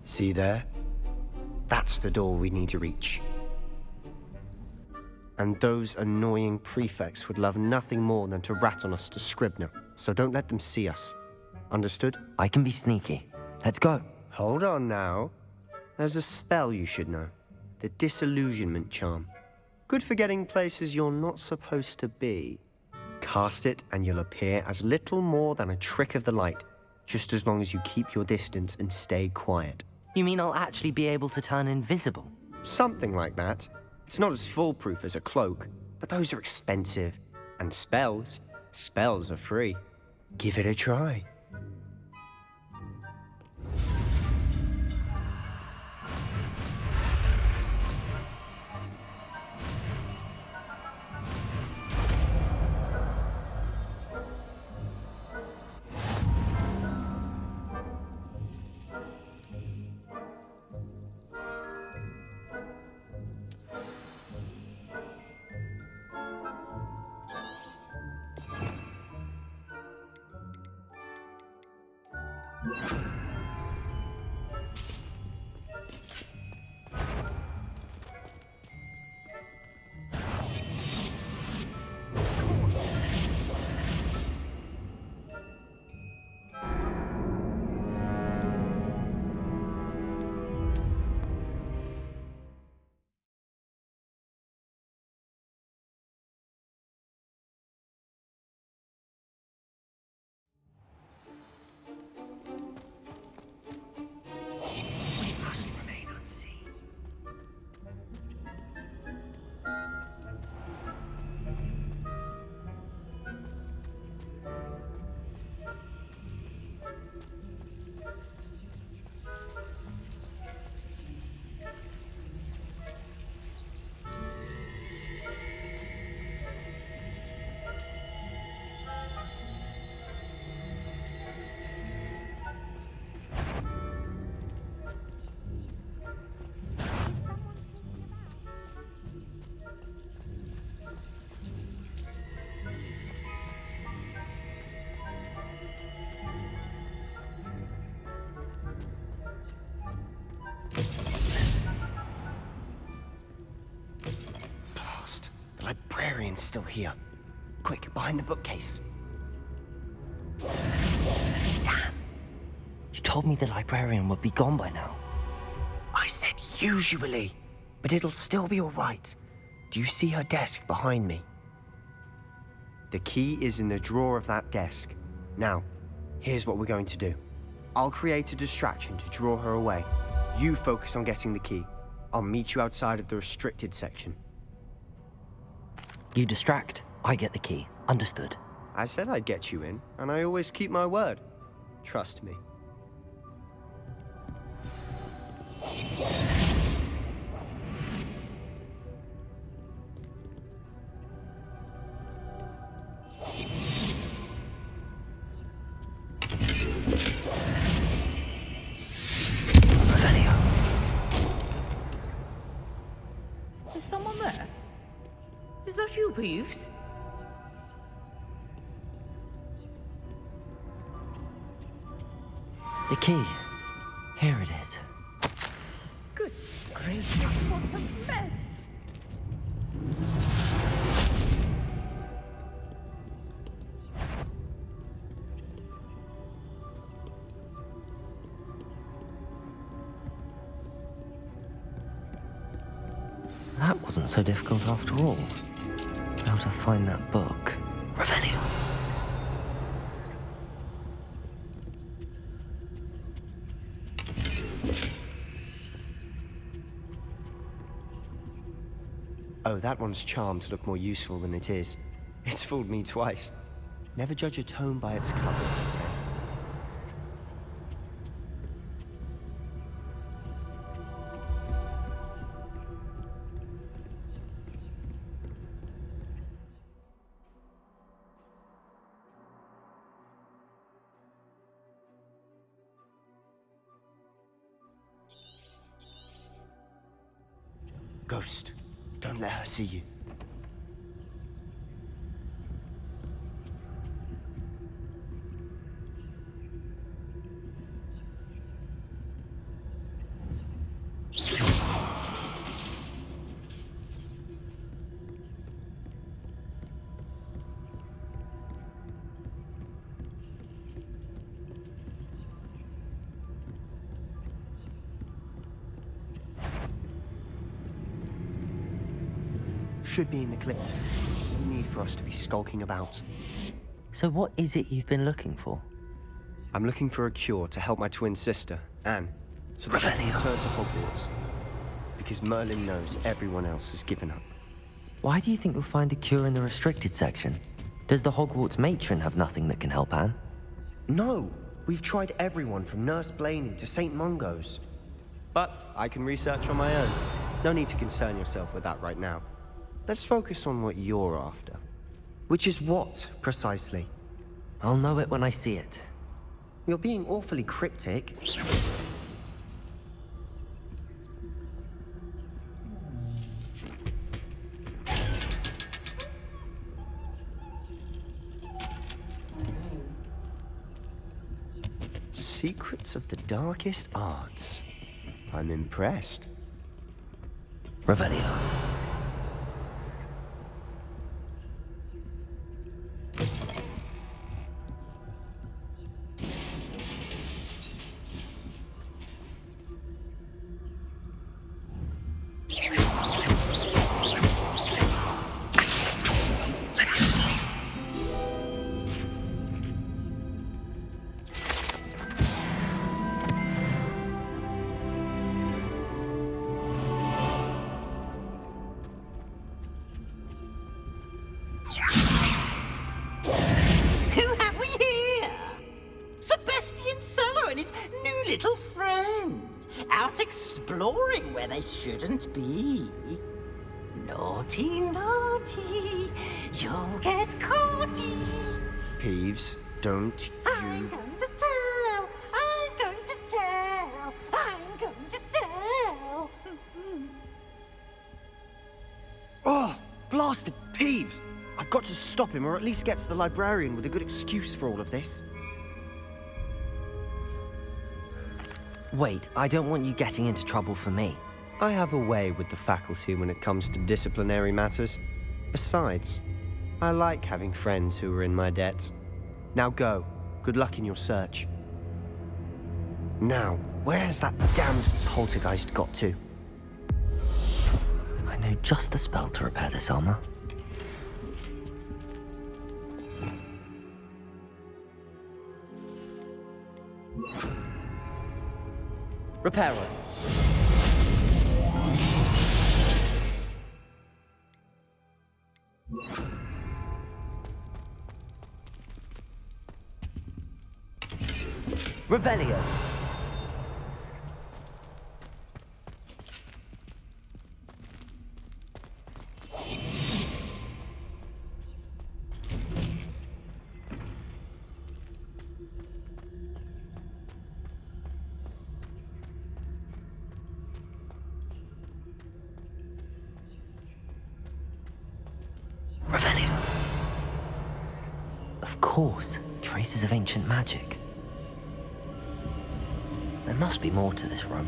See there? That's the door we need to reach. And those annoying prefects would love nothing more than to rat on us to Scribner, so don't let them see us. Understood? I can be sneaky. Let's go. Hold on now. There's a spell you should know. The Disillusionment Charm. Good for getting places you're not supposed to be. Cast it and you'll appear as little more than a trick of the light, just as long as you keep your distance and stay quiet. You mean I'll actually be able to turn invisible? Something like that. It's not as foolproof as a cloak, but those are expensive. And spells are free. Give it a try. The librarian's still here. Quick, behind the bookcase. Damn. You told me the librarian would be gone by now. I said usually, but it'll still be all right. Do you see her desk behind me? The key is in the drawer of that desk. Now, here's what we're going to do. I'll create a distraction to draw her away. You focus on getting the key. I'll meet you outside of the restricted section. You distract, I get the key. Understood. I said I'd get you in, and I always keep my word. Trust me. Is someone there? Is that you, Peeves? The key. Here it is. Goodness gracious, what a mess! That wasn't so difficult after all. How to find that book. Revelio. Oh, that one's charmed to look more useful than it is. It's fooled me twice. Never judge a tome by its cover, I say. Ghost, don't let her see you. Should be in the clip. No need for us to be skulking about. So what is it you've been looking for? I'm looking for a cure to help my twin sister, Anne, so that she can return to Hogwarts. Because Merlin knows everyone else has given up. Why do you think you'll find a cure in the restricted section? Does the Hogwarts matron have nothing that can help Anne? No! We've tried everyone from Nurse Blaney to St. Mungo's. But I can research on my own. No need to concern yourself with that right now. Let's focus on what you're after. Which is what, precisely? I'll know it when I see it. You're being awfully cryptic. Secrets of the darkest arts. I'm impressed. Revelio. They shouldn't be. Naughty, naughty, you'll get caughty. Peeves, don't I'm going to tell, I'm going to tell, I'm going to tell. Oh, blasted Peeves! I've got to stop him, or at least get to the librarian with a good excuse for all of this. Wait, I don't want you getting into trouble for me. I have a way with the faculty when it comes to disciplinary matters. Besides, I like having friends who are in my debt. Now go. Good luck in your search. Now, where's that damned poltergeist got to? I know just the spell to repair this armor. Reparo. Revelio. Revelio. Of course, traces of ancient magic. There must be more to this room.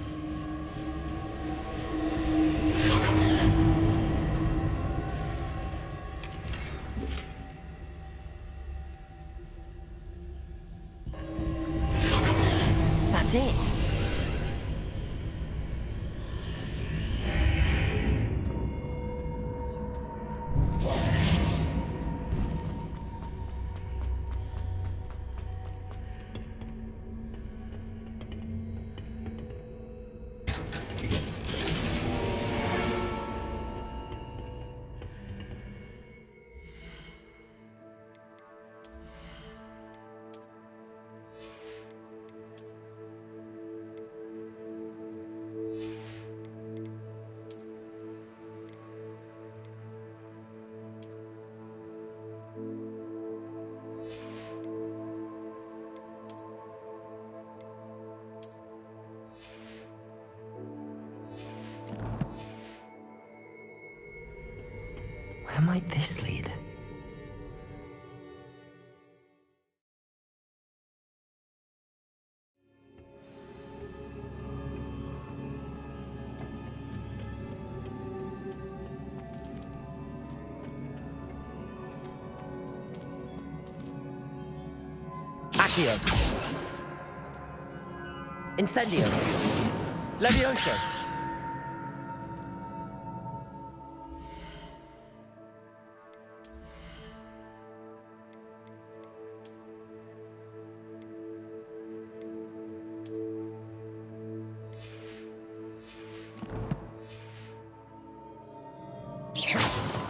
That's it. Where might this lead? Accio. Incendio. Levioso.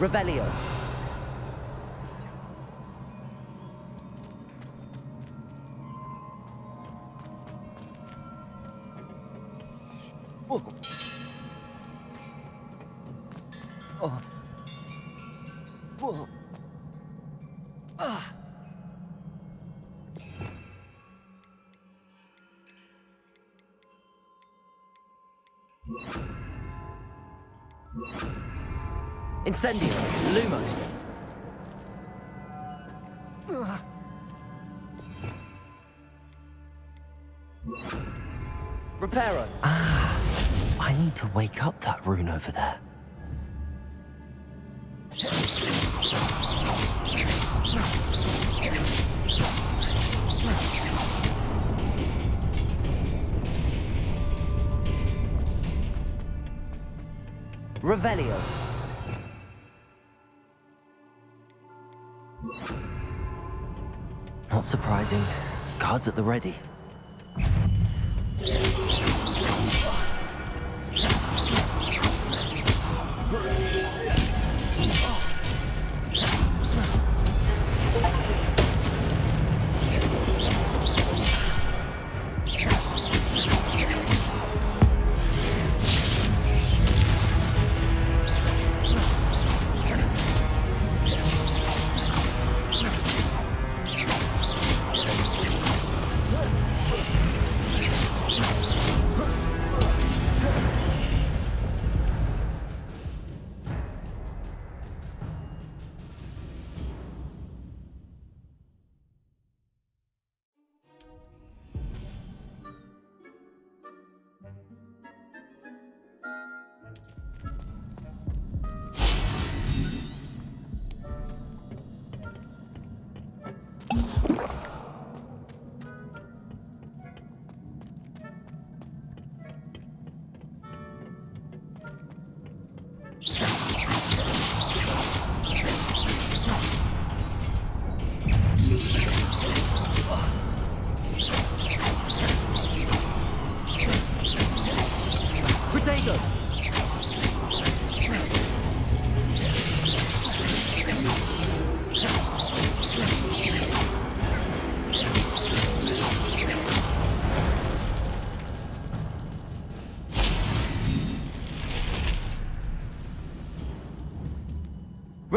Revelio. Oh. Oh. Whoa. Ah. Incendio. Lumos. Reparo. Ah, I need to wake up that rune over there. Revelio. Not surprising. Guards at the ready.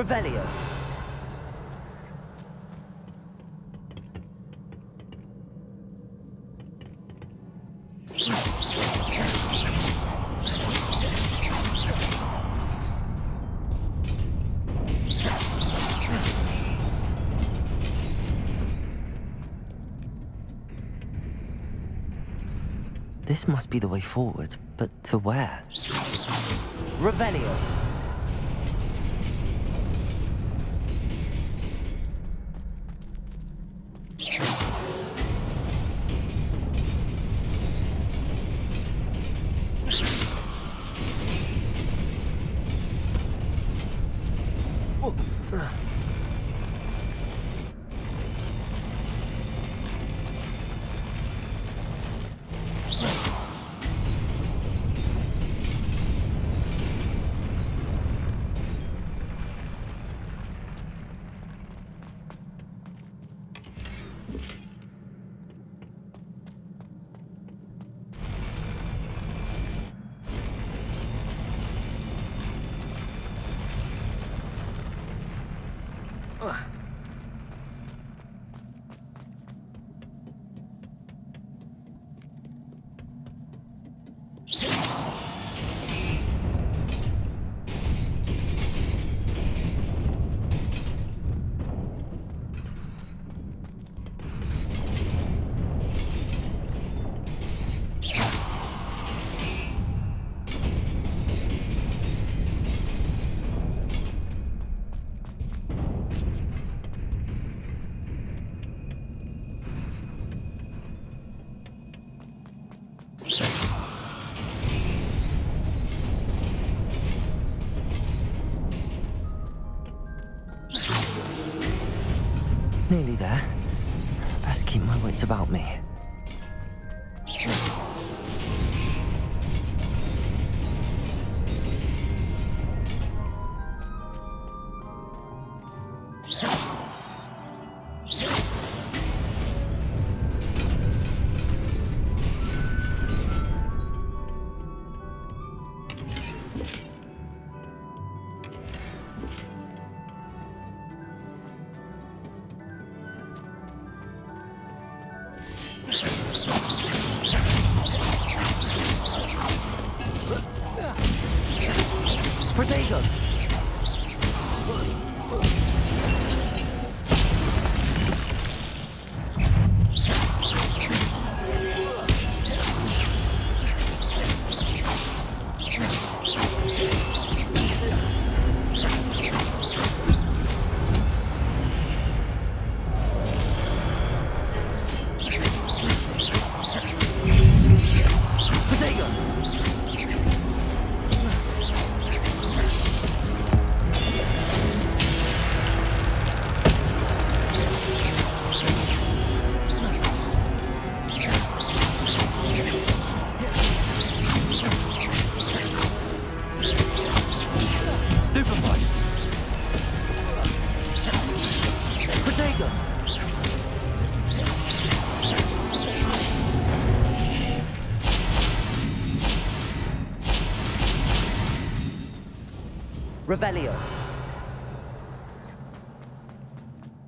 Revelio. This must be the way forward, but to where? Revelio. Nearly there. Best keep my wits about me. Revelio.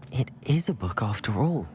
It is a book after all.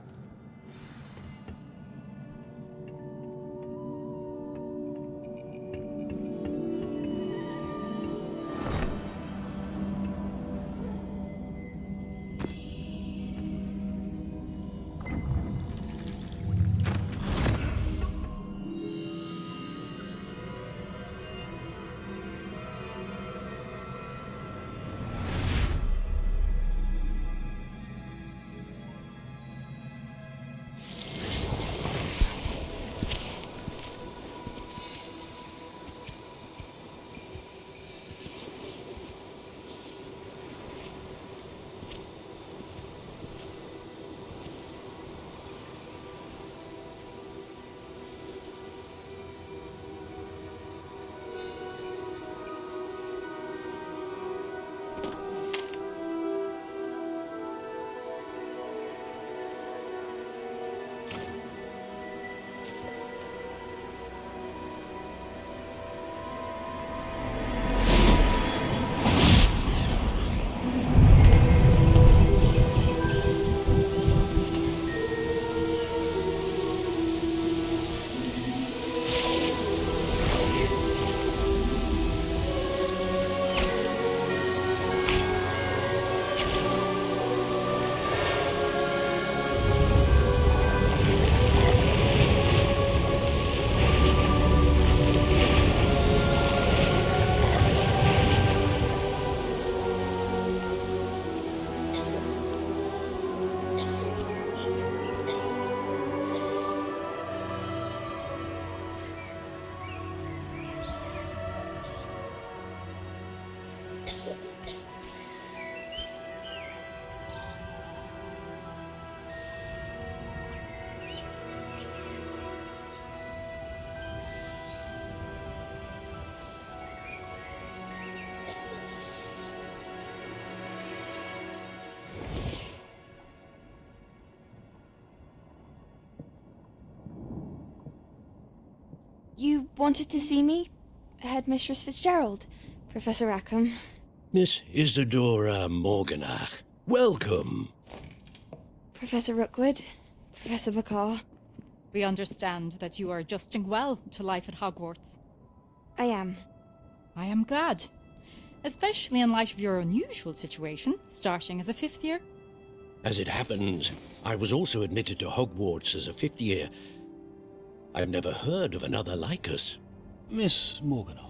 You wanted to see me? Headmistress Fitzgerald, Professor Rackham. Miss Isadora Morganach, welcome. Professor Rookwood, Professor Bakar. We understand that you are adjusting well to life at Hogwarts. I am. I am glad. Especially in light of your unusual situation, starting as a 5th year. As it happens, I was also admitted to Hogwarts as a 5th year. I've never heard of another like us. Miss Morganach,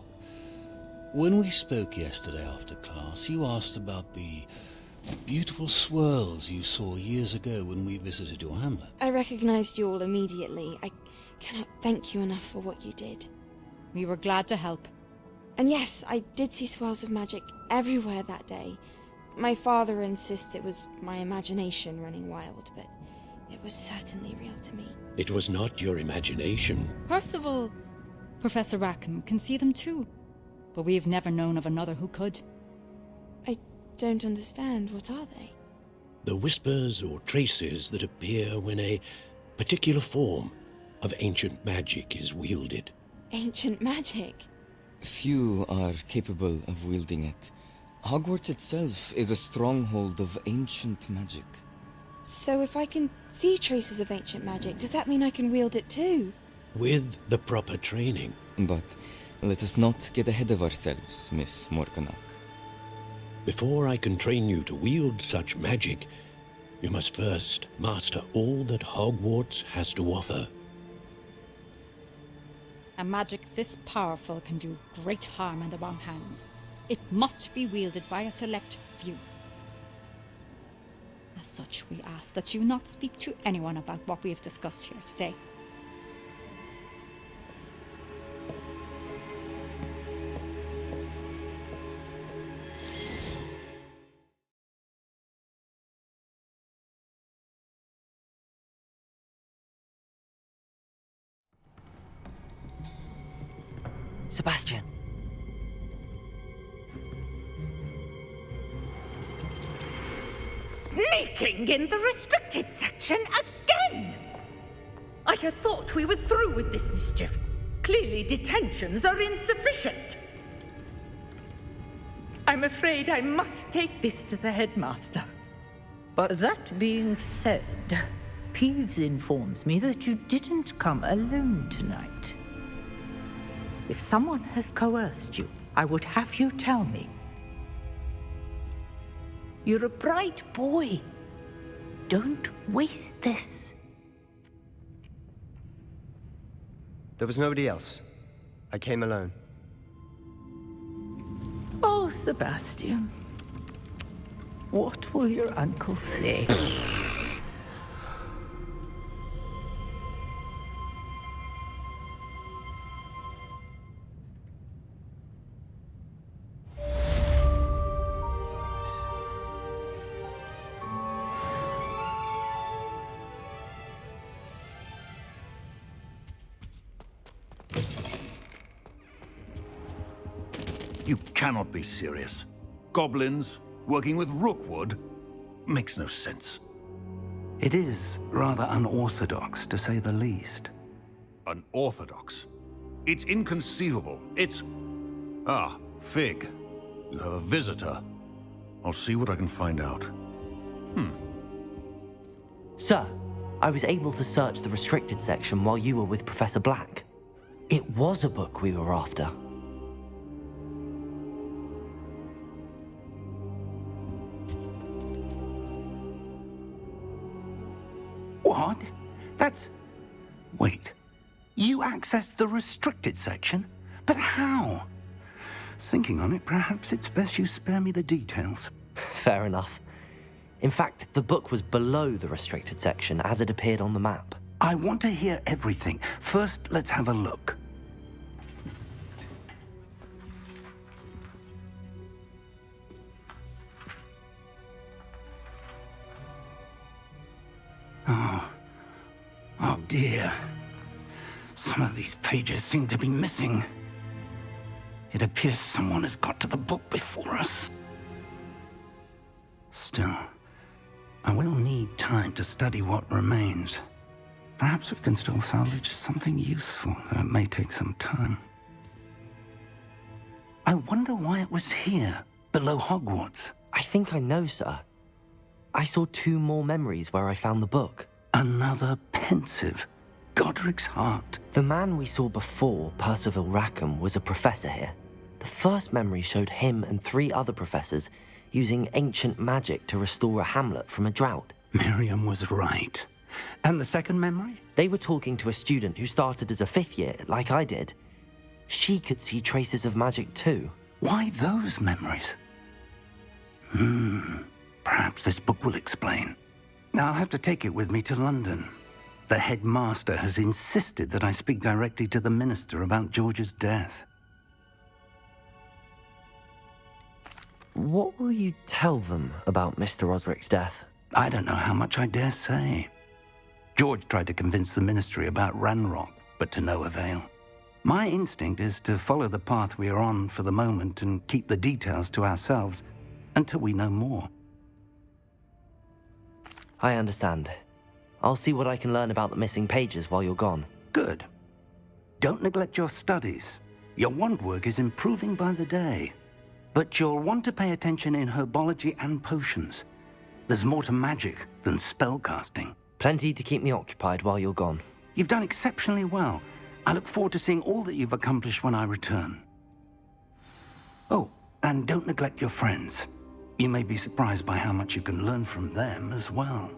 when we spoke yesterday after class, you asked about the beautiful swirls you saw years ago when we visited your hamlet. I recognized you all immediately. I cannot thank you enough for what you did. We were glad to help. And yes, I did see swirls of magic everywhere that day. My father insists it was my imagination running wild, but it was certainly real to me. It was not your imagination. Percival, Professor Rackham can see them too, but we have never known of another who could. I don't understand. What are they? The whispers or traces that appear when a particular form of ancient magic is wielded. Ancient magic? Few are capable of wielding it. Hogwarts itself is a stronghold of ancient magic. So if I can see traces of ancient magic, does that mean I can wield it too? With the proper training. But let us not get ahead of ourselves, Miss Morganach. Before I can train you to wield such magic, you must first master all that Hogwarts has to offer. A magic this powerful can do great harm in the wrong hands. It must be wielded by a select few. As such, we ask that you not speak to anyone about what we have discussed here today. Sebastian. Sneaking in the restricted section again! I had thought we were through with this mischief. Clearly detentions are insufficient. I'm afraid I must take this to the headmaster. But that being said, Peeves informs me that you didn't come alone tonight. If someone has coerced you, I would have you tell me. You're a bright boy. Don't waste this. There was nobody else. I came alone. Oh, Sebastian. What will your uncle say? You cannot be serious. Goblins working with Rookwood makes no sense. It is rather unorthodox, to say the least. Unorthodox? It's inconceivable. It's... Ah, Fig. You have a visitor. I'll see what I can find out. Sir, I was able to search the restricted section while you were with Professor Black. It was a book we were after. What? That's... Wait. You accessed the restricted section? But how? Thinking on it, perhaps it's best you spare me the details. Fair enough. In fact, the book was below the restricted section as it appeared on the map. I want to hear everything. First, let's have a look. dear. Some of these pages seem to be missing. It appears someone has got to the book before us. Still, I will need time to study what remains. Perhaps we can still salvage something useful, though it may take some time. I wonder why it was here, below Hogwarts. I think I know, sir. I saw 2 more memories where I found the book. Another pensive Godric's heart. The man we saw before, Percival Rackham, was a professor here. The first memory showed him and 3 other professors using ancient magic to restore a hamlet from a drought. Miriam was right. And the second memory? They were talking to a student who started as a 5th year, like I did. She could see traces of magic too. Why those memories? Perhaps this book will explain. Now I'll have to take it with me to London. The headmaster has insisted that I speak directly to the minister about George's death. What will you tell them about Mr. Osric's death? I don't know how much I dare say. George tried to convince the ministry about Ranrock, but to no avail. My instinct is to follow the path we are on for the moment and keep the details to ourselves until we know more. I understand. I'll see what I can learn about the missing pages while you're gone. Good. Don't neglect your studies. Your wand work is improving by the day. But you'll want to pay attention in herbology and potions. There's more to magic than spellcasting. Plenty to keep me occupied while you're gone. You've done exceptionally well. I look forward to seeing all that you've accomplished when I return. Oh, and don't neglect your friends. You may be surprised by how much you can learn from them as well.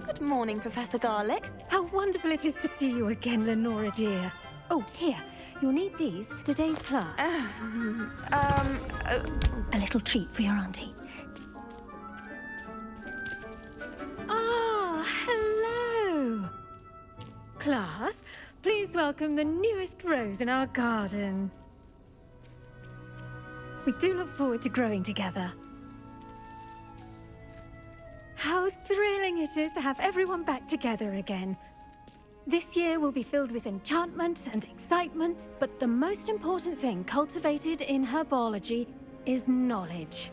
Good morning, Professor Garlick. How wonderful it is to see you again, Lenora dear. Oh, here. You'll need these for today's class. A little treat for your auntie. Ah, hello. Class, please welcome the newest rose in our garden. We do look forward to growing together. How thrilling it is to have everyone back together again. This year will be filled with enchantment and excitement, but the most important thing cultivated in herbology is knowledge.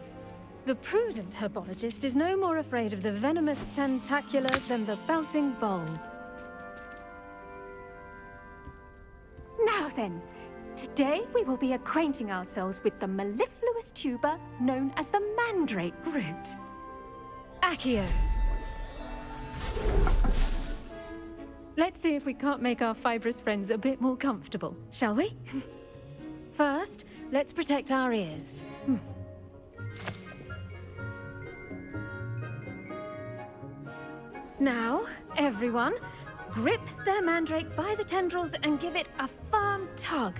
The prudent herbologist is no more afraid of the venomous tentacula than the bouncing bulb. Now then, today we will be acquainting ourselves with the mellifluous tuber known as the mandrake root. Accio. Let's see if we can't make our fibrous friends a bit more comfortable, shall we? First, let's protect our ears. Now, everyone, grip their mandrake by the tendrils and give it a firm tug.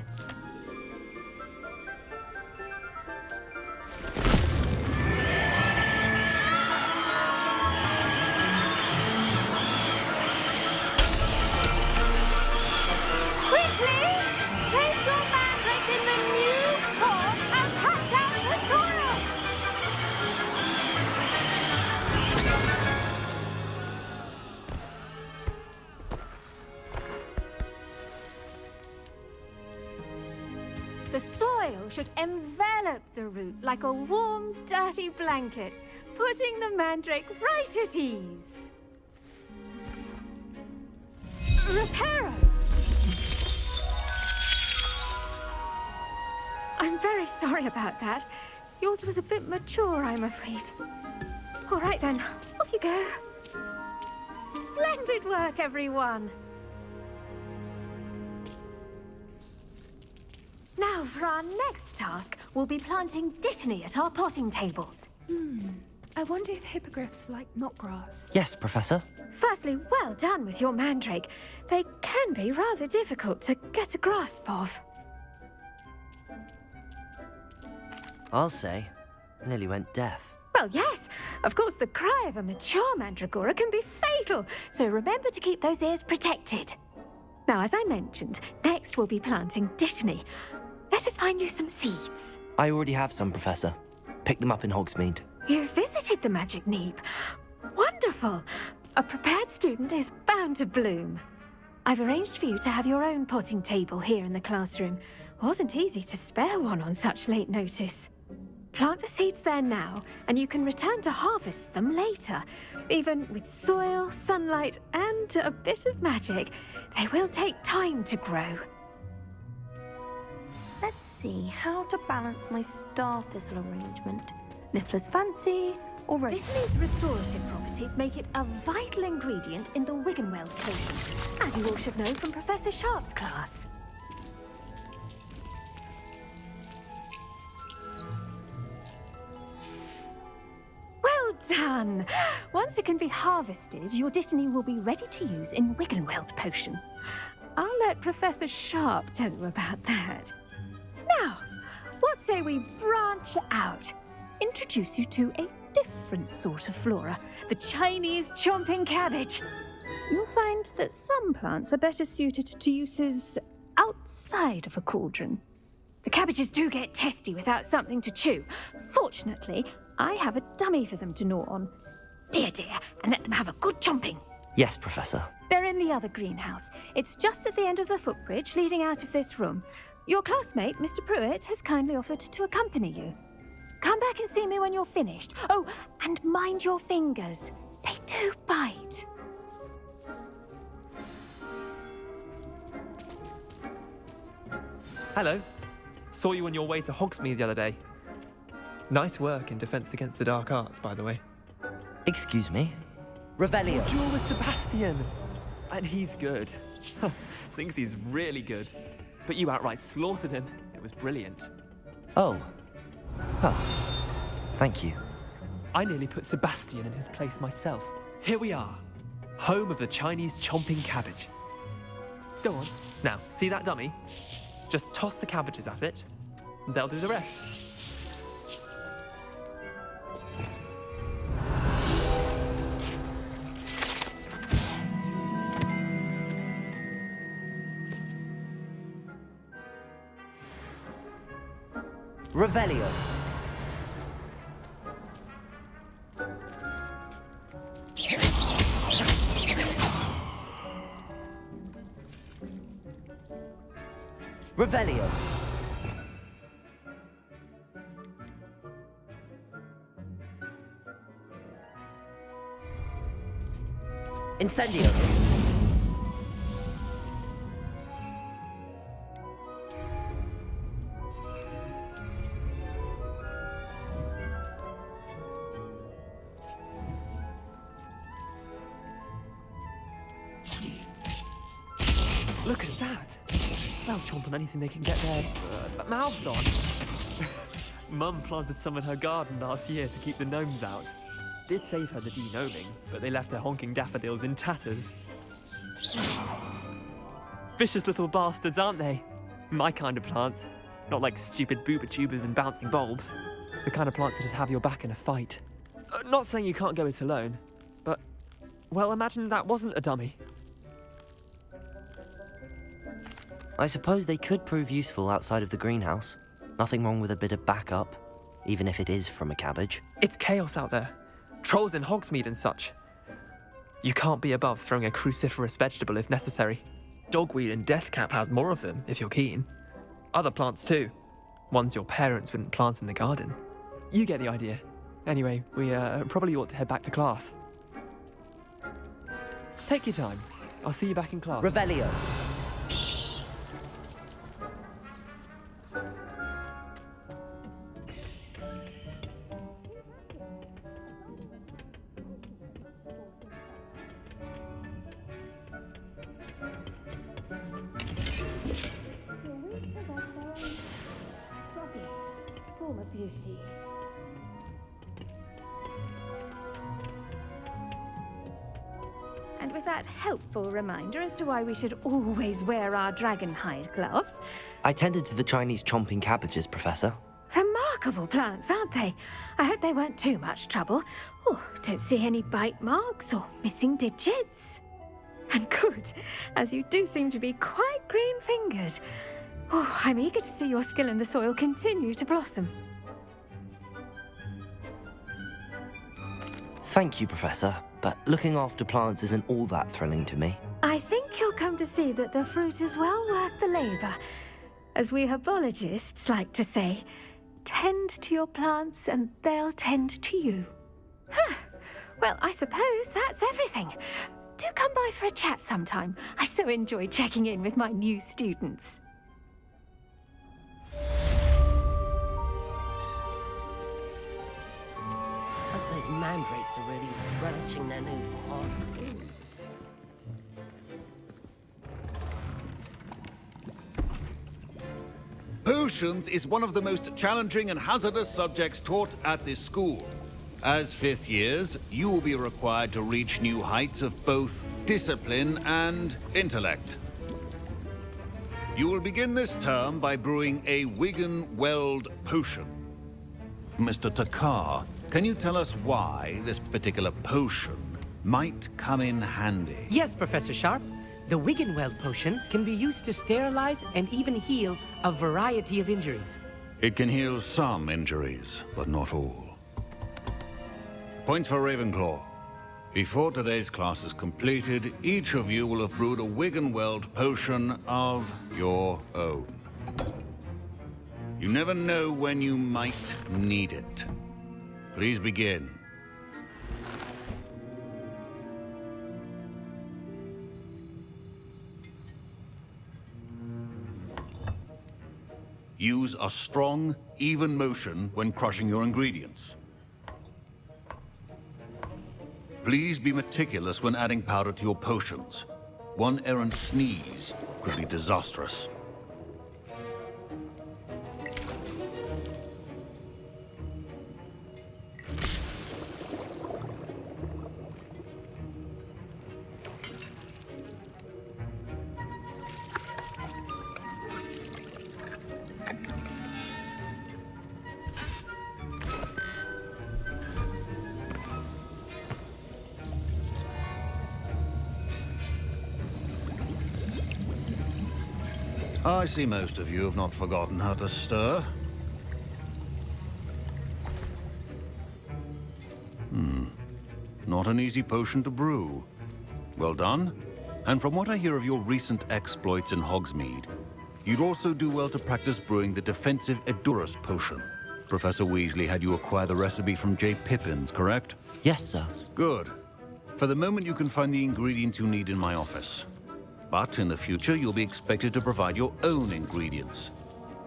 The soil should envelop the root like a warm, dirty blanket, putting the mandrake right at ease. Reparo! I'm very sorry about that. Yours was a bit mature, I'm afraid. All right then, off you go. Splendid work, everyone. Now, for our next task, we'll be planting dittany at our potting tables. I wonder if hippogriffs like knotgrass. Yes, Professor. Firstly, well done with your mandrake. They can be rather difficult to get a grasp of. I'll say, nearly went deaf. Well, yes. Of course, the cry of a mature mandragora can be fatal, so remember to keep those ears protected. Now, as I mentioned, next we'll be planting dittany. Let us find you some seeds. I already have some, Professor. Picked them up in Hogsmeade. You visited the Magic Neep. Wonderful. A prepared student is bound to bloom. I've arranged for you to have your own potting table here in the classroom. Wasn't easy to spare one on such late notice. Plant the seeds there now, and you can return to harvest them later. Even with soil, sunlight, and a bit of magic, they will take time to grow. Let's see how to balance my star thistle arrangement. Niffler's fancy, or rose. Dittany's restorative properties make it a vital ingredient in the Wiggenweld potion, as you all should know from Professor Sharp's class. Well done! Once it can be harvested, your dittany will be ready to use in Wiggenweld potion. I'll let Professor Sharp tell you about that. Now, what say we branch out? Introduce you to a different sort of flora, the Chinese chomping cabbage. You'll find that some plants are better suited to uses outside of a cauldron. The cabbages do get testy without something to chew. Fortunately, I have a dummy for them to gnaw on. Be a dear and let them have a good chomping. Yes, Professor. They're in the other greenhouse. It's just at the end of the footbridge leading out of this room. Your classmate, Mr. Pruitt, has kindly offered to accompany you. Come back and see me when you're finished. Oh, and mind your fingers. They do bite. Hello. Saw you on your way to Hogsmeade the other day. Nice work in Defense Against the Dark Arts, by the way. Excuse me? Revelio. Duel with Sebastian. And he's good. Thinks he's really good. But you outright slaughtered him. It was brilliant. Oh. Oh. Thank you. I nearly put Sebastian in his place myself. Here we are. Home of the Chinese chomping cabbage. Go on. Now, see that dummy? Just toss the cabbages at it, and they'll do the rest. Revelio. Revelio. Incendio. Look at that. They'll chomp on anything they can get their mouths on. Mum planted some in her garden last year to keep the gnomes out. Did save her the de-gnoming, but they left her honking daffodils in tatters. Vicious little bastards, aren't they? My kind of plants. Not like stupid booba tubers and bouncing bulbs. The kind of plants that just have your back in a fight. Not saying you can't go it alone, but, well, imagine that wasn't a dummy. I suppose they could prove useful outside of the greenhouse. Nothing wrong with a bit of backup, even if it is from a cabbage. It's chaos out there. Trolls in Hogsmeade and such. You can't be above throwing a cruciferous vegetable if necessary. Dogweed and deathcap has more of them, if you're keen. Other plants too. Ones your parents wouldn't plant in the garden. You get the idea. Anyway, we probably ought to head back to class. Take your time. I'll see you back in class. Revelio. Beauty. And with that helpful reminder as to why we should always wear our dragon hide gloves, I tended to the Chinese chomping cabbages, Professor. remind remarkable plants, aren't they? I hope they weren't too much trouble. Oh, don't see any bite marks or missing digits. And good, as you do seem to be quite green-fingered. Oh, I'm eager to see your skill in the soil continue to blossom. Thank you, Professor, but looking after plants isn't all that thrilling to me. I think you'll come to see that the fruit is well worth the labour. As we herbologists like to say, tend to your plants and they'll tend to you. Huh. Well, I suppose that's everything. Do come by for a chat sometime. I so enjoy checking in with my new students. Hope those mandrakes are really relishing their new pot. Potions is one of the most challenging and hazardous subjects taught at this school. As fifth years, you will be required to reach new heights of both discipline and intellect. You will begin this term by brewing a Wiggenweld potion. Mr. Takar, can you tell us why this particular potion might come in handy? Yes, Professor Sharp. The Wiggenweld potion can be used to sterilize and even heal a variety of injuries. It can heal some injuries, but not all. Points for Ravenclaw. Before today's class is completed, each of you will have brewed a Wiggenweld potion of your own. You never know when you might need it. Please begin. Use a strong, even motion when crushing your ingredients. Please be meticulous when adding powder to your potions. One errant sneeze could be disastrous. I see most of you have not forgotten how to stir. Not an easy potion to brew. Well done. And from what I hear of your recent exploits in Hogsmeade, you'd also do well to practice brewing the defensive Edurus potion. Professor Weasley had you acquire the recipe from J. Pippin's, correct? Yes, sir. Good. For the moment, you can find the ingredients you need in my office. But in the future, you'll be expected to provide your own ingredients.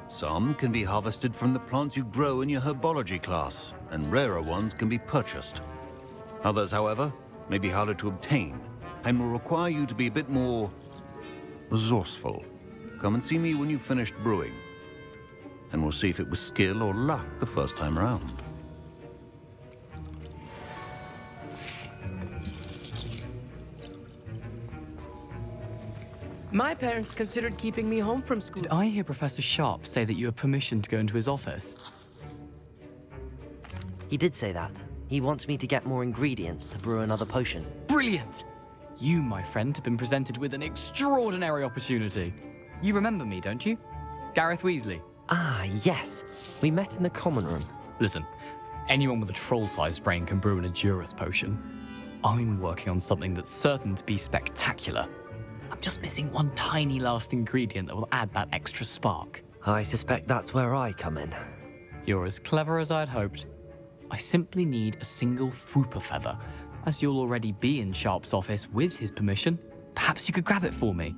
Some can be harvested from the plants you grow in your Herbology class, and rarer ones can be purchased. Others, however, may be harder to obtain, and will require you to be a bit more resourceful. Come and see me when you've finished brewing, and we'll see if it was skill or luck the first time around. My parents considered keeping me home from school. Did I hear Professor Sharp say that you have permission to go into his office? He did say that. He wants me to get more ingredients to brew another potion. Brilliant! You, my friend, have been presented with an extraordinary opportunity. You remember me, don't you? Gareth Weasley. Ah, yes. We met in the common room. Listen, anyone with a troll-sized brain can brew an Edurus potion. I'm working on something that's certain to be spectacular. I'm just missing one tiny last ingredient that will add that extra spark. I suspect that's where I come in. You're as clever as I'd hoped. I simply need a single Fwooper feather. As you'll already be in Sharp's office with his permission, perhaps you could grab it for me.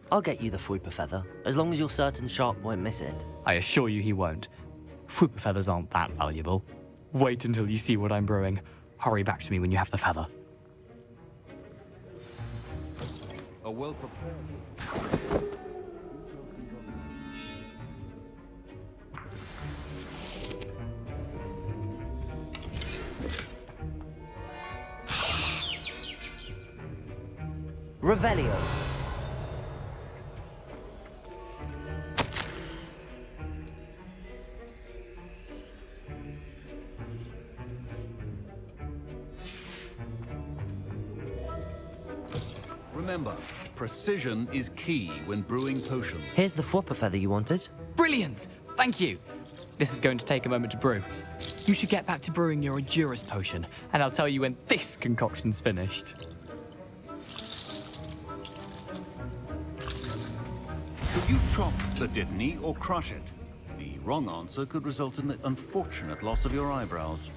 I'll get you the Fwooper feather, as long as you're certain Sharp won't miss it. I assure you he won't. Fwooper feathers aren't that valuable. Wait until you see what I'm brewing. Hurry back to me when you have the feather. A well-prepared... Revelio. Remember, precision is key when brewing potions. Here's the Fwopper feather you wanted. Brilliant! Thank you. This is going to take a moment to brew. You should get back to brewing your Endurus potion, and I'll tell you when this concoction's finished. Could you chop the Dittany or crush it? The wrong answer could result in the unfortunate loss of your eyebrows.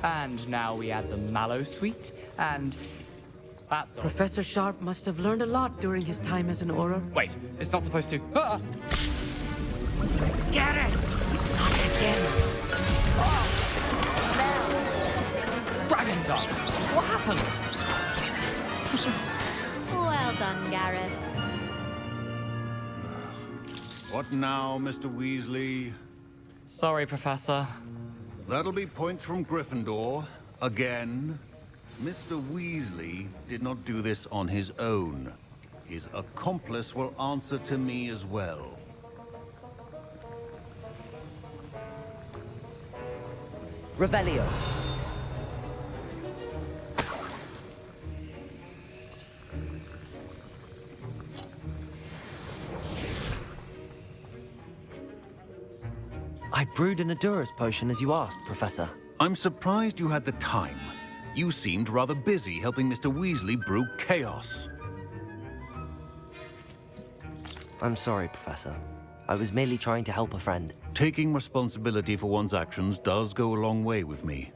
And now we add the mallow sweet, and that's all. Professor Sharp must have learned a lot during his time as an Auror. Wait, it's not supposed to. Ah! Get it! Not again! Dragon dance! What happened? Well done, Gareth. What now, Mr. Weasley? Sorry, Professor. That'll be points from Gryffindor. Again. Mr. Weasley did not do this on his own. His accomplice will answer to me as well. Revelio. I brewed an Endurus potion as you asked, Professor. I'm surprised you had the time. You seemed rather busy helping Mr. Weasley brew chaos. I'm sorry, Professor. I was merely trying to help a friend. Taking responsibility for one's actions does go a long way with me.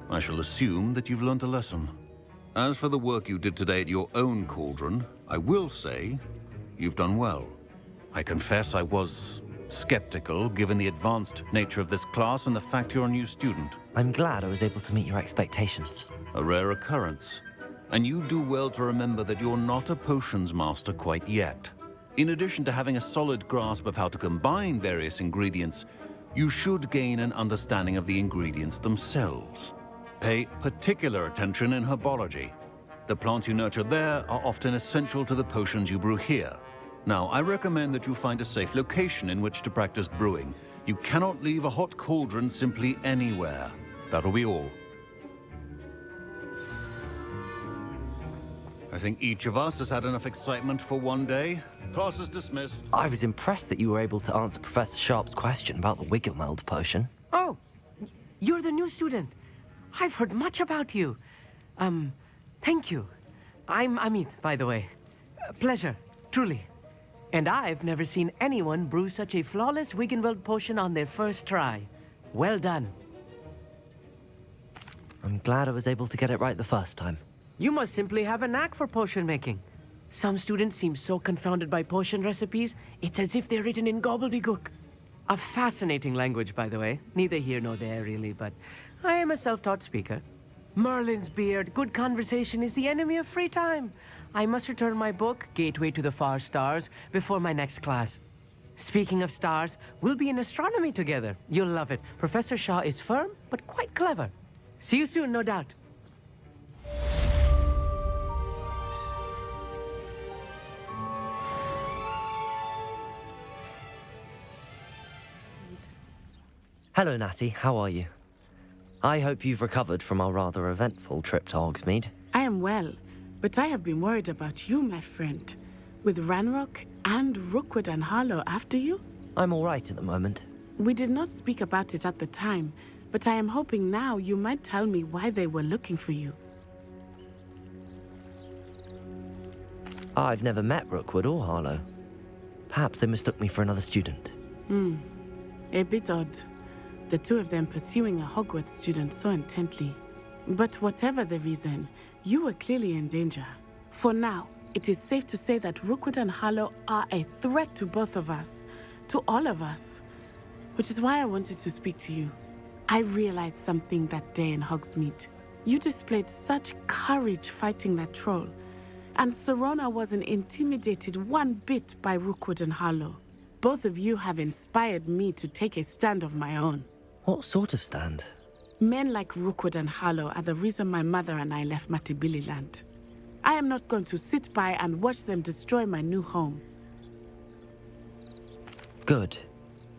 I shall assume that you've learnt a lesson. As for the work you did today at your own cauldron, I will say you've done well. I confess I was skeptical, given the advanced nature of this class and the fact you're a new student. I'm glad I was able to meet your expectations. A rare occurrence. And you do well to remember that you're not a potions master quite yet. In addition to having a solid grasp of how to combine various ingredients, you should gain an understanding of the ingredients themselves. Pay particular attention in herbology. The plants you nurture there are often essential to the potions you brew here. Now, I recommend that you find a safe location in which to practice brewing. You cannot leave a hot cauldron simply anywhere. That'll be all. I think each of us has had enough excitement for one day. Class is dismissed. I was impressed that you were able to answer Professor Sharp's question about the Wiggenweld potion. Oh, you're the new student. I've heard much about you. Thank you. I'm Amit, by the way. Pleasure, truly. And I've never seen anyone brew such a flawless Wiggenweld potion on their first try. Well done. I'm glad I was able to get it right the first time. You must simply have a knack for potion making. Some students seem so confounded by potion recipes, it's as if they're written in gobbledygook. A fascinating language, by the way. Neither here nor there, really, but I am a self-taught speaker. Merlin's beard, good conversation is the enemy of free time. I must return my book, Gateway to the Far Stars, before my next class. Speaking of stars, we'll be in astronomy together. You'll love it. Professor Shaw is firm, but quite clever. See you soon, no doubt. Hello, Natty. How are you? I hope you've recovered from our rather eventful trip to Hogsmeade. I am well, but I have been worried about you, my friend. With Ranrock and Rookwood and Harlow after you? I'm all right at the moment. We did not speak about it at the time, but I am hoping now you might tell me why they were looking for you. I've never met Rookwood or Harlow. Perhaps they mistook me for another student. A bit odd. the two of them pursuing a Hogwarts student so intently. But whatever the reason, you were clearly in danger. For now, it is safe to say that Rookwood and Harlow are a threat to both of us, to all of us. Which is why I wanted to speak to you. I realized something that day in Hogsmeade. You displayed such courage fighting that troll, and Serona wasn't intimidated one bit by Rookwood and Harlow. Both of you have inspired me to take a stand of my own. What sort of stand? Men like Rookwood and Harlow are the reason my mother and I left Matibili land. I am not going to sit by and watch them destroy my new home. Good.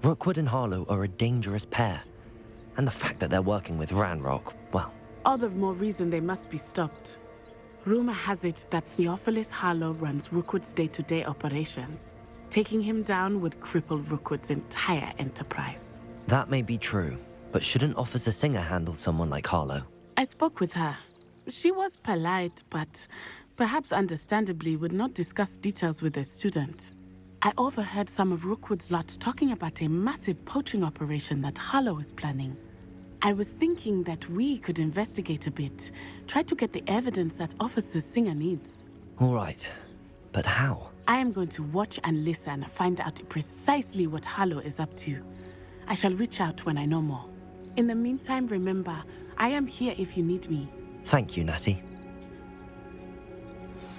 Rookwood and Harlow are a dangerous pair. And the fact that they're working with Ranrock, well... All the more reason they must be stopped. Rumor has it that Theophilus Harlow runs Rookwood's day-to-day operations. Taking him down would cripple Rookwood's entire enterprise. That may be true, but shouldn't Officer Singer handle someone like Harlow? I spoke with her. She was polite, but perhaps understandably would not discuss details with a student. I overheard some of Rookwood's lot talking about a massive poaching operation that Harlow is planning. I was thinking that we could investigate a bit, try to get the evidence that Officer Singer needs. All right, but how? I am going to watch and listen, find out precisely what Harlow is up to. I shall reach out when I know more. In the meantime, remember, I am here if you need me. Thank you, Natty.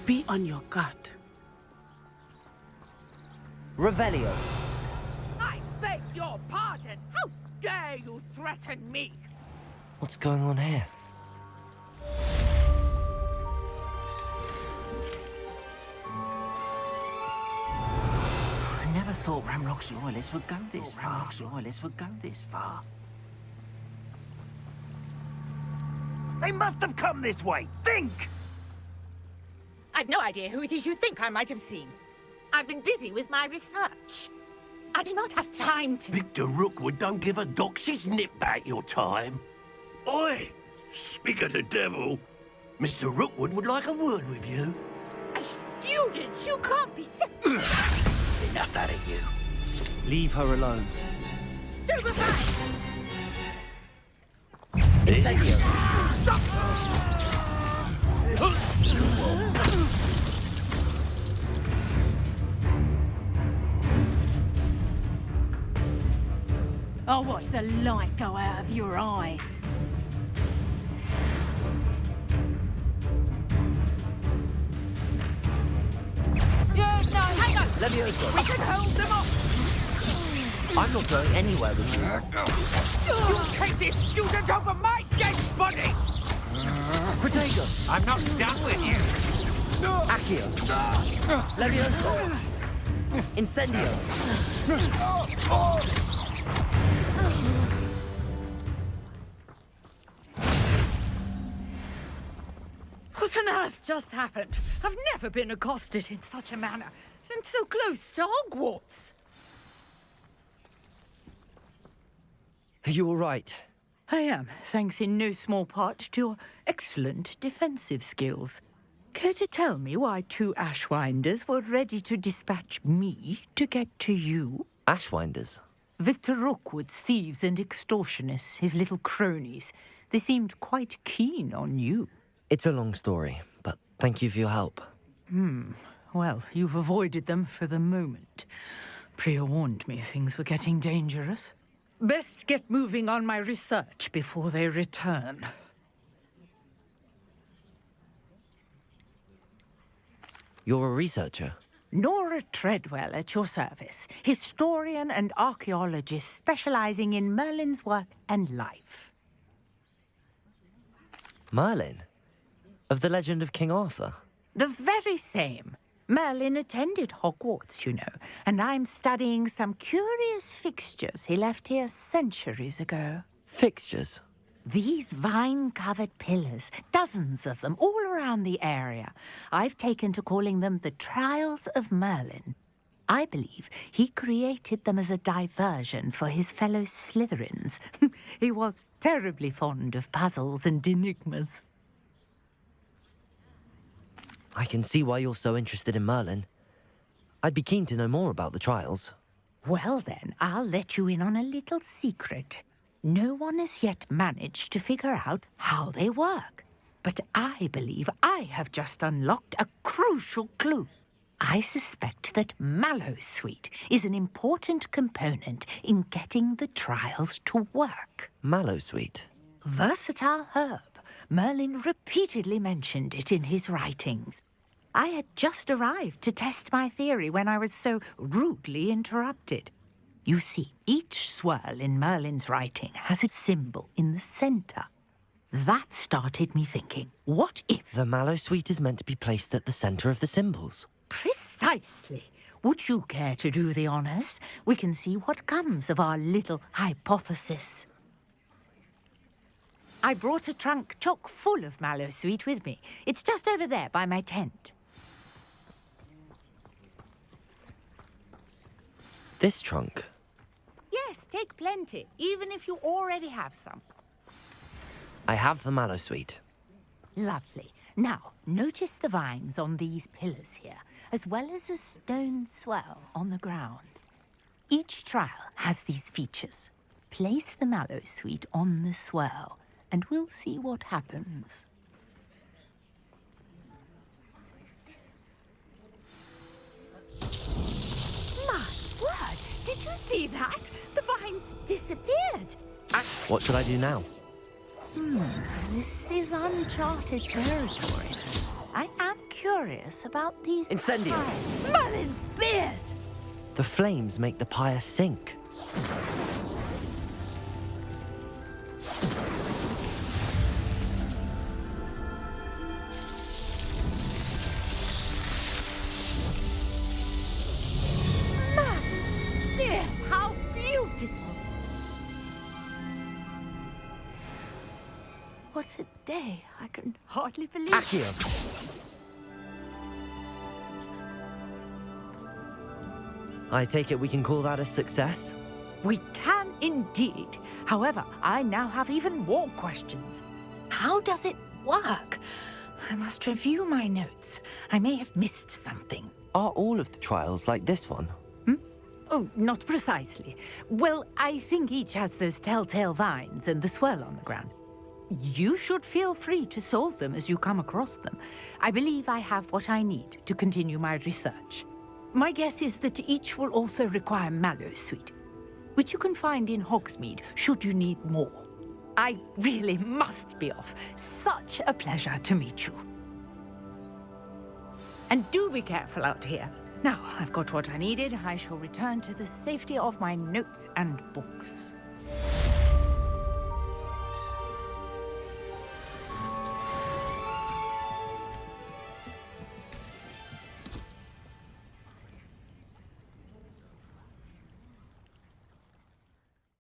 Be on your guard. Revelio. I beg your pardon. How dare you threaten me? What's going on here? I never thought Ranrock's loyalists would go this far. They must have come this way. Think! I've no idea who it is you think I might have seen. I've been busy with my research. I do not have time to... Victor Rookwood don't give a doxy's nip back your time. Oi! Speak of the devil. Mr. Rookwood would like a word with you. A student? You can't be so... Enough out of you. Leave her alone. Stupefy! Incendio! Stop! I'll watch the light go out of your eyes. Yes, no, hang on! Levioso! We can hold them off! I'm not going anywhere with you. You take this student over my dead body! Protego! I'm not done with you. Accio! Levioso! Incendio! What on earth just happened? I've never been accosted in such a manner, and so close to Hogwarts. Are you all right? I am, thanks in no small part to your excellent defensive skills. Care to tell me why two Ashwinders were ready to dispatch me to get to you? Ashwinders? Victor Rookwood's thieves and extortionists, his little cronies. They seemed quite keen on you. It's a long story, but thank you for your help. Well, you've avoided them for the moment. Priya warned me things were getting dangerous. Best get moving on my research before they return. You're a researcher? Nora Treadwell at your service, historian and archaeologist specializing in Merlin's work and life. Merlin? Of the legend of King Arthur? The very same. Merlin attended Hogwarts, you know, and I'm studying some curious fixtures he left here centuries ago. Fixtures? These vine-covered pillars, dozens of them, all around the area. I've taken to calling them the Trials of Merlin. I believe he created them as a diversion for his fellow Slytherins. He was terribly fond of puzzles and enigmas. I can see why you're so interested in Merlin. I'd be keen to know more about the trials. Well then, I'll let you in on a little secret. No one has yet managed to figure out how they work. But I believe I have just unlocked a crucial clue. I suspect that Mallowsweet is an important component in getting the trials to work. Mallowsweet? Versatile herb. Merlin repeatedly mentioned it in his writings. I had just arrived to test my theory when I was so rudely interrupted. You see, each swirl in Merlin's writing has a symbol in the center. That started me thinking, what if... The Mallowsweet is meant to be placed at the center of the symbols. Precisely. Would you care to do the honors? We can see what comes of our little hypothesis. I brought a trunk chock full of Mallowsweet with me. It's just over there by my tent. This trunk? Yes, take plenty, even if you already have some. I have the Mallowsweet. Lovely. Now, notice the vines on these pillars here, as well as a stone swell on the ground. Each trial has these features. Place the Mallowsweet on the swell, and we'll see what happens. My word! Did you see that? The vines disappeared. What should I do now? This is uncharted territory. I am curious about these... Incendio! Merlin's beard! The flames make the pyre sink. Yes, how beautiful! What a day. I can hardly believe it. Accio! I take it we can call that a success? We can indeed. However, I now have even more questions. How does it work? I must review my notes. I may have missed something. Are all of the trials like this one? Oh, not precisely. Well, I think each has those telltale vines and the swirl on the ground. You should feel free to solve them as you come across them. I believe I have what I need to continue my research. My guess is that each will also require Mallowsweet, which you can find in Hogsmeade should you need more. I really must be off. Such a pleasure to meet you. And do be careful out here. Now, I've got what I needed. I shall return to the safety of my notes and books.